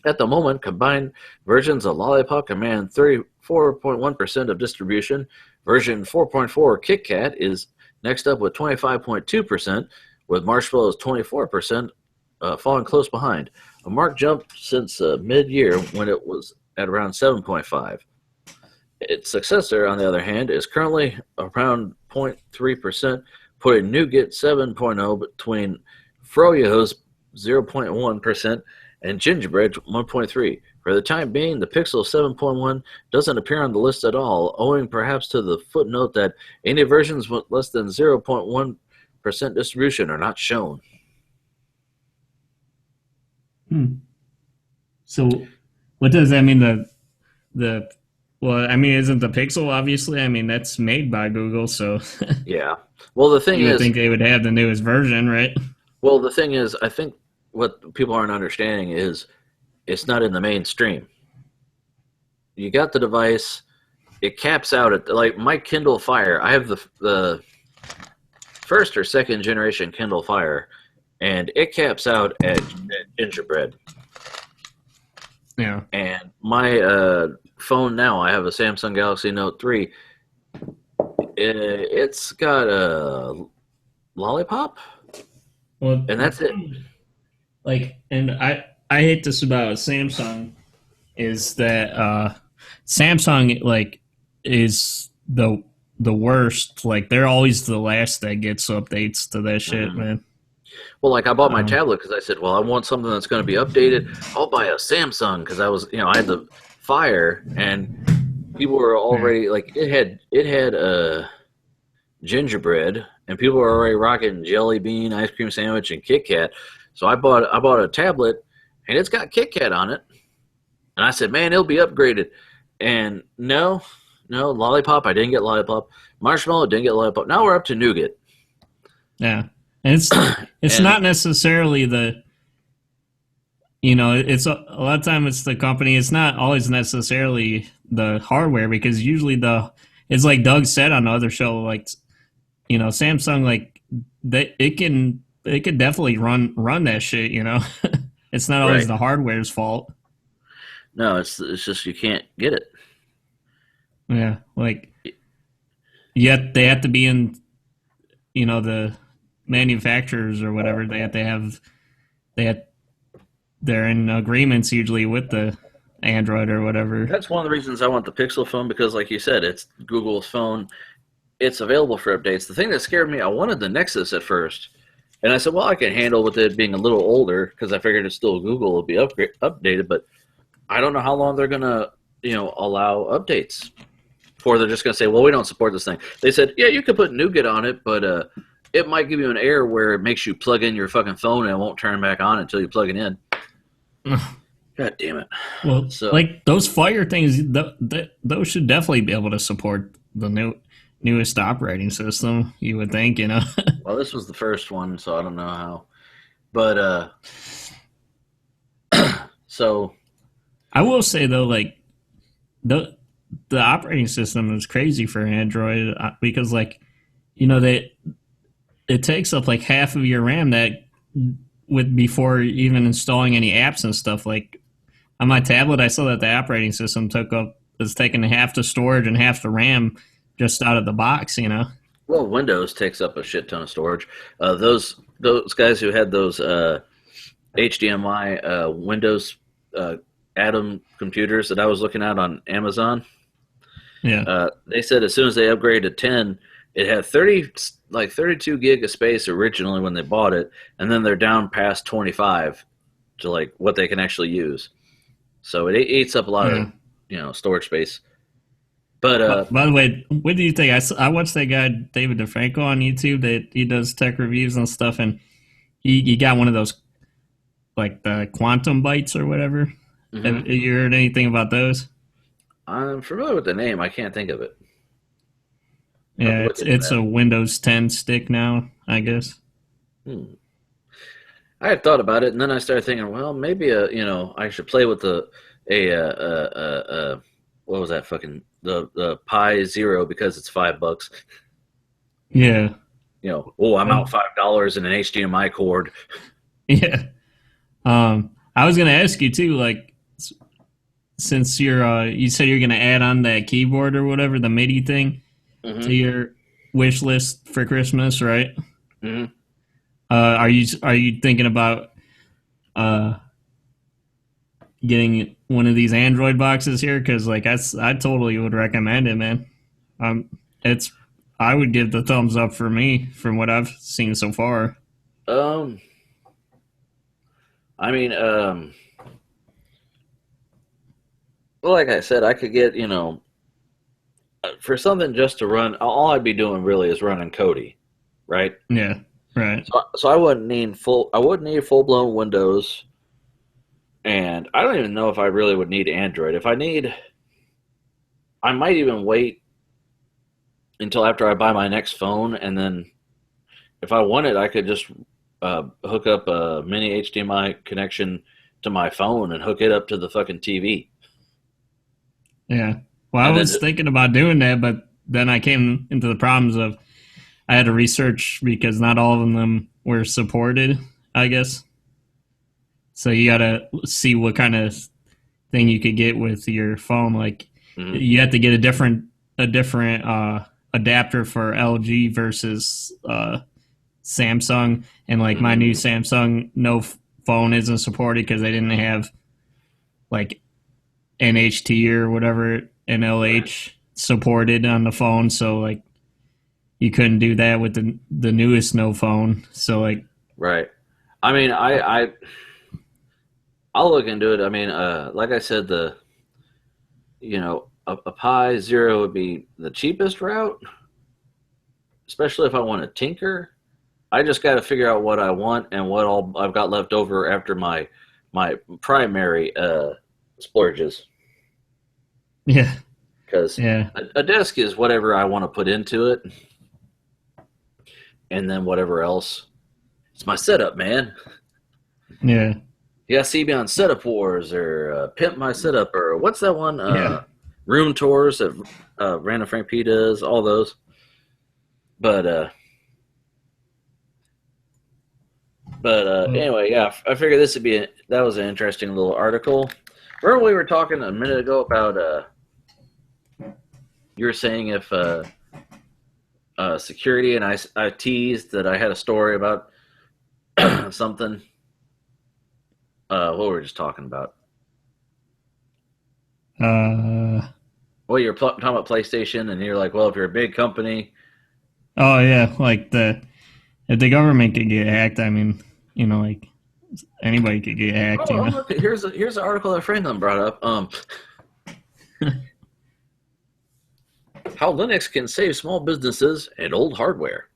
At the moment, combined versions of Lollipop command 34.1% of distribution, Version 4.4 KitKat is next up with 25.2%, with Marshmallow's 24% falling close behind. A marked jump since mid-year when it was at around 7.5. Its successor, on the other hand, is currently around 0.3%, putting Nougat 7.0 between Froyo's 0.1% and Gingerbread 1.3. For the time being, the Pixel 7.1 doesn't appear on the list at all, owing perhaps to the footnote that any versions with less than 0.1% distribution are not shown.
So, what does that mean? Well, I mean, isn't the Pixel obviously? I mean, that's made by Google, so
Yeah. Well, the thing
you would
is,
think they would have the newest version, right?
I think what people aren't understanding is it's not in the mainstream. You got the device, it caps out at like my Kindle Fire. I have the first or second generation Kindle Fire, and it caps out at Gingerbread.
Yeah.
And my phone now, I have a Samsung Galaxy Note 3. It's got a lollipop,
Well,
and that's it.
like, and I hate this about Samsung is that Samsung like is the worst. Like they're always the last that gets updates to that shit, man.
Well, like I bought my tablet because I said, well, I want something that's going to be updated. I'll buy a Samsung because I was, I had the Fire, and people were already like it had Gingerbread, and people were already rocking Jelly Bean, ice cream sandwich, and Kit Kat. So I bought a tablet, and it's got Kit Kat on it, and I said, man, it'll be upgraded. And no, Lollipop, I didn't get Lollipop. Marshmallow, didn't get Lollipop. Now we're up to Nougat.
Yeah. And it's not necessarily it's a lot of time it's the company. It's not always necessarily the hardware because usually it's like Doug said on the other show, like, Samsung, like it could definitely run that shit, It's not always the hardware's fault.
No, it's just you can't get it.
Yeah. Like, yet they have to be in, the manufacturers or whatever. They're in agreements usually with the Android or whatever.
That's one of the reasons I want the Pixel phone because, like you said, it's Google's phone. It's available for updates. The thing that scared me, I wanted the Nexus at first, and I said, well, I can handle with it being a little older because I figured it's still Google, it'll be updated. But I don't know how long they're gonna, allow updates. Or they're just gonna say, well, we don't support this thing. They said, yeah, you could put Nougat on it, but it might give you an error where it makes you plug in your fucking phone and it won't turn back on until you plug it in. God damn it.
Well, like those Fire things, those should definitely be able to support the newest operating system, you would think,
Well, this was the first one, so I don't know how. But, so.
I will say, though, like, the operating system is crazy for Android because, like, it takes up like half of your RAM before even installing any apps and stuff. Like on my tablet, I saw that the operating system is taking half the storage and half the RAM just out of the box.
Well, Windows takes up a shit ton of storage. Those guys who had those HDMI Windows Atom computers that I was looking at on Amazon.
Yeah.
They said as soon as they upgraded to 10, it had 32 gig of space originally when they bought it, and then they're down past 25 to like what they can actually use. So it eats up a lot of storage space. But
by the way, what do you think? I watched that guy David DeFranco on YouTube that he does tech reviews and stuff, and he got one of those like the quantum bytes or whatever. Mm-hmm. Have you heard anything about those?
I'm familiar with the name. I can't think of it.
Yeah, it's a Windows 10 stick now, I guess.
I had thought about it, and then I started thinking, well, maybe I should play with what was that fucking the Pi Zero because it's $5.
Yeah.
I'm out $5 in an HDMI cord.
Yeah. I was gonna ask you too, like, since you said you're gonna add on that keyboard or whatever, the MIDI thing. to
Mm-hmm.
your wish list for Christmas, right?
Mm-hmm.
Are you thinking about uh, getting one of these Android boxes here? Because like I totally would recommend it, man. Um, it's I would give the thumbs up for me from what I've seen so far.
Um, I mean, well, like I said, I could get, for something just to run. All I'd be doing really is running Kodi, right?
Yeah, right.
So I wouldn't need full. I wouldn't need full blown Windows, and I don't even know if I really would need Android. If I need, I might even wait until after I buy my next phone, and then if I wanted, I could just hook up a mini HDMI connection to my phone and hook it up to the fucking TV,
Yeah. Well, I
and then
was thinking about doing that, but then I came into the problems of I had to research because not all of them were supported, I guess. So you got to see what kind of thing you could get with your phone. Like
mhm,
you have to get a different adapter for LG versus Samsung, and like my new
mhm,
Samsung phone isn't supported because they didn't have like NHT or whatever
right,
NLH supported on the phone. So like you couldn't do that with the newest no phone. So like
right. I mean, I'll look into it. I mean, like I said, a Pi Zero would be the cheapest route, especially if I want to tinker. I just got to figure out what I want and what all I've got left over after my primary splurges.
yeah,
Because
yeah,
a desk is whatever I want to put into it, and then whatever else. It's my setup, man.
yeah,
You gotta see me on Setup Wars or Pimp My Setup or what's that one?
yeah.
Room Tours that Random Frank P does. All those. But
Well,
anyway, yeah, I figured this would be that was an interesting little article. Remember we were talking a minute ago about you were saying if security and I teased that I had a story about something. What were we just talking about?
uh,
Well, you're talking about PlayStation, and you're like, well, if you're a big company,
oh yeah, like the if the government could get hacked, I mean, like anybody could get hacked,
oh, look, here's an article that Franklin brought up. How Linux can save small businesses and old hardware.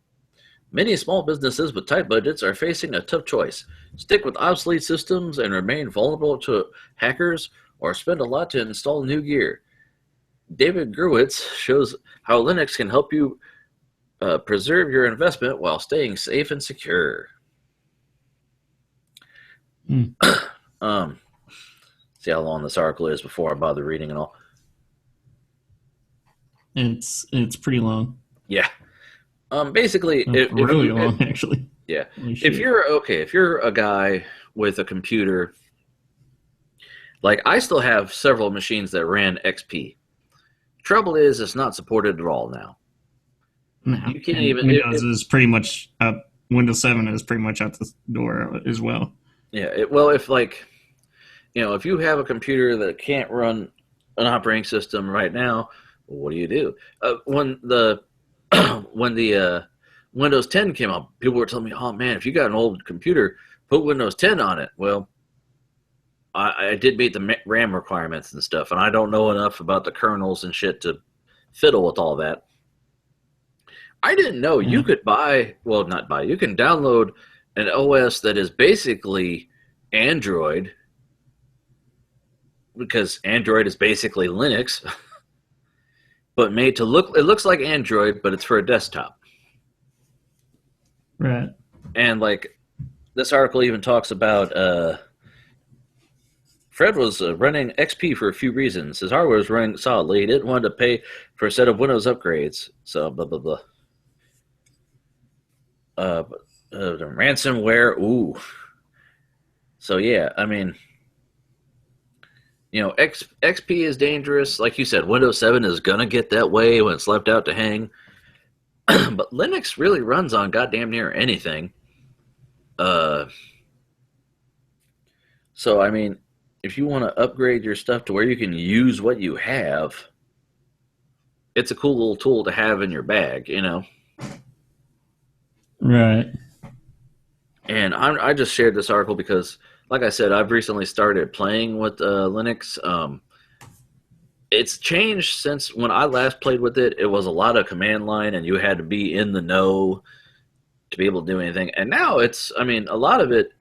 Many small businesses with tight budgets are facing a tough choice: stick with obsolete systems and remain vulnerable to hackers, or spend a lot to install new gear. David Gruwitz shows how Linux can help you preserve your investment while staying safe and secure.
Hmm.
Um, see how long this article is before I bother reading it all.
It's pretty long,
Yeah. Basically, if
really
you
long actually.
yeah,
Holy shit.
if you're a guy with a computer, like I still have several machines that ran XP. Trouble is, it's not supported at all now.
No,
You can't
and
even
Windows is pretty much up. Windows 7 is pretty much out the door as well.
yeah. Well, if like if you have a computer that can't run an operating system right now, what do you do? When the when the Windows 10 came out, people were telling me, "Oh man, if you got an old computer, put Windows 10 on it." Well, I did meet the RAM requirements and stuff, and I don't know enough about the kernels and shit to fiddle with all that. I didn't know you
Yeah,
could not buy, you can download an OS that is basically Android, because Android is basically Linux, but made to look, it looks like Android, but it's for a desktop.
right.
And like this article even talks about Fred was running XP for a few reasons. His hardware was running solidly. He didn't want to pay for a set of Windows upgrades. So blah blah blah. Uh, the ransomware. Ooh. So yeah, I mean, XP is dangerous. Like you said, Windows 7 is going to get that way when it's left out to hang. But Linux really runs on goddamn near anything. So, I mean, if you want to upgrade your stuff to where you can use what you have, it's a cool little tool to have in your bag,
Right.
And I just shared this article because, like I said, I've recently started playing with Linux. It's changed since when I last played with it. It was a lot of command line, and you had to be in the know to be able to do anything. And now a lot of it,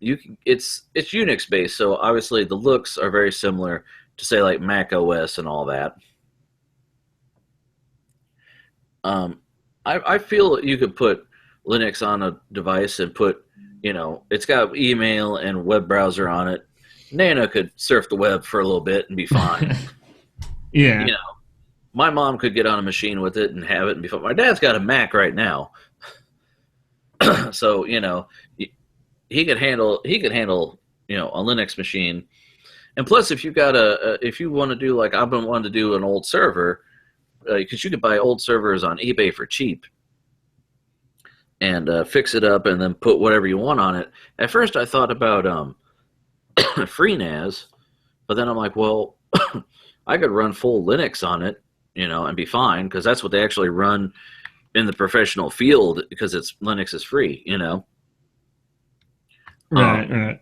it's Unix based, so obviously the looks are very similar to, say, like Mac OS and all that. I feel you could put Linux on a device and put, it's got email and web browser on it. Nana could surf the web for a little bit and be fine.
Yeah.
My mom could get on a machine with it and have it and be fine. My dad's got a Mac right now. So, he could handle, a Linux machine. And plus, if you want to do, like I've been wanting to do, an old server, because you could buy old servers on eBay for cheap and fix it up and then put whatever you want on it. At first, I thought about FreeNAS, but then I'm like, well, I could run full Linux on it, and be fine, because that's what they actually run in the professional field, because Linux is free,
Right.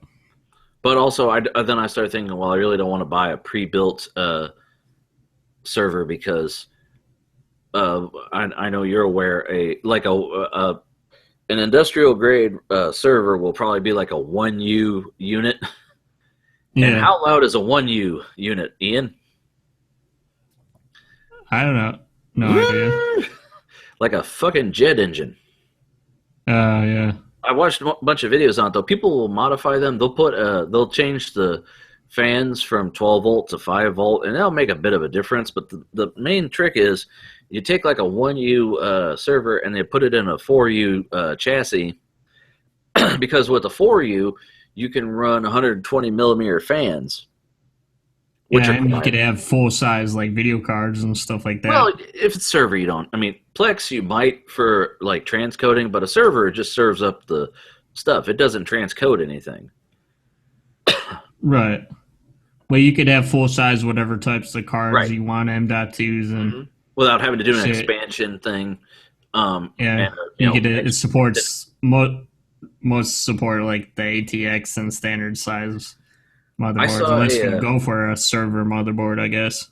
But also, then I started thinking, well, I really don't want to buy a pre-built server, because I know you're aware, an industrial grade server will probably be like a 1U unit.
Yeah.
And how loud is a 1U unit, Ian?
I don't know. No idea.
Like a fucking jet engine.
Yeah.
I watched a bunch of videos on it, though. People will modify them. They'll change the fans from 12 volt to 5 volt, and that'll make a bit of a difference. But the main trick is you take like a 1U server and they put it in a 4U chassis, because with a 4U, you can run 120 millimeter fans.
And you could have full size like video cards and stuff like that.
Well, if it's server, you don't. I mean, Plex you might for like transcoding, but a server just serves up the stuff. It doesn't transcode anything.
Right. Well, you could have full size whatever types of cards you want, M.2s, and
without having to do an expansion thing.
It supports most support like the ATX and standard size motherboards, unless you go for a server motherboard, I guess.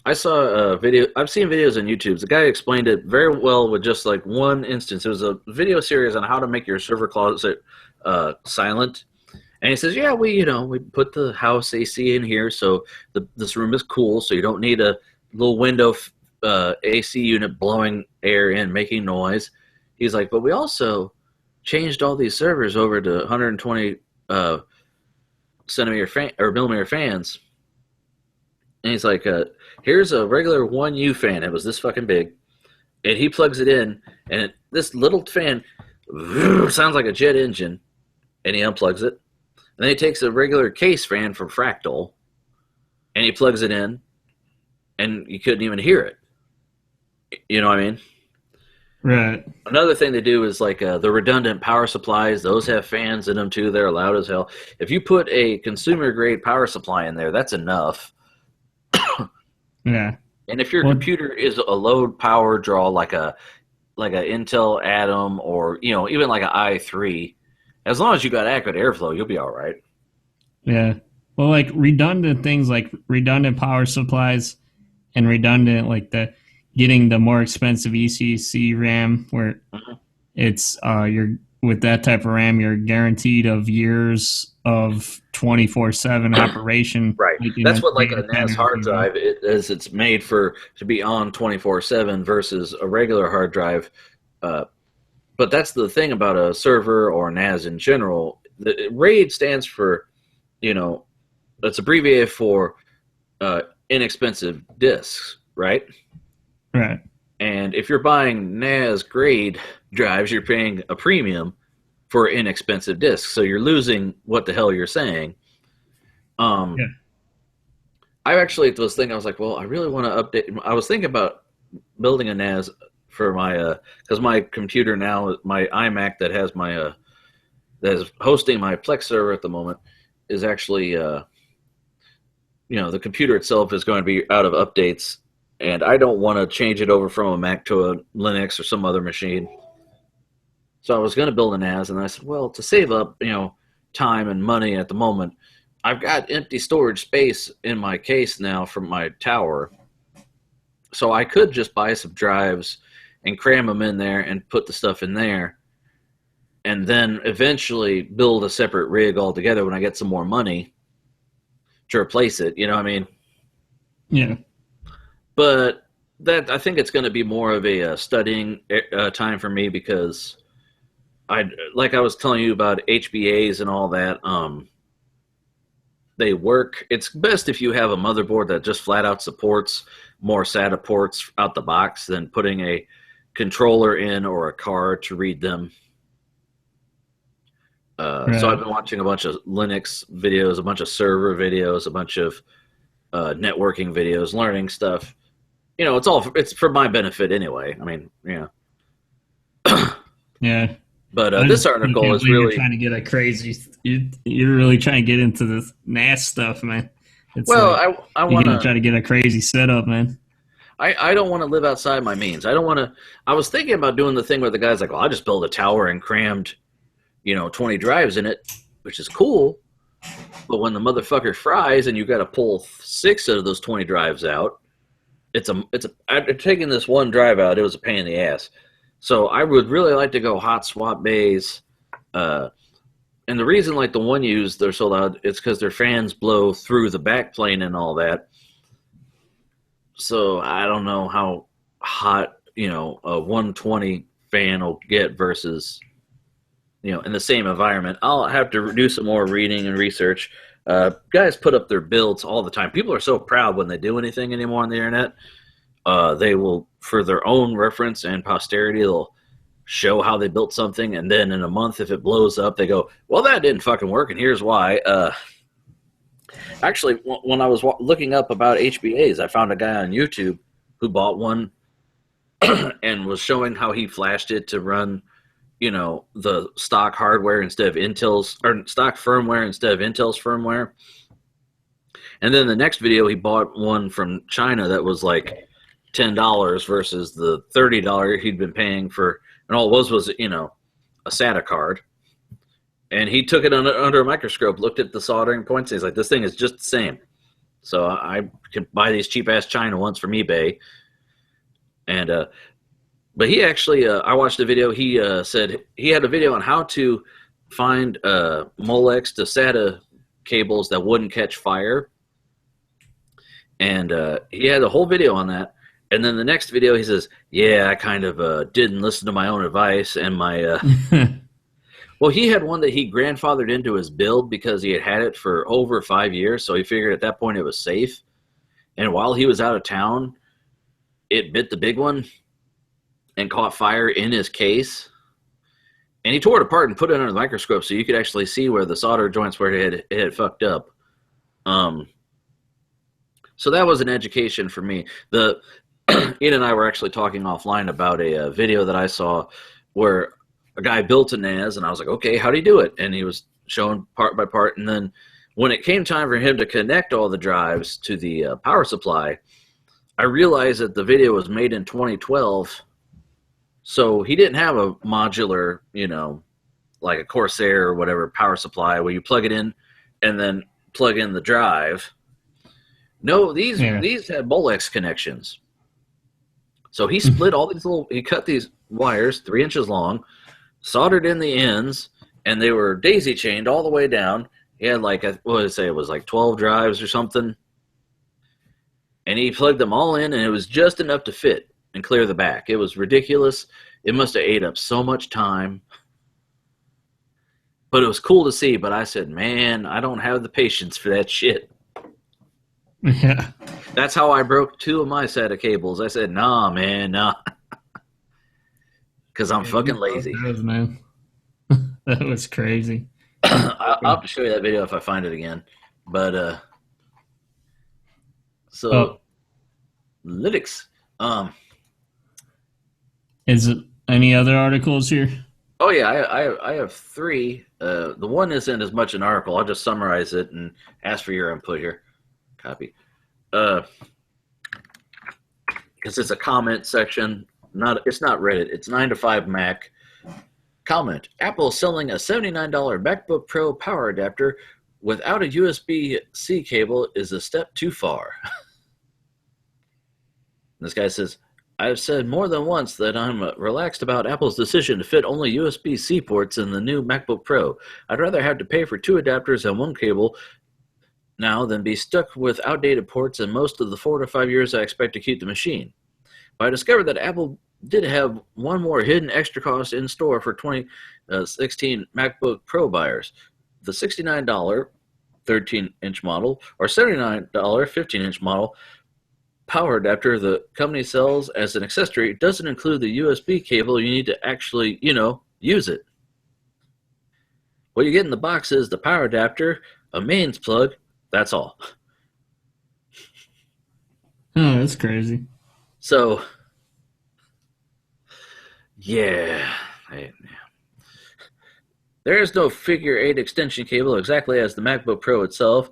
I saw a video. I've seen videos on YouTube. The guy explained it very well with just like one instance. It was a video series on how to make your server closet silent. And he says, we put the house AC in here, so this room is cool, so you don't need a little window AC unit blowing air in, making noise. He's like, but we also changed all these servers over to 120 millimeter fans. And he's like, here's a regular 1U fan. It was this fucking big. And he plugs it in, and this little fan sounds like a jet engine. And he unplugs it. And then he takes a regular case fan from Fractal, and he plugs it in, and you couldn't even hear it. You know what I mean?
Right.
Another thing they do is like the redundant power supplies. Those have fans in them too. They're loud as hell. If you put a consumer grade power supply in there, that's enough.
Yeah.
And if your computer is a low power draw, like a Intel Atom, or even like an i3, as long as you got adequate airflow, you'll be all right.
Yeah. Well, like redundant things, like redundant power supplies, and redundant getting the more expensive ECC RAM, where it's you're with that type of RAM, you're guaranteed of years of 24/7 operation.
Right. That's what like a NAS hard drive is. It's made to be on 24/7 versus a regular hard drive. But that's the thing about a server or NAS in general. The RAID stands for, it's abbreviated for inexpensive disks, right?
Right.
And if you're buying NAS grade drives, you're paying a premium for inexpensive disks. So you're losing what the hell you're saying. I actually was thinking, I was like, well, I really want to update. I was thinking about building a NAS for my, because my computer now, my iMac that has my, that is hosting my Plex server at the moment is actually, the computer itself is going to be out of updates, and I don't want to change it over from a Mac to a Linux or some other machine. So I was going to build an NAS, and I said, well, to save up, time and money at the moment, I've got empty storage space in my case now from my tower. So I could just buy some drives and cram them in there and put the stuff in there, and then eventually build a separate rig altogether when I get some more money to replace it. You know what I mean?
Yeah.
But that, I think it's going to be more of a studying time for me, because like I was telling you about HBAs and all that. They work. It's best if you have a motherboard that just flat out supports more SATA ports out the box than putting a controller in or a card to read them.
Right.
So I've been watching a bunch of Linux videos, a bunch of server videos, a bunch of networking videos, learning stuff. It's for my benefit anyway. I mean,
Yeah.
But
I
this
just
article
can't
is
believe you're
really
trying to get a crazy. You're really trying to get into this NAS stuff, man. It's
well.
like
I
you're
want
gonna try
to.
to get a crazy setup, man.
I don't want to live outside my means. I don't want to. I was thinking about doing the thing where the guy's like, "Well, I just built a tower and crammed, 20 drives in it," which is cool. But when the motherfucker fries and you got to pull 6 out of those 20 drives out, after taking this one drive out, it was a pain in the ass. So I would really like to go hot swap bays. And the reason, like the one used, they're so loud, it's because their fans blow through the backplane and all that. So I don't know how hot, a 120 fan will get versus, in the same environment. I'll have to do some more reading and research. Guys put up their builds all the time. People are so proud when they do anything anymore on the internet. They will, for their own reference and posterity, they'll show how they built something, and then in a month, if it blows up, they go, well, that didn't fucking work, and here's why. Actually, when I was looking up about HBAs, I found a guy on YouTube who bought one and was showing how he flashed it to run, the stock hardware instead of Intel's, or stock firmware instead of Intel's firmware. And then the next video, he bought one from China that was like $10 versus the $30 he'd been paying for, and all it was, a SATA card. And he took it under a microscope, looked at the soldering points, and he's like, this thing is just the same. So I can buy these cheap-ass China ones from eBay. And but he actually, I watched a video, he said he had a video on how to find Molex to SATA cables that wouldn't catch fire. And he had a whole video on that. And then the next video, he says, yeah, I kind of didn't listen to my own advice. And my, well, he had one that he grandfathered into his build because he had it for over 5 years. So he figured at that point it was safe. And while he was out of town, it bit the big one and caught fire in his case. And he tore it apart and put it under the microscope so you could actually see where the solder joints where it had fucked up. So that was an education for me. Ian and I were actually talking offline about a video that I saw where a guy built a NAS, and I was like, okay, how do you do it? And he was showing part by part. And then when it came time for him to connect all the drives to the power supply, I realized that the video was made in 2012. So he didn't have a modular, like a Corsair or whatever power supply where you plug it in and then plug in the drive. No, these had Molex connections. So he split all these he cut these wires 3 inches long, soldered in the ends, and they were daisy chained all the way down. He had what did I say? It was like 12 drives or something. And he plugged them all in, and it was just enough to fit and clear the back. It was ridiculous. It must have ate up so much time. But it was cool to see. But I said, man, I don't have the patience for that shit.
Yeah.
That's how I broke 2 of my SATA cables. I said, nah, man, nah. Because I'm fucking lazy.
Those, man. That was crazy.
I'll have to show you that video if I find it again. But
Oh,
So Linux.
is it any other articles here?
Oh yeah, I have three. The one isn't as much an article. I'll just summarize it and ask for your input here. Copy. Because it's a comment section. It's not Reddit. It's 9 to 5 Mac. Comment: Apple selling a $79 MacBook Pro power adapter without a USB-C cable is a step too far. This guy says, I've said more than once that I'm relaxed about Apple's decision to fit only USB-C ports in the new MacBook Pro. I'd rather have to pay for 2 adapters and 1 cable now than be stuck with outdated ports in most of the 4 to 5 years I expect to keep the machine. But I discovered that Apple did have one more hidden extra cost in store for 2016 MacBook Pro buyers. The $69 13-inch model or $79 15-inch model power adapter the company sells as an accessory doesn't include the USB cable you need to actually, use it. What you get in the box is the power adapter, a mains plug, that's all.
Oh, that's crazy.
So, yeah. There is no figure 8 extension cable exactly as the MacBook Pro itself.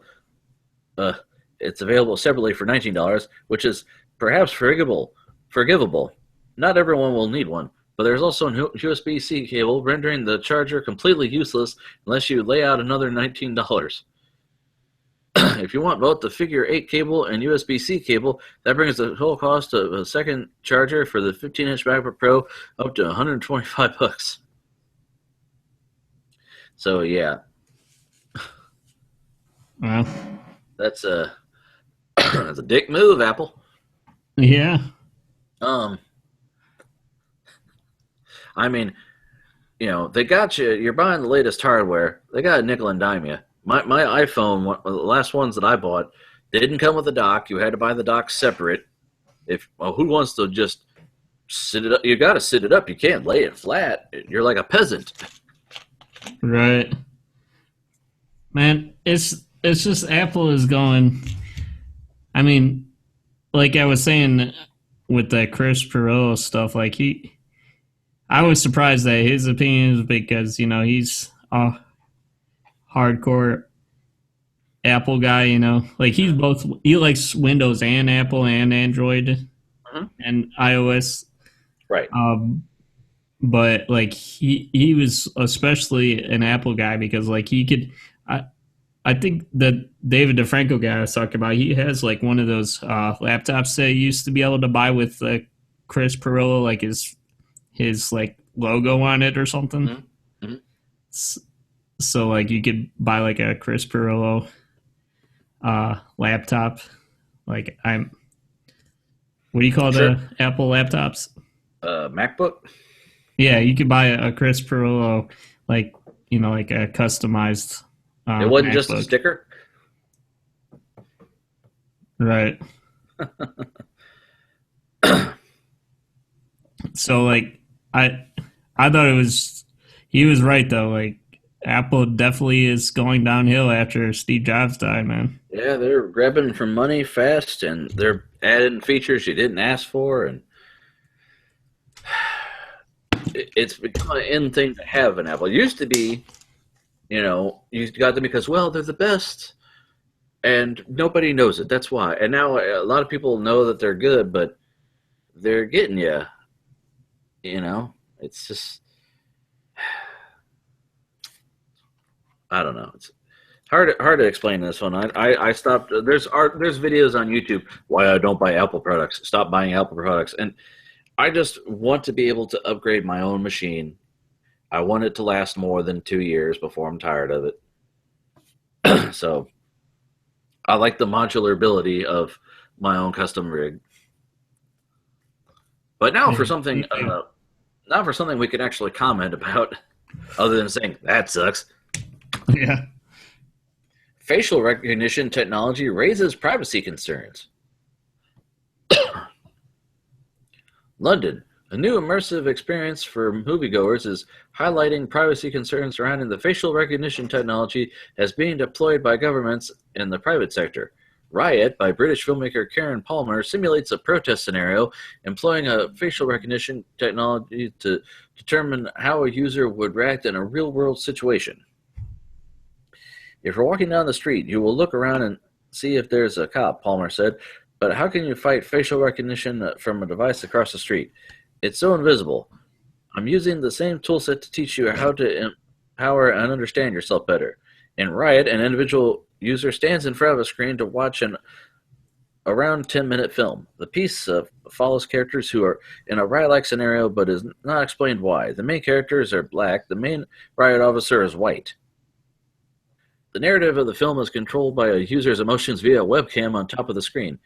It's available separately for $19, which is perhaps forgivable. Not everyone will need one, but there's also a USB-C cable, rendering the charger completely useless unless you lay out another $19. If you want both the figure 8 cable and USB-C cable, that brings the total cost of a second charger for the 15-inch MacBook Pro up to $125. So yeah,
Wow.
that's a that's a dick move, Apple.
Yeah.
I mean, they got you. You're buying the latest hardware. They got a nickel and dime you. My iPhone, the last ones that I bought, they didn't come with a dock. You had to buy the dock separate. Who wants to just sit it up? You got to sit it up. You can't lay it flat. You're like a peasant.
Right. Man, it's just Apple is going. I mean, like I was saying with that Chris Perot stuff, like I was surprised that his opinions because he's a hardcore Apple guy. Like he likes Windows and Apple and Android and iOS.
Right.
But like he was especially an Apple guy because like he could. I think that David DeFranco guy I was talking about, he has like one of those laptops that you used to be able to buy with Chris Perot, like his like logo on it or something.
Mm-hmm.
So like you could buy like a Chris Perot laptop. Like what do you call the Apple laptops?
MacBook.
Yeah, you could buy a Chris Perot like like a customized.
It wasn't
MacBook.
just a sticker,
right? So like I thought he was right though. Like Apple definitely is going downhill after Steve Jobs died, man.
Yeah, they're grabbing for money fast, and they're adding features you didn't ask for, and it's become an in thing to have an Apple. It used to be, you got them because, well, they're the best, and nobody knows it. That's why. And now a lot of people know that they're good, but they're getting you. It's just, I don't know. It's hard to explain this one. I stopped. There's videos on YouTube why I don't buy Apple products. Stop buying Apple products, and I just want to be able to upgrade my own machine. I want it to last more than 2 years before I'm tired of it. So I like the modular ability of my own custom rig. But now for something, we can actually comment about, other than saying that sucks.
Yeah.
Facial recognition technology raises privacy concerns. London. A new immersive experience for moviegoers is highlighting privacy concerns surrounding the facial recognition technology as being deployed by governments in the private sector. Riot by British filmmaker Karen Palmer simulates a protest scenario employing a facial recognition technology to determine how a user would react in a real-world situation. If you're walking down the street, you will look around and see if there's a cop, Palmer said, but how can you fight facial recognition from a device across the street? It's so invisible. I'm using the same toolset to teach you how to empower and understand yourself better. In Riot, an individual user stands in front of a screen to watch an around 10-minute film. The piece follows characters who are in a riot-like scenario, but is not explained why. The main characters are black. The main riot officer is white. The narrative of the film is controlled by a user's emotions via a webcam on top of the screen.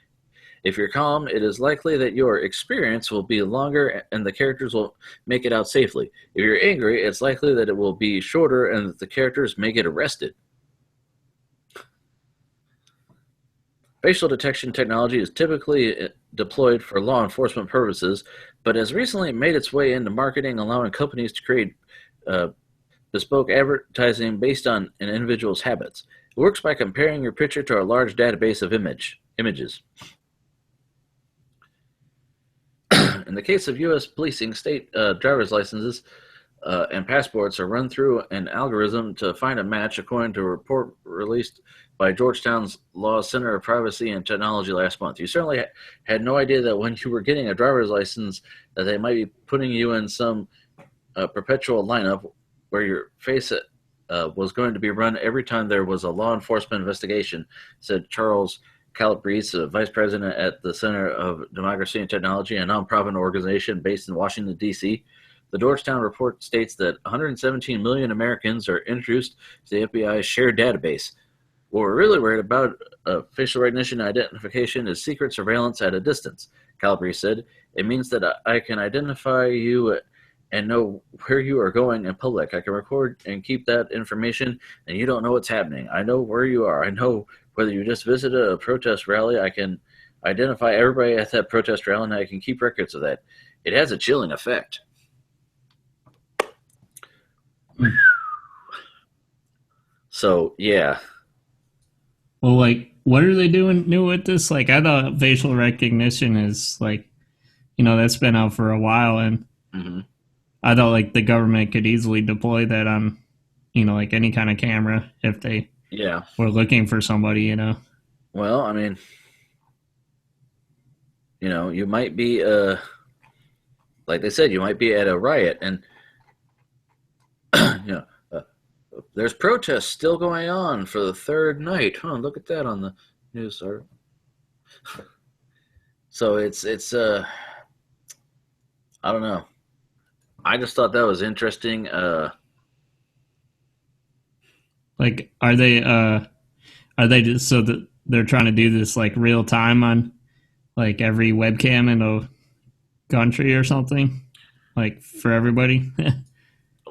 If you're calm, it is likely that your experience will be longer and the characters will make it out safely. If you're angry, it's likely that it will be shorter and that the characters may get arrested. Facial detection technology is typically deployed for law enforcement purposes, but has recently made its way into marketing, allowing companies to create bespoke advertising based on an individual's habits. It works by comparing your picture to a large database of images. In the case of U.S. policing, state driver's licenses and passports are run through an algorithm to find a match, according to a report released by Georgetown's Law Center of Privacy and Technology last month. You certainly had no idea that when you were getting a driver's license that they might be putting you in some perpetual lineup where your face was going to be run every time there was a law enforcement investigation, said Charles Calabrese, vice president at the Center of Democracy and Technology, a nonprofit organization based in Washington, D.C. The Georgetown report states that 117 million Americans are introduced to the FBI's shared database. What we're really worried about, facial recognition identification, is secret surveillance at a distance, Calabrese said. It means that I can identify you and know where you are going in public. I can record and keep that information, and you don't know what's happening. I know where you are. I know whether you just visited a protest rally. I can identify everybody at that protest rally, and I can keep records of that. It has a chilling effect. So, yeah.
Well, like, what are they doing new with this? Like, I thought facial recognition is, like, that's been out for a while, and I thought, like, the government could easily deploy that on, like, any kind of camera if they were looking for somebody,
Well, I mean, you might be, like they said, you might be at a riot, and, there's protests still going on for the third night. Look at that on the news article. So it's I don't know. I just thought that was interesting.
Like, are they just so that they're trying to do this like real time on like every webcam in a country or something, like for everybody?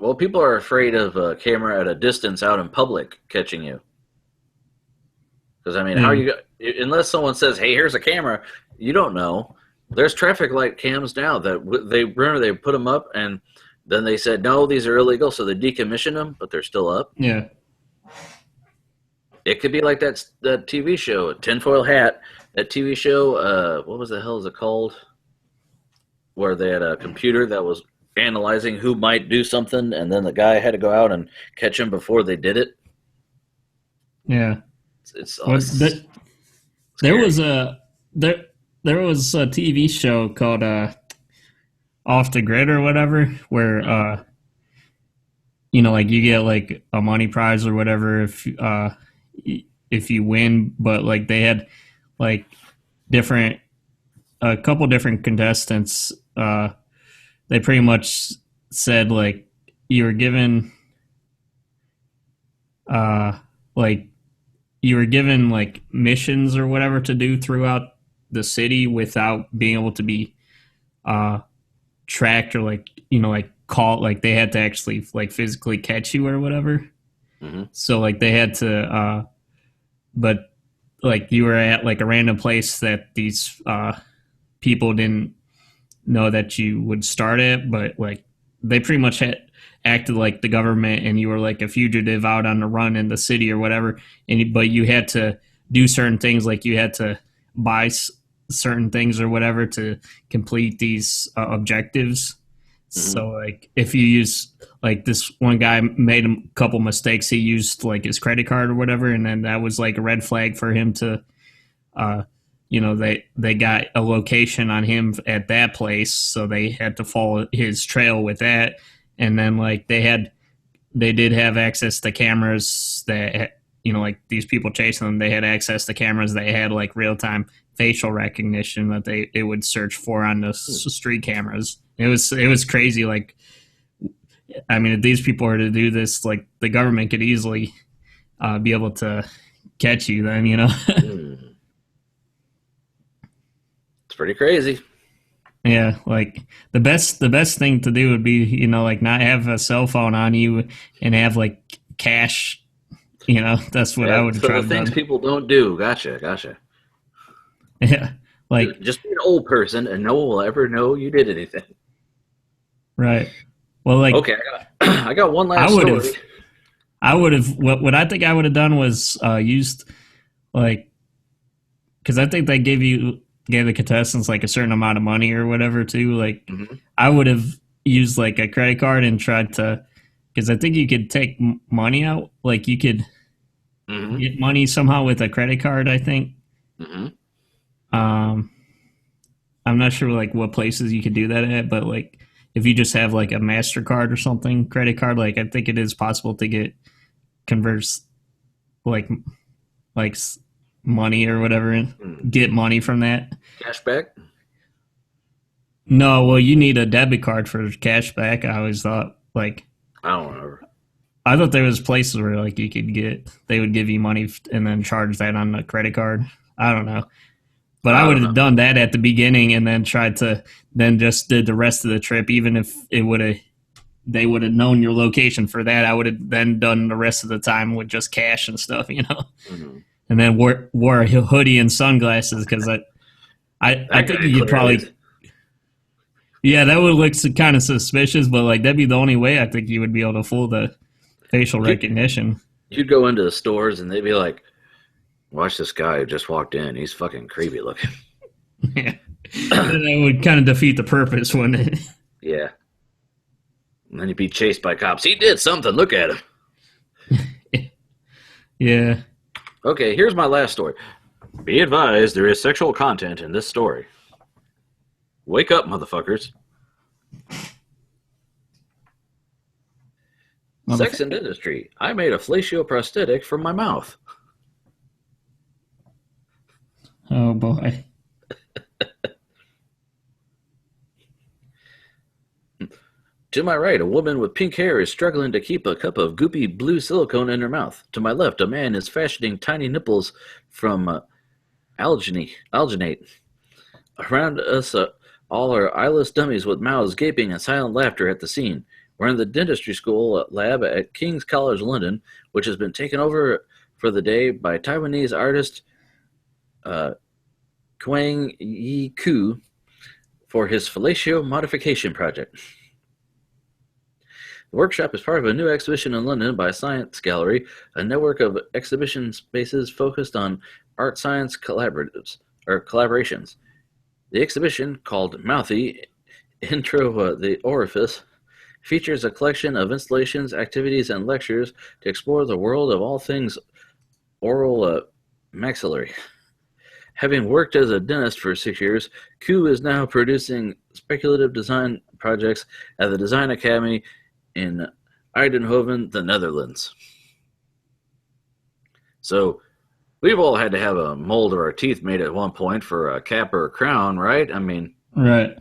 Well, people are afraid of a camera at a distance out in public catching you. Because, I mean, how you unless someone says, hey, here's a camera, you don't know. There's traffic light cams now that they put them up, and then they said, no, these are illegal, so they decommissioned them, but they're still up.
Yeah.
It could be like that TV show, Tinfoil Hat, that TV show, what was the hell is it called? Where they had a computer that was analyzing who might do something, and then the guy had to go out and catch him before they did it.
Yeah. There was a TV show called Off the Grid or whatever, where like you get like a money prize or whatever if you win, but like they had like a couple different contestants. They pretty much said like you were given like missions or whatever to do throughout the city without being able to be tracked or like caught. Like they had to actually like physically catch you or whatever. Mm-hmm. So like they had to but like you were at like a random place that these people didn't know that you would start at, but like they pretty much acted like the government, and you were like a fugitive out on the run in the city or whatever, but you had to do certain things, like you had to buy certain things or whatever to complete these objectives.
Mm-hmm.
So like if you use, like, this one guy made a couple mistakes, he used like his credit card or whatever, and then that was like a red flag for him to they got a location on him at that place, so they had to follow his trail with that. And then like they did have access to cameras that, like these people chasing them, they had access to cameras that had like real time facial recognition that they would search for on the street cameras. It was crazy. Like, I mean, if these people are to do this, like the government could easily be able to catch you. Then
It's pretty crazy.
Yeah, like the best thing to do would be, like not have a cell phone on you and have like cash. That's what I would try
the
to
things
do.
people don't do. Gotcha.
Yeah, like
just be an old person and no one will ever know you did anything.
Right. Well, like,
okay, I got one last story.
I would have what I think I would have done was used, like, because I think they gave the contestants like a certain amount of money or whatever too. Like, I would have used like a credit card and tried to, because I think you could take money out, like you could get money somehow with a credit card, I think. I'm not sure like what places you could do that at, but like if you just have like a MasterCard or something, credit card, like I think it is possible to get converts like money or whatever and get money from that.
Cashback?
No, well, you need a debit card for cashback. I always thought, like,
I don't remember.
I thought there was places where like they would give you money and then charge that on the credit card. I don't know. But I would have done that at the beginning and then tried to then just did the rest of the trip, even if they would have known your location for that. I would have then done the rest of the time with just cash and stuff, and then wore a hoodie and sunglasses, because I think you could probably, yeah, that would look kind of suspicious, but like that'd be the only way I think you would be able to fool the facial recognition.
You'd go into the stores and they'd be like, watch this guy who just walked in. He's fucking creepy looking.
Yeah. That would kind of defeat the purpose, wouldn't it?
Yeah. And then he'd be chased by cops. He did something. Look at him.
Yeah.
Okay, here's my last story. Be advised, there is sexual content in this story. Wake up, motherfuckers. Sex and dentistry. I made a fellatio prosthetic from my mouth.
Oh, boy.
To my right, a woman with pink hair is struggling to keep a cup of goopy blue silicone in her mouth. To my left, a man is fashioning tiny nipples from alginate. Around us, all are eyeless dummies with mouths gaping and silent laughter at the scene. We're in the dentistry school lab at King's College London, which has been taken over for the day by Taiwanese artist Kwang Yi Ku for his fellatio modification project. The workshop is part of a new exhibition in London by Science Gallery, a network of exhibition spaces focused on art-science collaborations. The exhibition, called Mouthy, Intro the Orifice, features a collection of installations, activities, and lectures to explore the world of all things oral maxillary. Having worked as a dentist for 6 years, Ku is now producing speculative design projects at the Design Academy in Eindhoven, the Netherlands. So, we've all had to have a mold of our teeth made at one point for a cap or a crown, right? I mean,
right.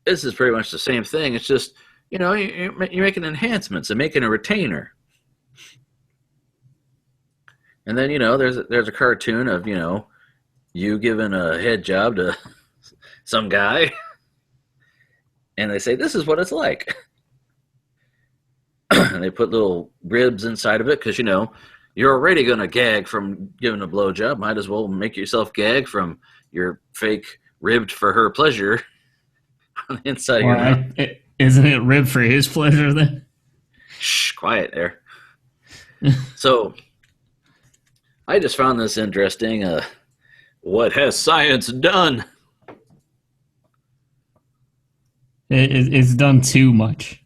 This is pretty much the same thing. It's just, you're making enhancements and making a retainer. And then, there's a cartoon of, you giving a head job to some guy. And they say, this is what it's like. And they put little ribs inside of it because, you're already going to gag from giving a blowjob. Might as well make yourself gag from your fake ribbed for her pleasure on the inside of your mouth.
Isn't it ribbed for his pleasure then?
Shh, quiet there. So I just found this interesting. What has science done?
It's done too much.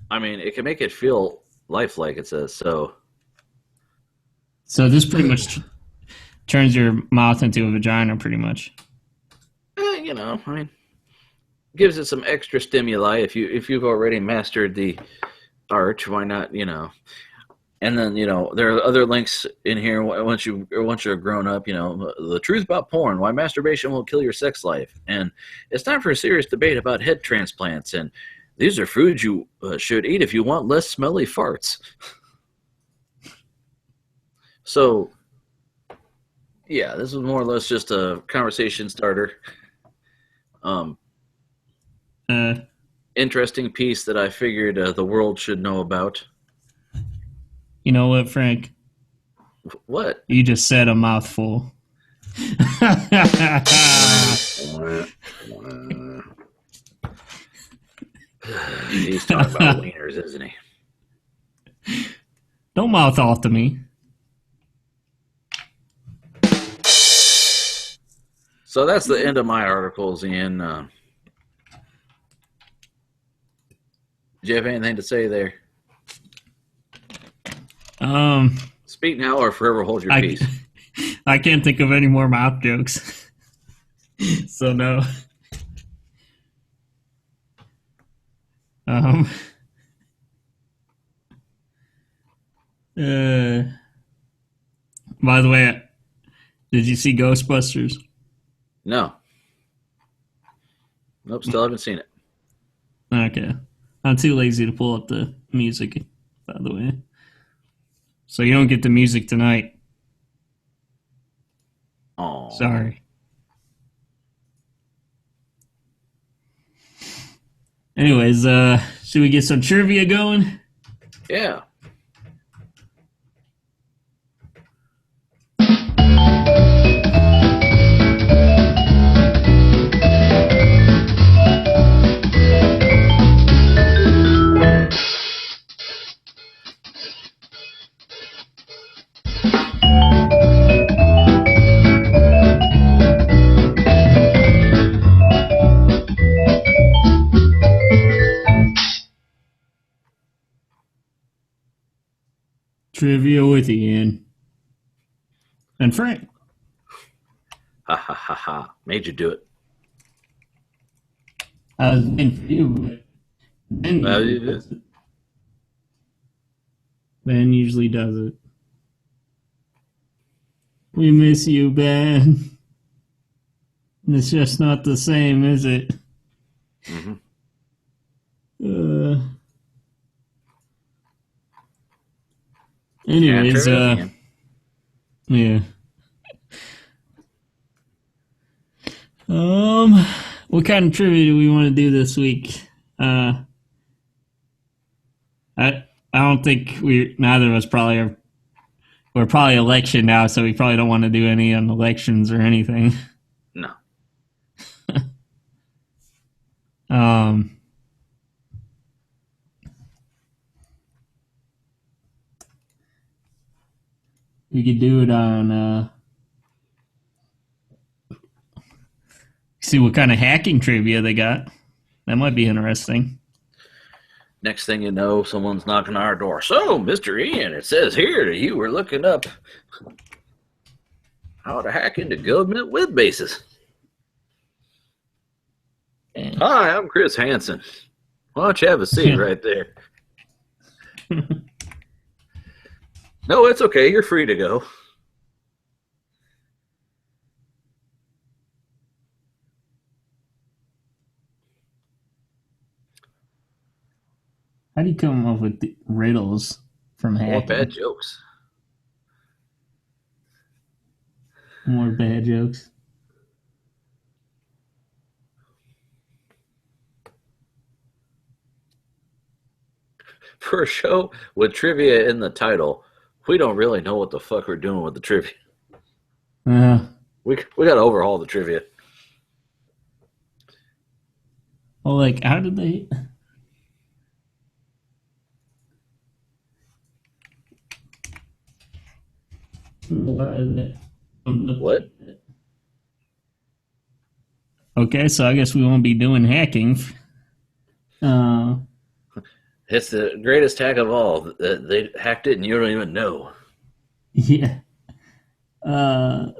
I mean, it can make it feel lifelike, it says. So,
So this pretty much turns your mouth into a vagina, pretty much.
I mean, gives it some extra stimuli if you've already mastered the art. Why not? And then there are other links in here. Once you're grown up, the truth about porn, why masturbation will kill your sex life, and it's time for a serious debate about head transplants. And these are foods you should eat if you want less smelly farts. So, yeah, this is more or less just a conversation starter. Interesting piece that I figured the world should know about.
You know what, Frank?
What?
You just said a mouthful.
He's talking about wieners, isn't he?
Don't mouth off to me.
So that's the end of my articles, Ian. Do you have anything to say there? Speak now or forever hold your peace.
I can't think of any more mouth jokes. So no. By the way, did you see Ghostbusters?
No. Nope, still haven't seen it.
Okay. I'm too lazy to pull up the music, by the way. So you don't get the music tonight.
Oh,
sorry. Anyways, should we get some trivia going?
Yeah.
Trivia with Ian and Frank.
Ha ha ha ha. Made you do it.
I was in for you, but Ben usually does it. We miss you, Ben. It's just not the same, is it?
Mm-hmm.
Anyways, yeah. What kind of trivia do we want to do this week? I don't think neither of us probably are. We're probably election now, so we probably don't want to do any on elections or anything.
No.
We could do it on see what kind of hacking trivia they got. That might be interesting.
Next thing you know, someone's knocking on our door. So, Mr. Ian, it says here that you were looking up how to hack into government web bases. Hi, I'm Chris Hansen. Why don't you have a seat right there? No, it's okay. You're free to go.
How do you come up with the riddles from hacking?
More bad jokes.
More bad jokes.
For a show with trivia in the title, we don't really know what the fuck we're doing with the trivia. We got to overhaul the trivia.
Well, like, how did they...
What?
Okay, so I guess we won't be doing hacking. Uh,
It's the greatest hack of all. They hacked it and you don't even know.
yeah. Uh,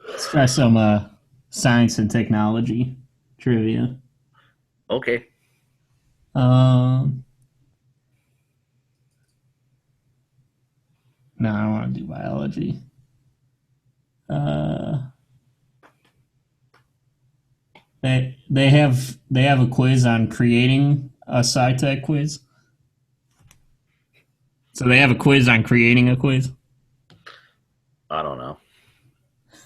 let's try some science and technology trivia.
Okay.
Um, no, I don't want to do biology. Uh, they have a quiz on creating a SciTech quiz. So they have a quiz on creating a quiz.
I don't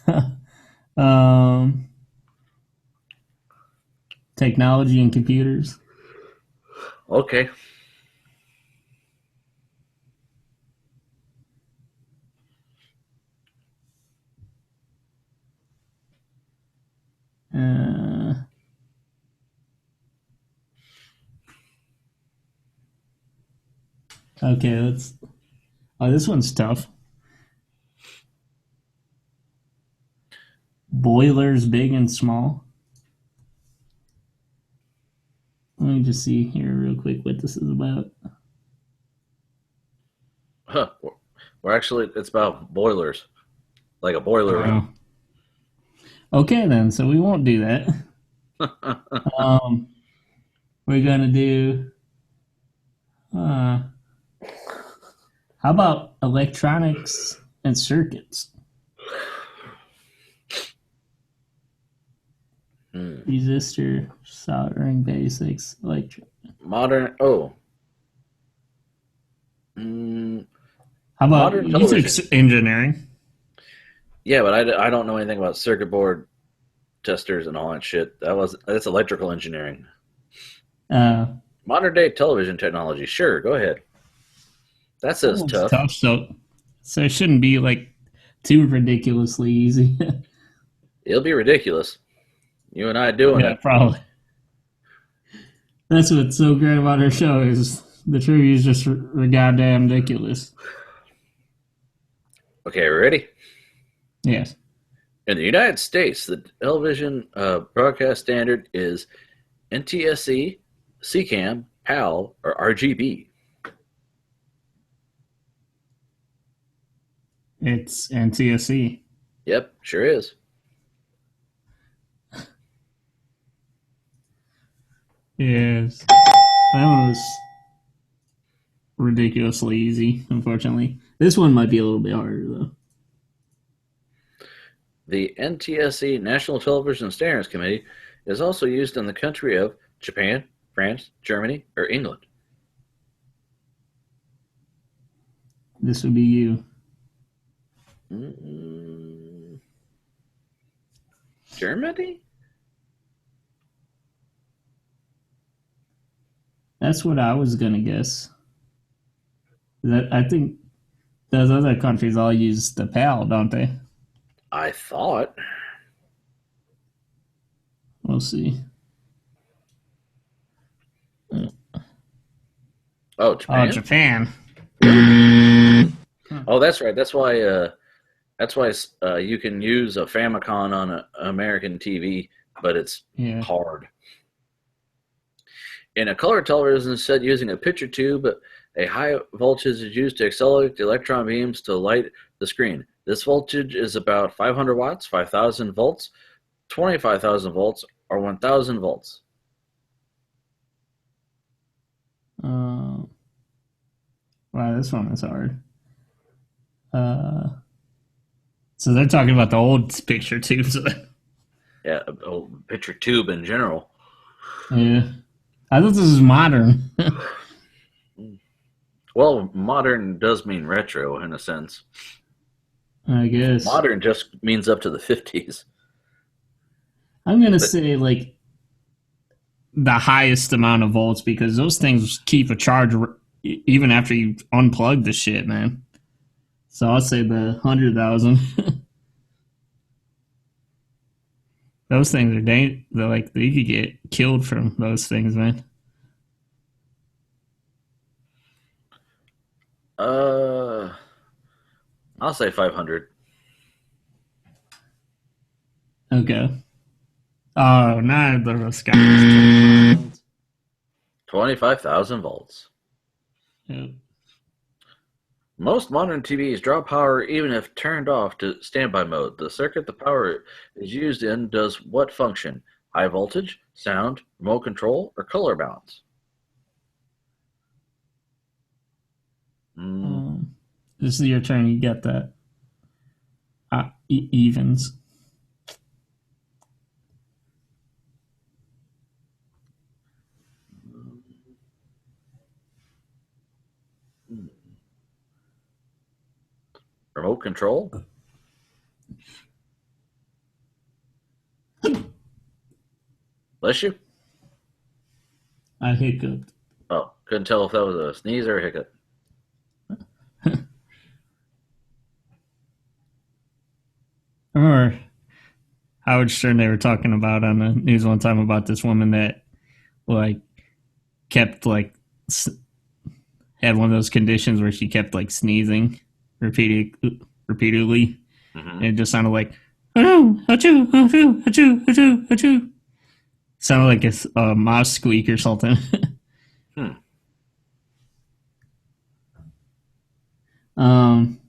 know.
um, technology and computers.
Okay.
Uh, okay, let's. Oh, this one's tough. Boilers, big and small. Let me just see here real quick what this is about.
Huh. We're actually, it's about boilers, like a boiler
Oh.
room.
Okay, then. So we won't do that. Um, we're gonna do. Uh, how about electronics and circuits?
Hmm.
Resistor, soldering basics,
Modern, oh, mm,
How about
modern
you took
television.
engineering?
Yeah, but I don't know anything about circuit board testers and all that shit. That's electrical engineering.
Uh,
Modern day television technology. Sure, go ahead. That
that
says
one's
tough.
tough, so it shouldn't be like too ridiculously easy.
It'll be ridiculous. You and I doing
Yeah,
it.
probably. That's what's so great about our show is the trivia is just goddamn ridiculous.
Okay, ready?
Yes,
In the United States, the television broadcast standard is NTSC, CCAM, PAL, or RGB.
it's NTSC.
Yep, sure is.
Yes, that one was ridiculously easy. Unfortunately, this one might be a little bit harder though.
The NTSC National Television Standards Committee is also used in the country of Japan, France, Germany, or England.
This would be you.
Mm, Germany?
That's what I was gonna guess. That I think those other countries all use the PAL, don't they?
I thought.
We'll see.
Oh,
Oh,
Japan?
Japan.
Really?
Huh.
Oh, that's right. That's why you can use a Famicom on an American TV, but it's
Yeah.
hard. In a color television, instead using a picture tube, a high voltage is used to accelerate the electron beams to light the screen. This voltage is about 500 watts, 5,000 volts, 25,000 volts, or 1,000 volts.
Uh, wow, this one is hard. Uh, so they're talking about the old picture tubes.
Yeah, a picture tube in general.
Yeah, I thought this was modern.
Well, modern does mean retro in a sense.
I guess
Modern just means up to the 50s.
I'm gonna
But
say like the highest amount of volts because those things keep a charge even after you unplug the shit, man. So I'll say the 100,000. Those things are they're like you could get killed from those things, man.
Uh, I'll say 500.
Okay. Oh, not the sky.
25,000 volts.
Yep.
Most modern TVs draw power even if turned off to standby mode. The circuit the power is used in does what function? High voltage, sound, remote control, or color balance? Mm,
This is your turn. You get that. Evens.
remote control? Bless you?
I hiccuped.
Oh, couldn't tell if that was a sneeze or a hiccup.
I remember Howard Stern, they were talking about on the news one time about this woman that like kept like had one of those conditions where she kept like sneezing repeatedly, and it just sounded like achoo, achoo, achoo, achoo, achoo, achoo. Sounded like a mouse squeak or something.
Hmm.
um,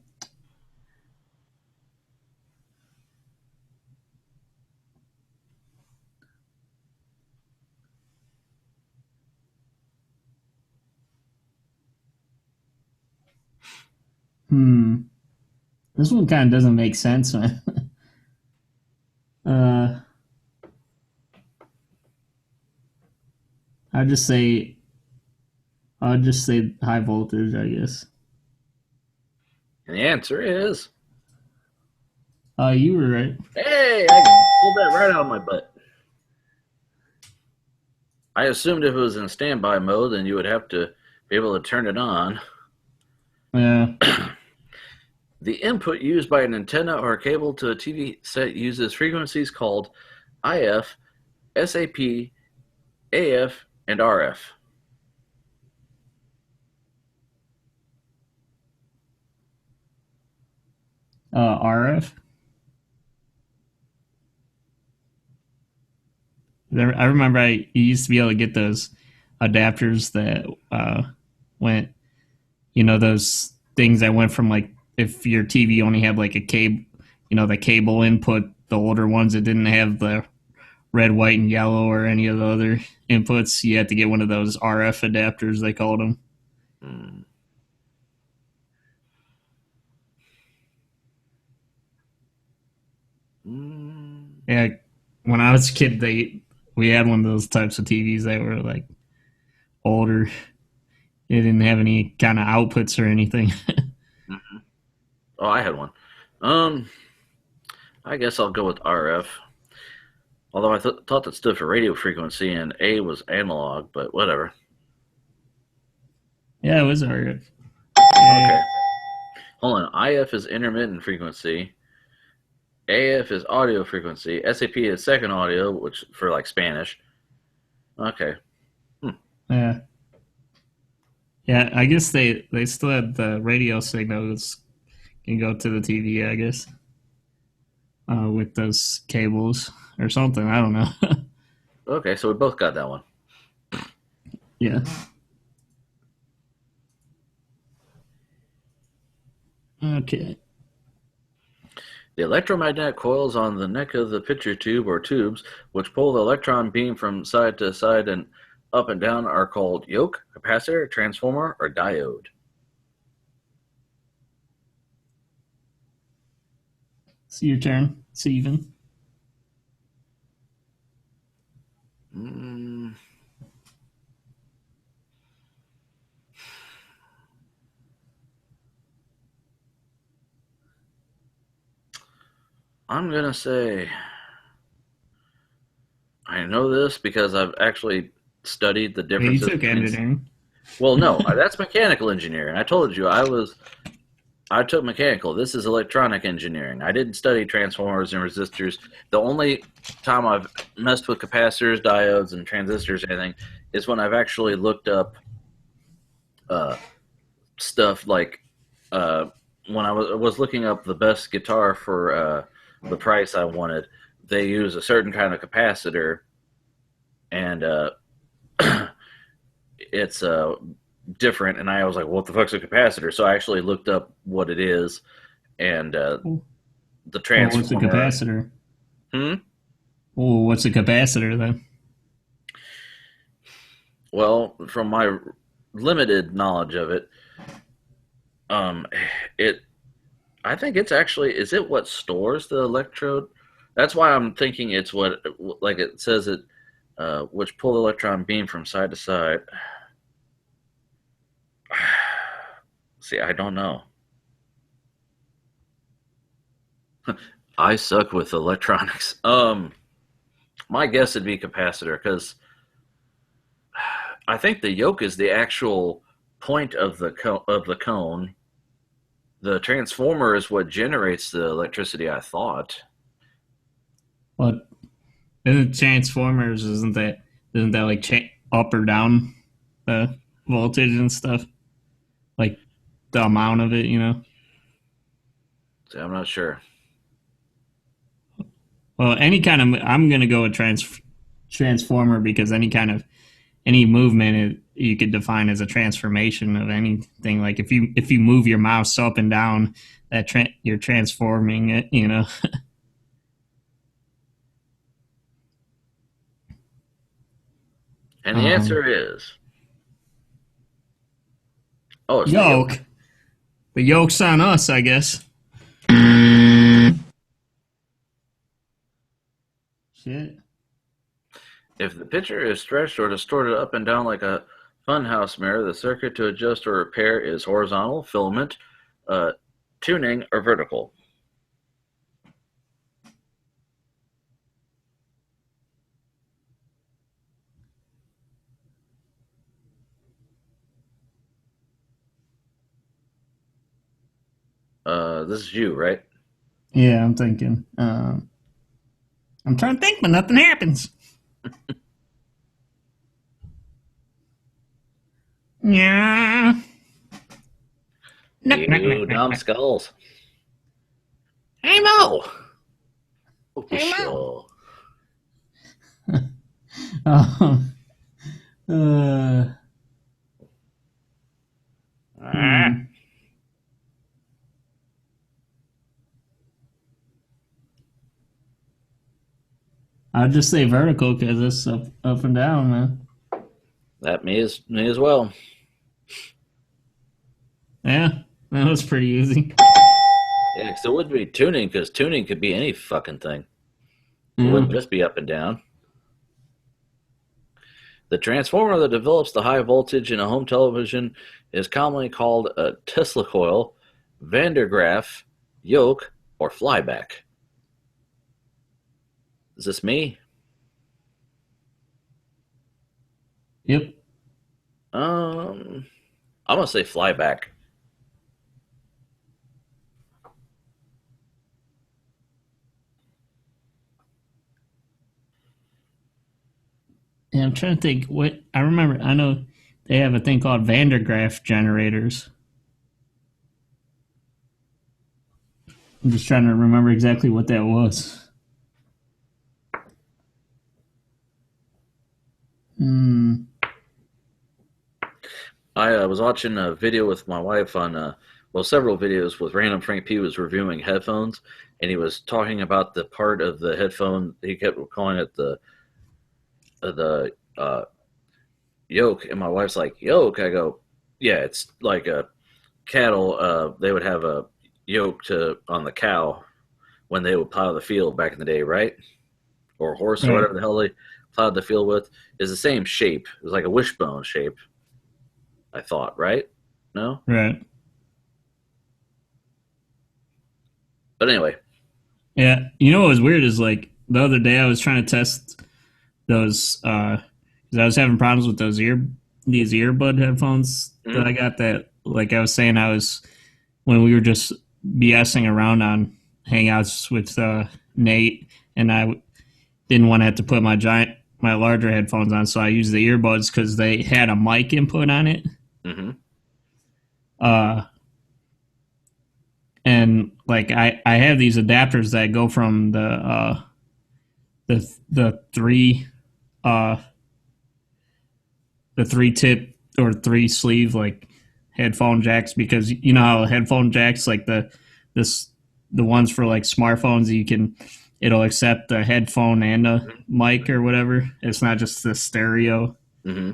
this one kind of doesn't make sense, man. uh, I'd just say I'll just say high voltage, I guess.
And the answer is,
You were right.
hey, I pulled that right out of my butt. I assumed if it was in standby mode, then you would have to be able to turn it on.
Yeah.
The input used by an antenna or a cable to a TV set uses frequencies called IF, SAP, AF, and RF.
RF. I remember I used to be able to get those adapters that went, those things that went from like if your TV only had like a cable, the cable input, the older ones that didn't have the red, white, and yellow or any of the other inputs, you had to get one of those RF adapters, they called them.
Hmm. Mm.
Yeah, when I was a kid, we had one of those types of TVs that were like older. They didn't have any kind of outputs or anything.
Mm-hmm. Oh, I had one. Um, I guess I'll go with RF. Although I thought that stood for radio frequency and A was analog, but whatever.
Yeah, it was RF.
Okay.
Yeah.
Hold on. IF is intermittent frequency. AF is audio frequency. SAP is second audio, which for like Spanish. Okay. Hmm.
Yeah. Yeah, I guess they still had the radio signals can go to the TV, I guess, with those cables or something. I don't know.
Okay, so we both got that one.
Yeah. Okay.
The electromagnetic coils on the neck of the picture tube or tubes, which pull the electron beam from side to side and up and down, are called yoke, capacitor, transformer, or diode.
It's your turn, Steven.
Mm, I'm going to say, I know this because I've actually studied the
Yeah, you
differences
took
between.
editing.
Well, no, that's mechanical engineering. I told you I took mechanical. This is electronic engineering. I didn't study transformers and resistors. The only time I've messed with capacitors, diodes, and transistors, or anything, is when I've actually looked up uh, stuff like uh, when I was looking up the best guitar for the price I wanted, they use a certain kind of capacitor, and it's different. And I was like, "What the fuck's a capacitor?" So I actually looked up what it is, and the
Well, what's a
transformer.
capacitor?
Hmm.
Oh, what's a capacitor then?
Well, from my limited knowledge of it, um, it I think it's actually is it what stores the electrode? That's why I'm thinking it's what like it says it which pull the electron beam from side to side. See, I don't know. I suck with electronics. My guess would be capacitor because I think the yoke is the actual point of the cone. The transformer is what generates the electricity. I thought.
What isn't transformers? Isn't that like up or down the voltage and stuff? Like the amount of it, you know?
See, I'm not sure.
Well, any kind of I'm gonna go with transformer because any movement you could define as a transformation of anything. Like if you move your mouse up and down, you're transforming it. You know.
And the
Um,
answer is it's the yoke.
yoke. The yoke's on us, I guess. Shit.
If the picture is stretched or distorted up and down like a funhouse mirror, the circuit to adjust or repair is horizontal, filament, uh, tuning, or vertical. This is you, right?
Yeah, I'm thinking. I'm trying to think, but nothing happens. Yeah.
You dumb skulls. Hey Mo! Oh,
Hey, Mo.
sure.
Um, uh,
Ah.
hmm. I'd just say vertical because it's up and down, man.
That me as well.
Yeah, that was pretty easy.
Yeah, because it wouldn't be tuning, because tuning could be any fucking thing. It
Yeah.
wouldn't just be up and down. The transformer that develops the high voltage in a home television is commonly called a Tesla coil, Van der Graaf, yoke, or flyback. Is this me?
Yep.
Um, I'm gonna say flyback.
Yeah, I'm trying to think. What I remember, I know they have a thing called Van der Graaf generators. I'm just trying to remember exactly what that was. Hmm.
I was watching a video with my wife on, several videos with Random Frank P was reviewing headphones, and he was talking about the part of the headphone. He kept calling it the yoke, and my wife's like yoke. I go, yeah, it's like a cattle. They would have a yoke to on the cow when they would plow the field back in the day, right? Or horse or
Right.
whatever the hell they plowed the field with. Is the same shape. It's like a wishbone shape. I thought, right? No,
Right.
but anyway.
Yeah. You know what was weird is like the other day I was trying to test those because I was having problems with these earbud headphones that
Mm-hmm.
I got that like I was saying I was when we were just BSing around on Hangouts with Nate and I didn't want to have to put my larger headphones on, so I used the earbuds because they had a mic input on it.
Mm-hmm.
Uh, and like I have these adapters that go from the uh the three tip or three sleeve like headphone jacks, because you know how headphone jacks like this the ones for like smartphones, you can it'll accept the headphone and a mic or whatever. It's not just the stereo
Mm-hmm.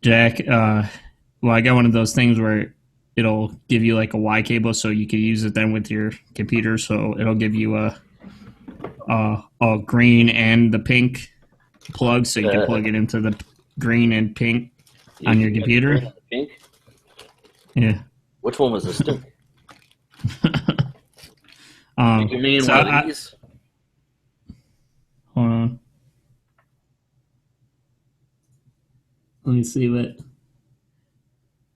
jack. Well, I got one of those things where it'll give you like a Y cable, so you can use it then with your computer. So it'll give you a green and the pink plug, so you can plug it into the green and pink on your computer.
Pink?
Yeah.
Which one was the stick? You mean
so
one of these?
Hold on. Let me see what.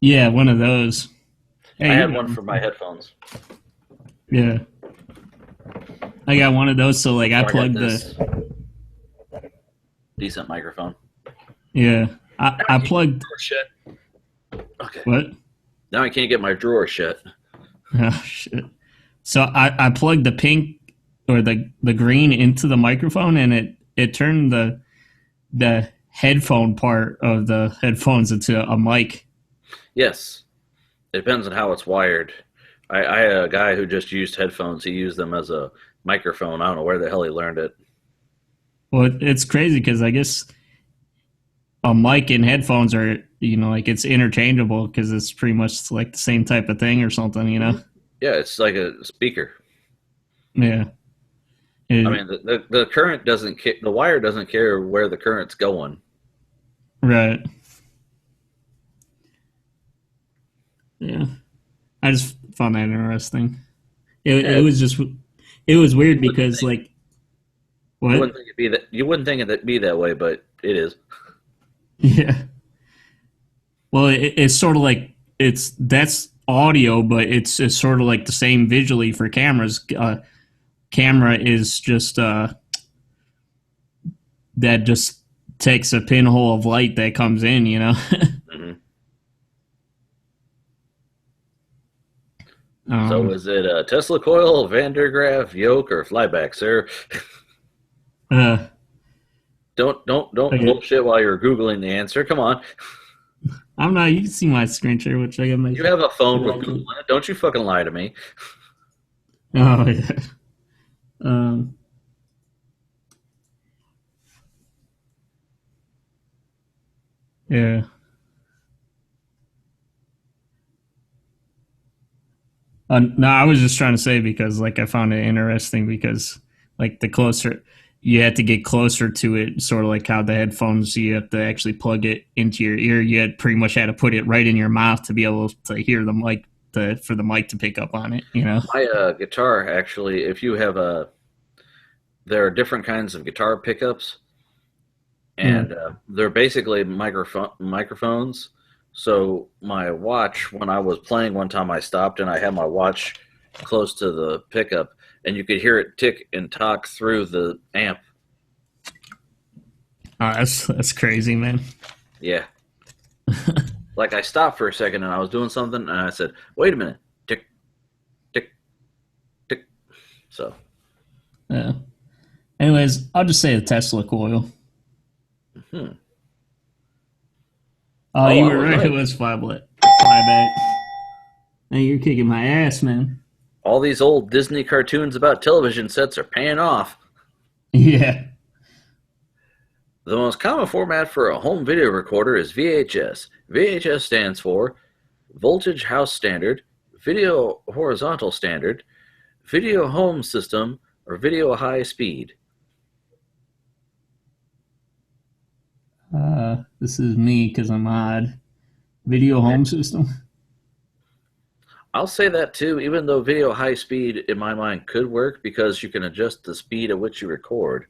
Yeah, one of those.
Hey, I had one for my headphones.
Yeah. I got one of those, so like I plugged
decent microphone.
Yeah. I plugged.
Shit. Okay.
What?
Now I can't get my drawer shut.
Oh shit. So I plugged the pink or the green into the microphone, and it turned the headphone part of the headphones into a mic.
Yes. It depends on how it's wired. I had a guy who just used headphones. He used them as a microphone. I don't know where the hell he learned it.
Well, it's crazy because I guess a mic and headphones are, like it's interchangeable because it's pretty much like the same type of thing or something,
Yeah, it's like a speaker.
Yeah.
I mean, the current doesn't care. The wire doesn't care where the current's going.
Right. Yeah. I just found that interesting. It was just, it was weird because like, what?
You wouldn't think it'd be that way, but it is.
Yeah. Well, it's sort of like that's audio, but it's sort of like the same visually for cameras. Camera is just that just takes a pinhole of light that comes in,
Mm-hmm. So is it a Tesla coil, Van der Graaf, yoke, or flyback, sir? Don't bullshit while you're Googling the answer. Come on.
I'm not. You can see my screen share, which I got my.
You have a phone with Google in it. Don't you fucking lie to me.
Oh yeah. Yeah. No, I was just trying to say because like I found it interesting because like the closer you had to get closer to it, sort of like how the headphones you have to actually plug it into your ear. You had pretty much had to put it right in your mouth to be able to hear the mic for the mic to pick up on it.
My guitar actually, if you have there are different kinds of guitar pickups, and they're basically microphones. So my watch, when I was playing one time, I stopped and I had my watch close to the pickup, and you could hear it tick and talk through the amp.
Oh, that's crazy, man.
Yeah. Like I stopped for a second and I was doing something, and I said, "Wait a minute, tick, tick, tick." So.
Yeah. Anyways, I'll just say the Tesla coil. Oh, you were right. It was flyback. Hey, you're kicking my ass, man.
All these old Disney cartoons about television sets are paying off.
Yeah.
The most common format for a home video recorder is VHS. VHS stands for Voltage House Standard, Video Horizontal Standard, Video Home System, or Video High Speed.
This is me because I'm odd. Video home system.
I'll say that too, even though video high speed in my mind could work because you can adjust the speed at which you record.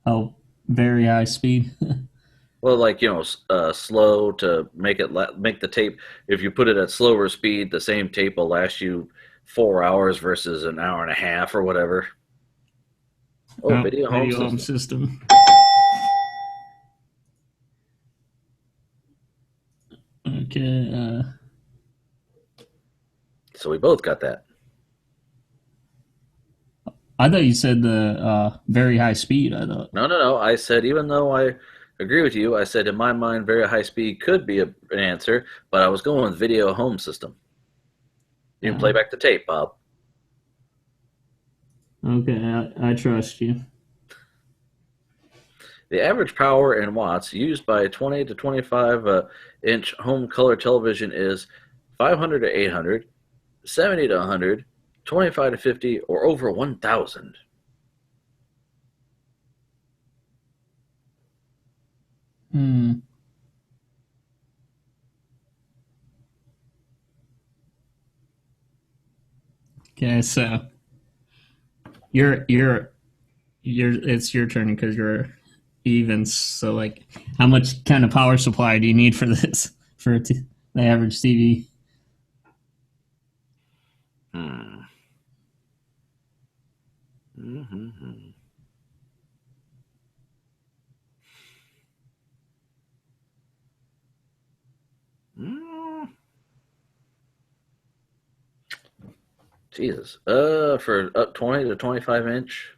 Oh, very high speed.
Well, like, slow to make the tape. If you put it at slower speed, the same tape will last you 4 hours versus an hour and a half or whatever. Oh, video home system.
Okay.
So we both got that.
I thought you said the very high speed. I thought.
No. I said, even though I agree with you, I said in my mind, very high speed could be an answer, but I was going with video home system. You can play back the tape, Bob.
Okay, I trust you.
The average power in watts used by a 20 to 25 inch home color television is 500 to 800, 70 to 100, 25 to 50, or over 1,000.
Hmm. Okay, so you're it's your turn because you're even. So like, how much kind of power supply do you need for this for the average TV?
Hmm. Mm-hmm. Mm. Jesus. For up 20 to 25 inch.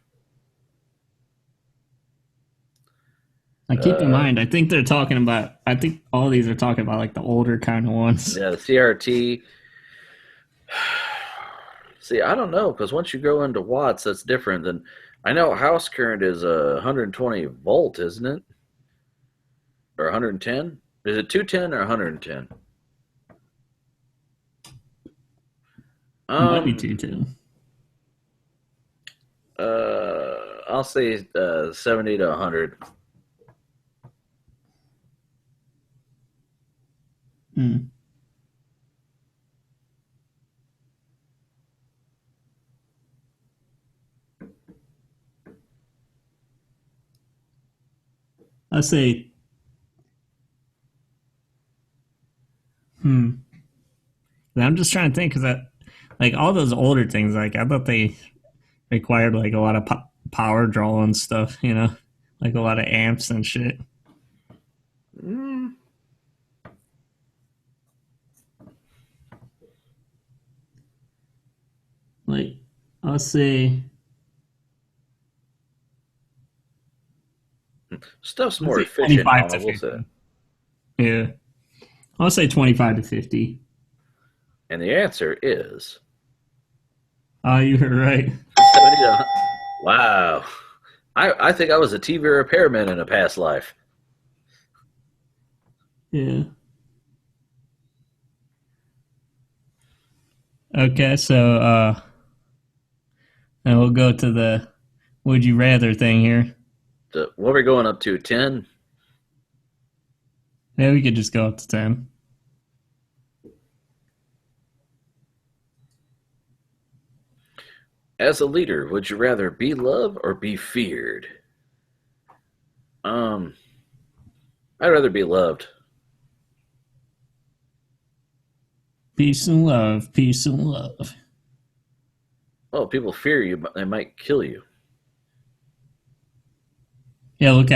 Like, keep in
Uh,
mind, I think they're talking about. I think all these are talking about like the older kind of ones.
yeah, the CRT. See, I don't know because once you go into watts, that's different than. I know house current is 120 volt, isn't it? Or 110? Is it 210 or 110?
It might be
Um,
210.
I'll say 70 to 100.
Hmm. I say. Hmm. I'm just trying to think because like all those older things, like I thought they required like a lot of power draw and stuff, like a lot of amps and shit.
Mm,
Like, I'll say,
stuff's
I'll
more
say
efficient
25
now, I
to
will say that.
50. Yeah, I'll say 25 to 50.
And the answer is
Oh, you were right.
70 to. Wow. I think I was a TV repairman in a past life.
Yeah. Okay, so and we'll go to the would you rather thing here.
What are we going up to? 10?
Yeah, we could just go up to 10.
As a leader, would you rather be loved or be feared? Um, I'd rather be loved.
Peace and love. Peace and love.
Well, people fear you, but they might kill you.
Yeah, look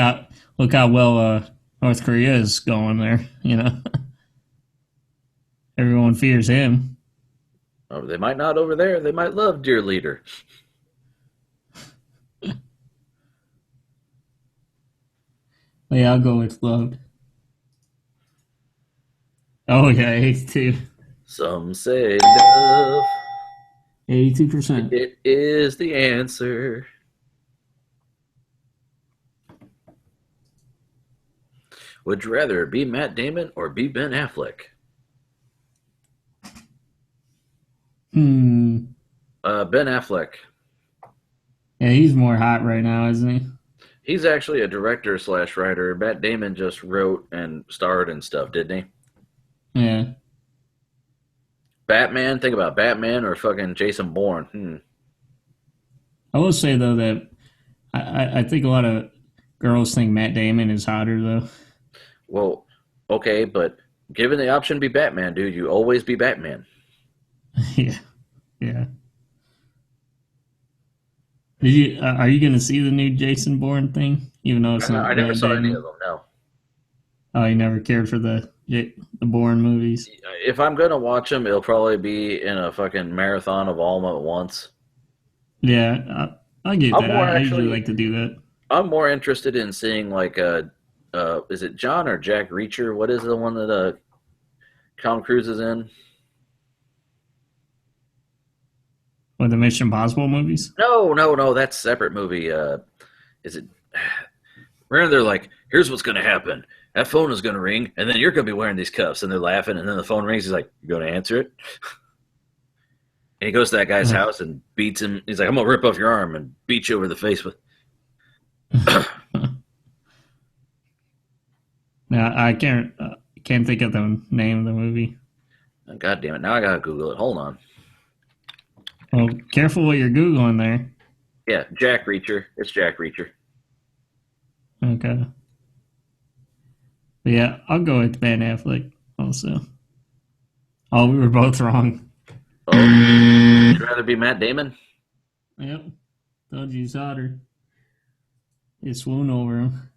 how well North Korea is going there. Everyone fears him.
Or they might not over there. They might love dear leader.
But yeah, I'll go with loved. Oh yeah, 82.
Some say love.
82%.
It is the answer. Would you rather be Matt Damon or be Ben Affleck?
Hmm.
Ben Affleck.
Yeah, he's more hot right now, isn't he?
He's actually a director slash writer. Matt Damon just wrote and starred and stuff, didn't he?
Yeah.
Batman. Think about Batman or fucking Jason Bourne.
I will say though that I think a lot of girls think Matt Damon is hotter though.
Well, okay, but given the option to be Batman, dude, you always be Batman.
Yeah. Yeah. Are you gonna see the new Jason Bourne thing? Even though it's
I
not
never
Matt
saw any of
Damon.
them. No.
Oh, you never cared for the Yeah, the Bourne movies.
If I'm gonna watch them, it'll probably be in a fucking marathon of all of them at once.
Yeah, I get
I'm
that.
more
I usually
actually,
like to do that.
I'm more interested in seeing like is it John or Jack Reacher? What is the one that Tom Cruise is in?
With the Mission Impossible movies.
No, no, no, that's a separate movie. Is it? Remember, they're like, here's what's gonna happen. That phone is gonna ring, and then you're gonna be wearing these cuffs, and they're laughing, and then the phone rings. He's like, "You gonna answer it?" And he goes to that guy's
Uh,
house and beats him. He's like, "I'm gonna rip off your arm and beat you over the face with."
yeah, I can't think of the name of the movie.
God damn it! Now I gotta Google it. Hold on.
Well, careful what you're googling there.
Yeah, Jack Reacher. It's Jack Reacher.
Okay. But yeah, I'll go with Ben Affleck also. Oh, we were both wrong.
Oh, would you rather be Matt Damon?
Yep. Told you he's hotter. You swoon over him.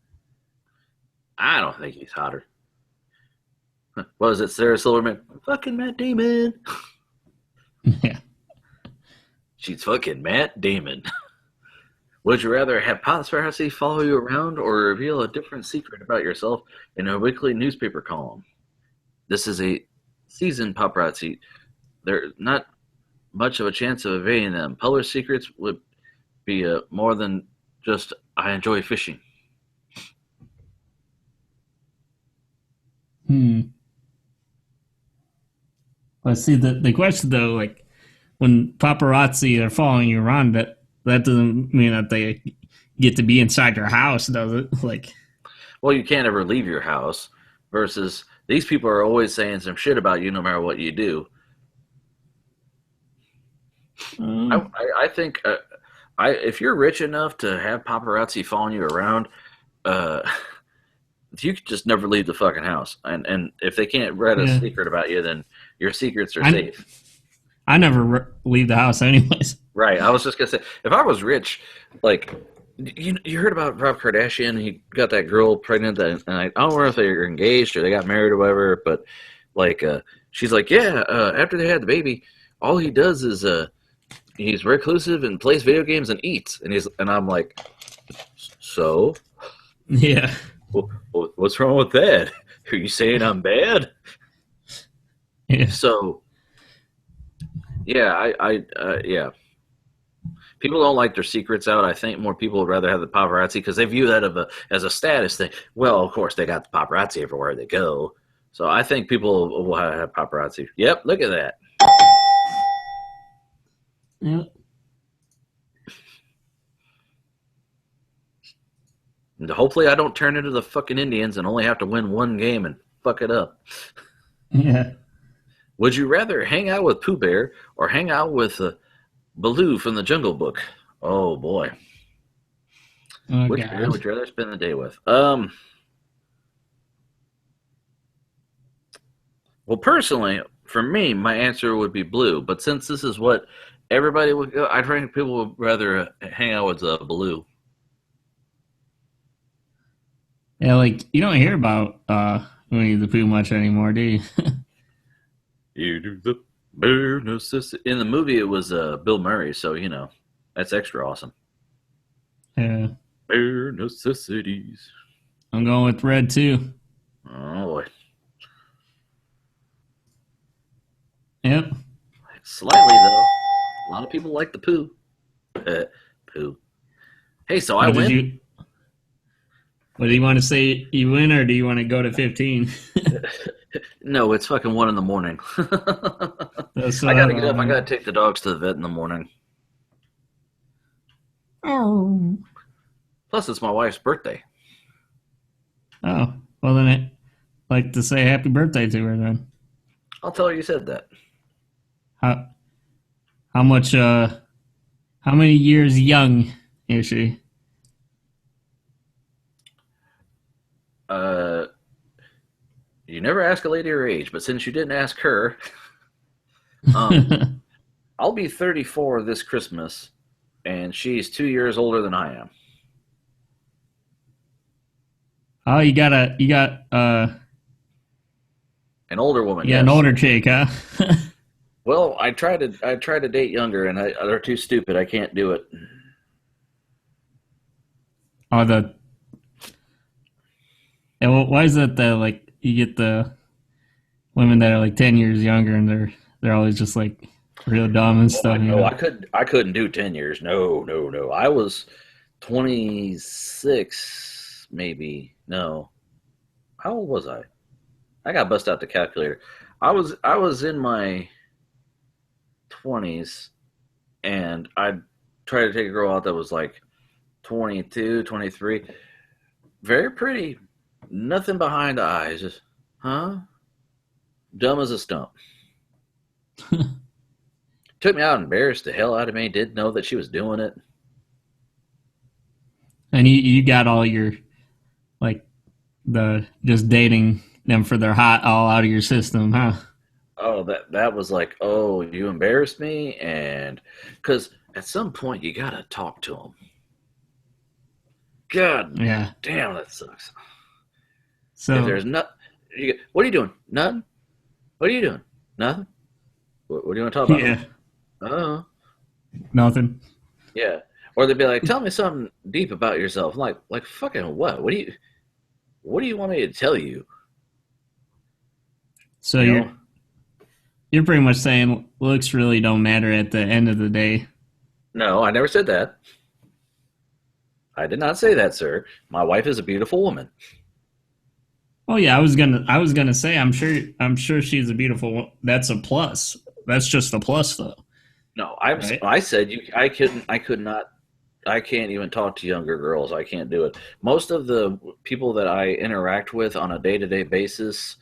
I don't think he's hotter. What is it, Sarah Silverman? Fucking Matt Damon.
Yeah.
She's fucking Matt Damon. Would you rather have paparazzi follow you around or reveal a different secret about yourself in a weekly newspaper column? This is a seasoned paparazzi. There's not much of a chance of evading them. Published secrets would be more than just, I enjoy fishing.
Hmm. Let's see the question though, like when paparazzi are following you around, that doesn't mean that they get to be inside your house, does it? Like,
Well, you can't ever leave your house versus these people are always saying some shit about you no matter what you do.
uh,
I think if you're rich enough to have paparazzi following you around, uh, you could just never leave the fucking house. And if they can't read a
yeah,
secret about you, then your secrets are
I
safe.
I never leave the house anyways.
Right. I was just gonna say, if I was rich, like you heard about Rob Kardashian, he got that girl pregnant, and I don't know if they were engaged or they got married or whatever, but like she's like, yeah, after they had the baby, all he does is he's reclusive and plays video games and eats, and I'm like, so
Yeah,
what's wrong with that? Are you saying I'm bad?
yeah,
So yeah, yeah. People don't like their secrets out. I think more people would rather have the paparazzi because they view that as a status thing. Well, of course, they got the paparazzi everywhere they go. So I think people will have paparazzi. Yep, look at that.
yeah.
And hopefully, I don't turn into the fucking Indians and only have to win one game and fuck it up.
Yeah.
Would you rather hang out with Pooh Bear or hang out with Baloo from the Jungle Book? Oh boy,
Oh
which bear
God.
would you rather spend the day with? Well, personally, for me, my answer would be Blue. But since this is what everybody would go, I think people would rather hang out with Baloo.
Yeah, like you don't hear about Winnie the Pooh much anymore, do you?
You do the bare necessity. In the movie, it was Bill Murray, so that's extra awesome.
Yeah.
Bare necessities.
I'm going with red too.
Oh boy,
Yep.
slightly though. A lot of people like the Pooh. Pooh. Hey, so I
What did
win.
you? What do you want to say? You win, or do you want to go to 15?
No, it's fucking 1 in the morning.
That's
I
what
gotta
I'm
get up. I
on.
gotta take the dogs to the vet in the morning.
Oh.
Plus, it's my wife's birthday.
Oh. Well, then I'd like to say happy birthday to her then.
I'll tell her you said that.
How how much? How many years young is she?
Uh, you never ask a lady her age, but since you didn't ask her, I'll be 34 this Christmas, and she's 2 years older than I am.
Oh, you got
An older woman,
You got an
yes.
older chick, huh?
Well, I try to date younger, and they're too stupid. I can't do it.
Oh, the and why is that that like you get the women that are like 10 years younger and they're always just like real dumb and
Oh,
stuff, you
no,
know?
I couldn't do 10 years. No, no, no. I was 26, maybe. No, how old was I? I got bust out the calculator. I was in my 20s, and I tried to take a girl out that was like 22, 23. Very pretty. Nothing behind the eyes. Just, huh? Dumb as a stump. Took me out, embarrassed the hell out of me. Didn't know that she was doing it.
And you got all your like the just dating them for their hot all out of your system, huh?
Oh, that was like, oh, you embarrassed me, and because at some point you gotta talk to them. God
Yeah.
damn, that sucks. If
So
there's not, what are you doing? Nothing. What are you doing? Nothing. What do you want to talk about?
yeah,
Oh,
nothing.
yeah. Or they'd be like, tell me something deep about yourself. I'm like fucking what? What do you want me to tell you?
So
You know?
you're pretty much saying looks really don't matter at the end of the day.
No, I never said that. I did not say that, sir. My wife is a beautiful woman.
Oh yeah, I was gonna say I'm sure she's a beautiful. That's a plus. That's just a plus though,
No,
right?
I said you. I could not. I can't even talk to younger girls. I can't do it. Most of the people that I interact with on a day to day basis,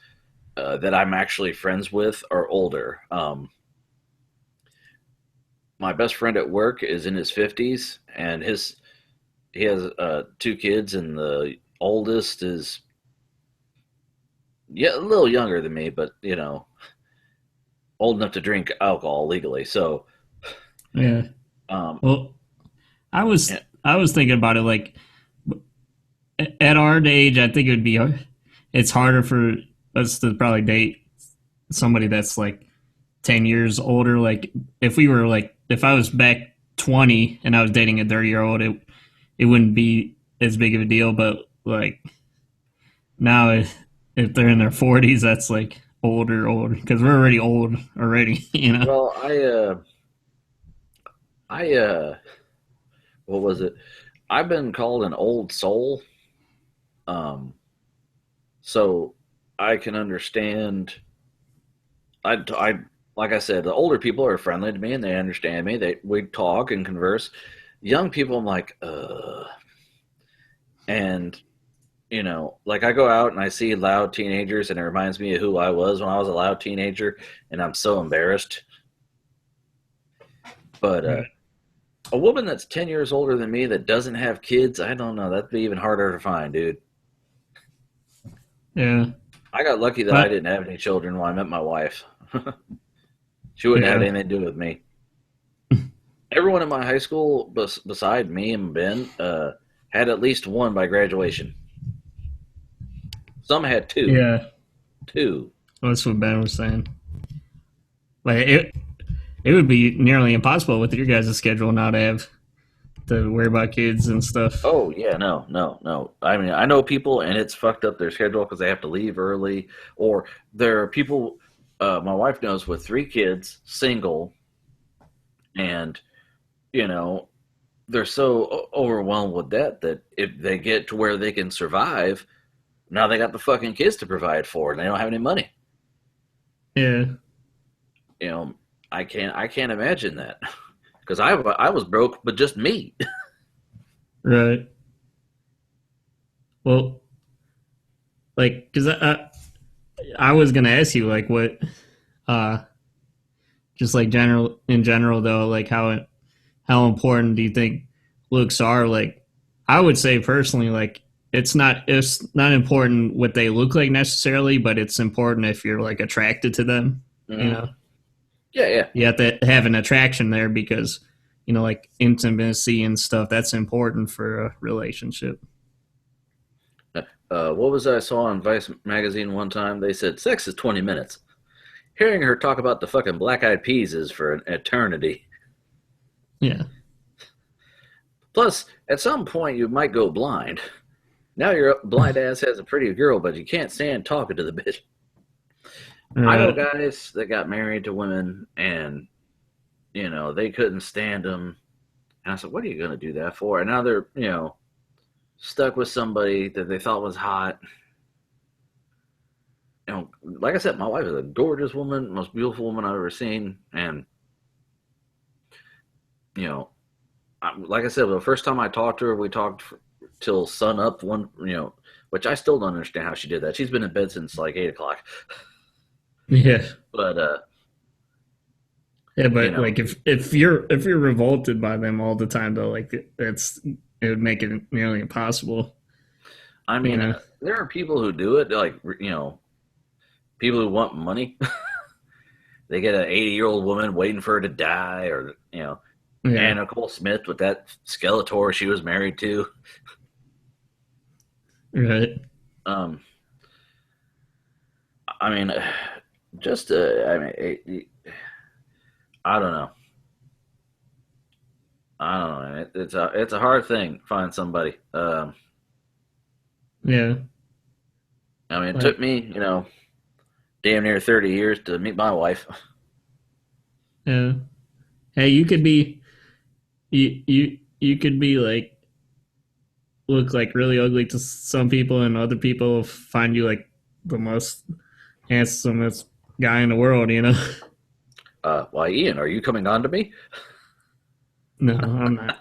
that I'm actually friends with, are older. My best friend at work is in his 50s, and he has two kids, and the oldest is, yeah, a little younger than me, but old enough to drink alcohol legally. So,
Yeah.
um,
Well,
yeah,
I was thinking about it like at our age, I think it would be it's harder for us to probably date somebody that's like 10 years older. Like if we were like if I was back 20 and I was dating a 30-year-old, it wouldn't be as big of a deal. But like now, if they're in their 40s, that's like older because we're already old already. You know.
well, I what was it? I've been called an old soul. Um, so I can understand. I like I said, the older people are friendly to me and they understand me. We talk and converse. Young people, I'm like, and like I go out and I see loud teenagers, and it reminds me of who I was when I was a loud teenager, and I'm so embarrassed. But
Right.
a woman that's 10 years older than me that doesn't have kids, I don't know. That'd be even harder to find, dude.
Yeah.
I got lucky that I
But
didn't have any children when I met my wife. She wouldn't have
yeah.
anything to do with me. Everyone in my high school, beside me and Ben, had at least one by graduation. Some had two.
Yeah.
Two.
That's what Ben was saying. Like it would be nearly impossible with your guys' schedule not to have to worry about kids and stuff.
Oh yeah, no, no, no. I mean, I know people, and it's fucked up their schedule because they have to leave early, or there are people. My wife knows with three kids, single, and you know they're so overwhelmed with that if they get to where they can survive, now they got the fucking kids to provide for, and they don't have any money.
Yeah.
You know, I can't imagine that because I was broke, but just me.
Right. Well, like, because I was gonna ask you like what, uh, just like general in general though, like how important do you think looks are? Like, I would say personally, like it's not important what they look like necessarily, but it's important if you're like attracted to them. You
Hmm.
know,
Yeah, yeah.
you have to have an attraction there because like intimacy and stuff that's important for a relationship.
What was I saw on Vice magazine one time? They said sex is 20 minutes. Hearing her talk about the fucking Black Eyed Peas is for an eternity.
Yeah.
Plus, at some point, you might go blind. Now your blind ass has a pretty girl, but you can't stand talking to the bitch. I know guys that got married to women, and they couldn't stand them. And I said, "What are you going to do that for?" And now they're stuck with somebody that they thought was hot. Like I said, my wife is a gorgeous woman, most beautiful woman I've ever seen, and like I said, the first time I talked to her, we talked till sun up. Which I still don't understand how she did that. She's been in bed since like 8 o'clock.
Yeah.
But
yeah, but like if you're revolted by them all the time though, like it would make it nearly impossible.
I mean, there are people who do it, like people who want money. They get an 80-year-old woman waiting for her to die, or Anna Nicole Smith with that Skeletor she was married to.
Right.
I mean, just I mean, I don't know. I don't know. It's a hard thing to find somebody.
Yeah.
I mean, it took me, damn near 30 years to meet my wife.
Yeah. Hey, you could be like look like really ugly to some people, and other people find you like the most handsomest guy in the world,
Why, Ian, are you coming on to me?
No, I'm not.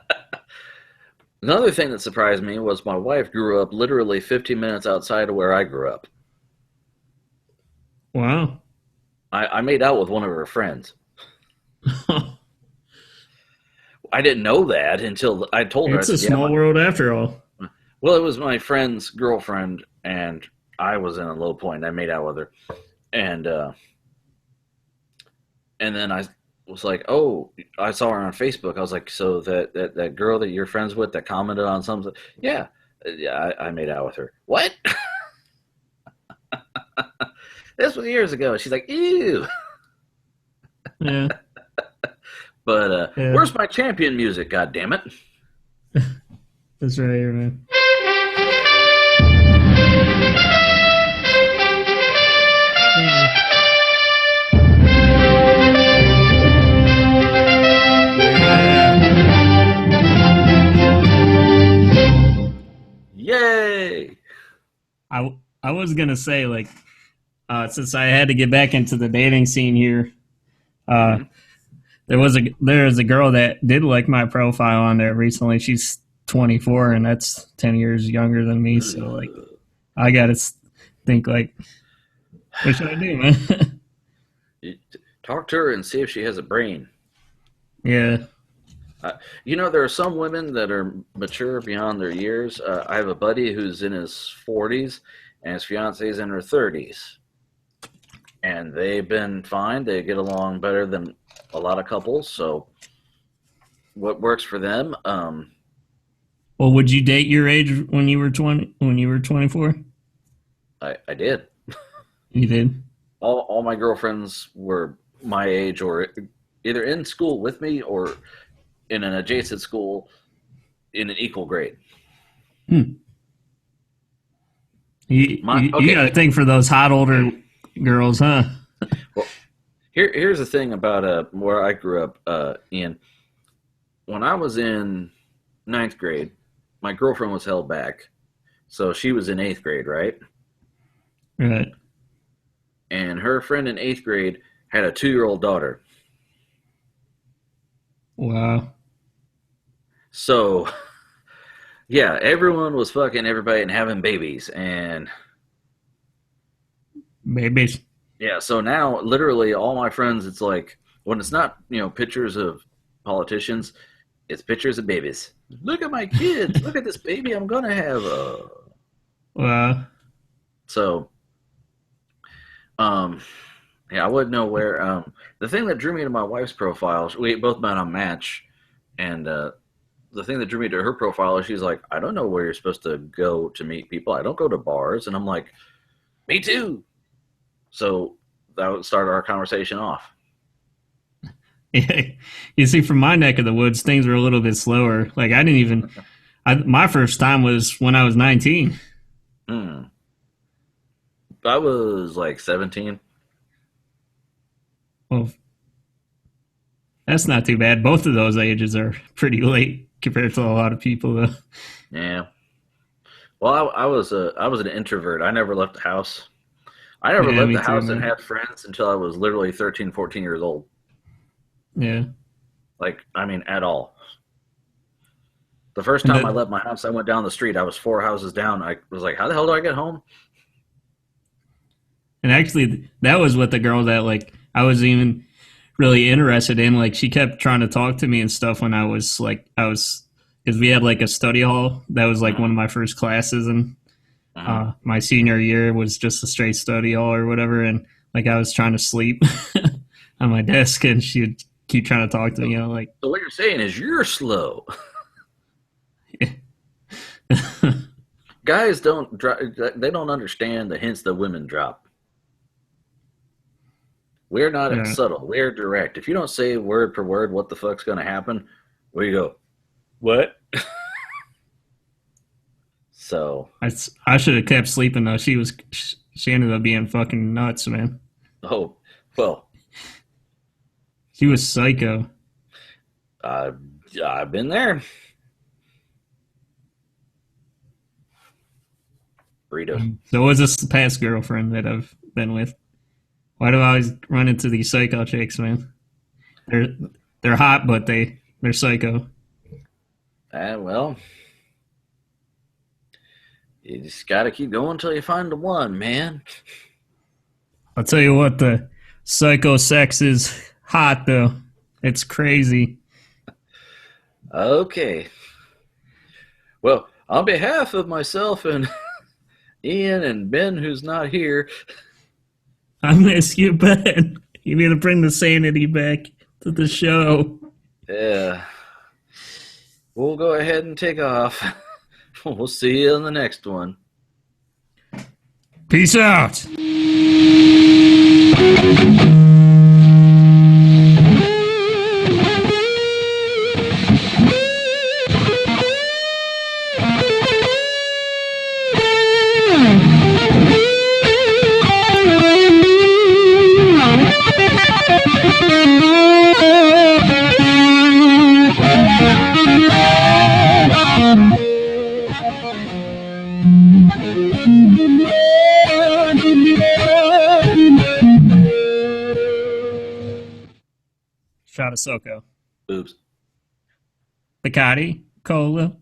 Another thing that surprised me was my wife grew up literally 15 minutes outside of where I grew up.
Wow.
I made out with one of her friends. I didn't know that until I told her.
It's a small world after all.
Well, it was my friend's girlfriend, and I was in a low point. I made out with her. And then I was like, oh, I saw her on Facebook. I was like, so that girl that you're friends with that commented on something? Yeah, I made out with her. What? This was years ago. She's like, ew.
Yeah.
But where's my champion music? God damn it!
That's right here, man.
Yay!
I was gonna say, like, since I had to get back into the dating scene here, there was a girl that did like my profile on there recently. She's 24, and that's 10 years younger than me. So like, I gotta think like, what should I do, man?
Talk to her and see if she has a brain.
Yeah.
There are some women that are mature beyond their years. I have a buddy who's in his 40s, and his fiance's in her 30s. And they've been fine. They get along better than a lot of couples. So what works for them?
Well, would you date your age when you were 20? When you were 24?
I did.
You did?
All my girlfriends were my age, or either in school with me or in an adjacent school in an equal grade.
You got a thing for those hot older girls, huh?
Well, here's the thing about where I grew up, Ian. When I was in 9th grade, my girlfriend was held back. So she was in 8th grade, right?
Right.
And her friend in 8th grade had a 2-year-old daughter.
Wow.
So, yeah, everyone was fucking everybody and having babies. And
babies.
Yeah, so now literally all my friends, it's like, when it's not, pictures of politicians, it's pictures of babies. Look at my kids. Look at this baby I'm going to have.
Wow.
So, yeah, I wouldn't know where. The thing that drew me to my wife's profile, we both met on Match, and the thing that drew me to her profile is she's like, I don't know where you're supposed to go to meet people. I don't go to bars. And I'm like, me too. So that would start our conversation off.
You see, from my neck of the woods, things were a little bit slower. Like I didn't even. My first time was when I was 19.
Hmm. I was like 17.
Well, that's not too bad. Both of those ages are pretty late compared to a lot of people, though.
Yeah. Well, I was an introvert. I never left the house. I never
Yeah,
left
me
the
too,
house and
man.
had friends until I was literally 13, 14 years old.
Yeah,
Like, I mean, at all. The first
and
time I
that
left my house, I went down the street. I was 4 houses down. I was like, how the hell do I get home?
and actually that was what the girl that like I was even really interested in. Like she kept trying to talk to me and stuff when I was because we had like a study hall that was like one
Mm-hmm.
of my first classes, and
Mm-hmm.
my senior year was just a straight study hall or whatever, and like I was trying to sleep on my desk, and she would keep trying to talk to me. You know, like
So what you're saying is you're slow. Guys don't they don't understand the hints that women drop. We're not
yeah,
subtle. We're direct. If you don't say word per word what the fuck's going to happen, we go, what? So,
I should have kept sleeping though. She ended up being fucking nuts, man.
oh, well,
She was psycho.
uh, I've been there. Burritos.
So was this past girlfriend that I've been with? Why do I always run into these psycho chicks, man? They're they're hot, but they're psycho.
Well, you just got to keep going until you find the one, man.
I'll tell you what, the psycho sex is hot though. It's crazy.
Okay. Well, on behalf of myself and Ian and Ben, who's not here,
I miss you, Ben. You need to bring the sanity back to the show.
uh, we'll go ahead and take off. We'll see you in the next one.
Peace out. Shot of Soko.
Oops.
Bacardi, Cola.